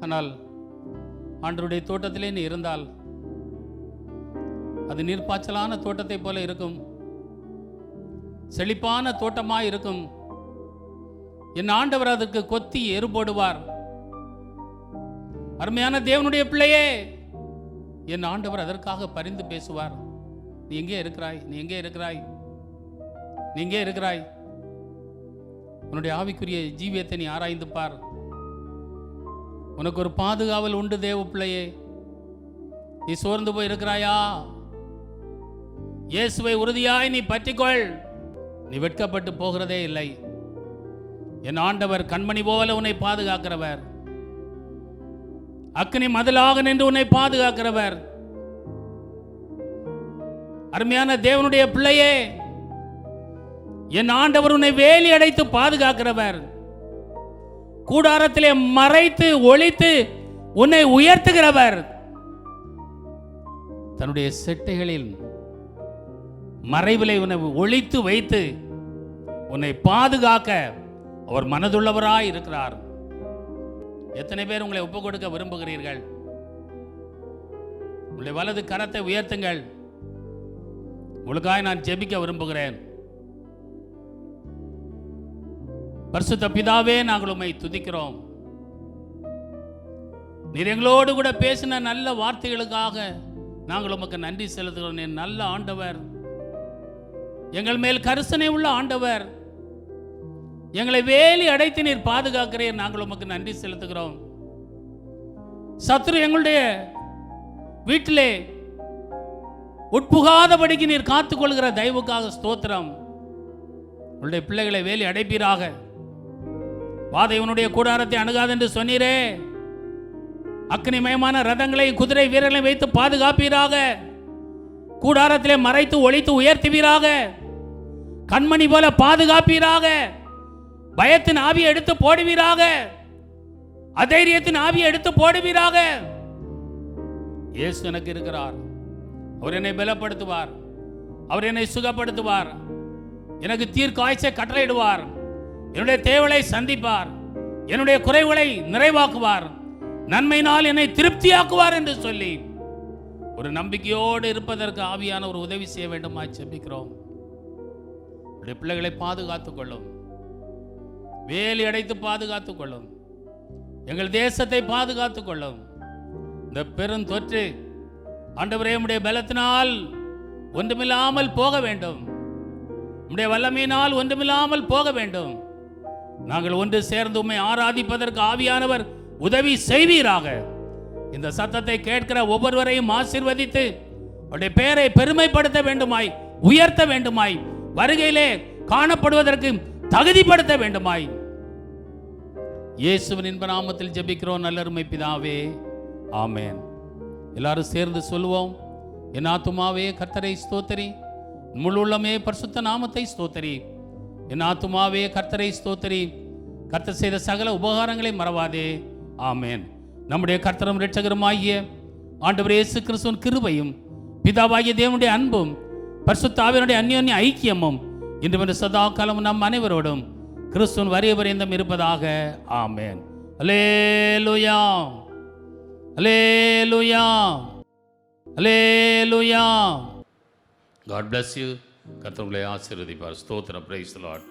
ஆனால் ஆண்டவருடைய தோட்டத்திலே நீ இருந்தால் அது நீர்ப்பாய்ச்சலான தோட்டத்தை போல இருக்கும், செழிப்பான தோட்டமாய் இருக்கும். என் ஆண்டவர் அதற்கு கொத்தி எரு போடுவார். அருமையான தேவனுடைய பிள்ளையே, என் ஆண்டவர் அதற்காக பரிந்து பேசுவார். நீ எங்கே இருக்கிறாய்? நீ எங்கே இருக்கிறாய்? நீ எங்கே இருக்கிறாய்? உன்னுடைய ஆவிக்குரிய ஜீவியத்தை நீ ஆராய்ந்து பார். உனக்கு ஒரு பாதுகாவல் உண்டு தேவ பிள்ளையே. நீ சோர்ந்து போய் இருக்கிறாயா? இயேசுவை உறுதியாய் நீ பற்றிக்கொள். நீ வெட்கப்பட்டு போகிறதே இல்லை. என் ஆண்டவர் கண்மணி போல உன்னை பாதுகாக்கிறவர், அக்கினி மதிலாக நின்று உன்னை பாதுகாக்கிறவர். அருமையான தேவனுடைய பிள்ளையே, என் ஆண்டவர் உன்னை வேலி அடைத்து பாதுகாக்கிறவர். கூடாரத்திலே மறைத்து ஒளித்து உன்னை உயர்த்துகிறவர். தன்னுடைய செட்டைகளில் மறைவிலை உன்னை ஒளித்து வைத்து உன்னை பாதுகாக்க அவர் மனதுள்ளவராய் இருக்கிறார். எத்தனை பேர் உங்களை ஒப்புக் கொடுக்க விரும்புகிறீர்கள்? உங்களுடைய வலது கரத்தை உயர்த்துங்கள். உங்களுக்காக நான் ஜெபிக்க விரும்புகிறேன். பரிசுத்த பிதாவே, நாங்கள் உம்மை துதிக்கிறோம். நீர் எங்களோடு கூட பேசின நல்ல வார்த்தைகளுக்காக நாங்கள் உமக்கு நன்றி செலுத்துகிறோம். நீர் நல்ல ஆண்டவர், எங்கள் மேல் கரிசனை உள்ள ஆண்டவர். எங்களை வேலி அடைத்து நீர் பாதுகாக்கிறீர். நாங்கள் உமக்கு நன்றி செலுத்துகிறோம். சத்துரு எங்களுடைய வீட்டிலே உட்புகாதபடிக்கு நீர் காத்துக்கொள்கிற தயவுக்காக ஸ்தோத்திரம். உங்களுடைய பிள்ளைகளை வேலி அடைப்பீராக. வாதைவனுடைய கூடாரத்தை அணுகாது என்று சொன்னீரே. அக்னிமயமான ரதங்களை குதிரை வீரர்களை வைத்து பாதுகாப்பீராக. கூடாரத்திலே மறைத்து ஒளித்து உயர்த்துவீராக. கண்மணி போல பாதுகாப்பீராக. பயத்தின் ஆவியை எடுத்து போடுவீராக. அதைரியத்தின் ஆவியை எடுத்து போடுவீராக. இயேசு எனக்கு இருக்கிறார். அவர் என்னை பலப்படுத்துவார், அவர் என்னை சுகப்படுத்துவார், எனக்கு தீர்க்காய்ச்சை கட்டளையிடுவார், என்னுடைய தேவைகளை சந்திப்பார், என்னுடைய குறைவுகளை நிறைவாக்குவார், நன்மையினால் என்னை திருப்தியாக்குவார் என்று சொல்லி ஒரு நம்பிக்கையோடு இருப்பதற்கு ஆவியான ஒரு உதவி செய்ய வேண்டுமா ஜெபிக்கிறோம். பிள்ளைகளை பாதுகாத்துக் கொள்ளும், வேலி அடைத்து பாதுகாத்துக் கொள்ளும், எங்கள் தேசத்தை பாதுகாத்துக் கொள்ளும். இந்த பெரும் தொற்று ஆண்டவரே உம்முடைய பலத்தினால் ஒன்றுமில்லாமல் போக வேண்டும், உம்முடைய வல்லமையினால் ஒன்றுமில்லாமல் போக வேண்டும். நாங்கள் ஒன்று சேர்ந்து உம்மை ஆராதிப்பதற்கு ஆவியானவர் உதவி செய்வீராக. இந்த சத்தத்தை கேட்கிற ஒவ்வொருவரையும் ஆசீர்வதித்து அவருடைய பெயரை பெருமைப்படுத்த வேண்டுமாய், உயர்த்த வேண்டுமாய், வருகையிலே காணப்படுவதற்கு தகுதிப்படுத்த வேண்டுமாய் இயேசுவின் இன்ப நாமத்தில் ஜெபிக்கிறோம் நல்லருமை பிதாவே, ஆமென். எல்லாரும் சேர்ந்து சொல்லுவோம். என் ஆத்துமாவே கர்த்தரை ஸ்தோத்திரி, முழு உள்ளமே பரிசுத்த நாமத்தை ஸ்தோத்திரி. என் ஆத்துமாவே கர்த்தரை ஸ்தோத்திரி, கர்த்தர் செய்த சகல உபகாரங்களை மறவாதே. ஆமென். நம்முடைய கர்த்தரும் இரட்சகருமாகிய ஆண்டவர் இயேசு கிறிஸ்துவின் கிருபையும் பிதாவாகிய தேவனுடைய அன்பும் பரிசுத்த ஆவியானுடைய அந்யோன்ய ஐக்கியமும் இன்று சதா காலம் நம் அனைவரோடும் கிறிஸ்துவின் வரிய பரியந்தம் இருப்பதாக. ஆமென். அல்லேலூயா, அல்லேலூயா, அல்லேலூயா. God bless you. கர்த்தர் உங்களை ஆசீர்வதிப்பார். ஸ்தோத்திரம். Praise the Lord.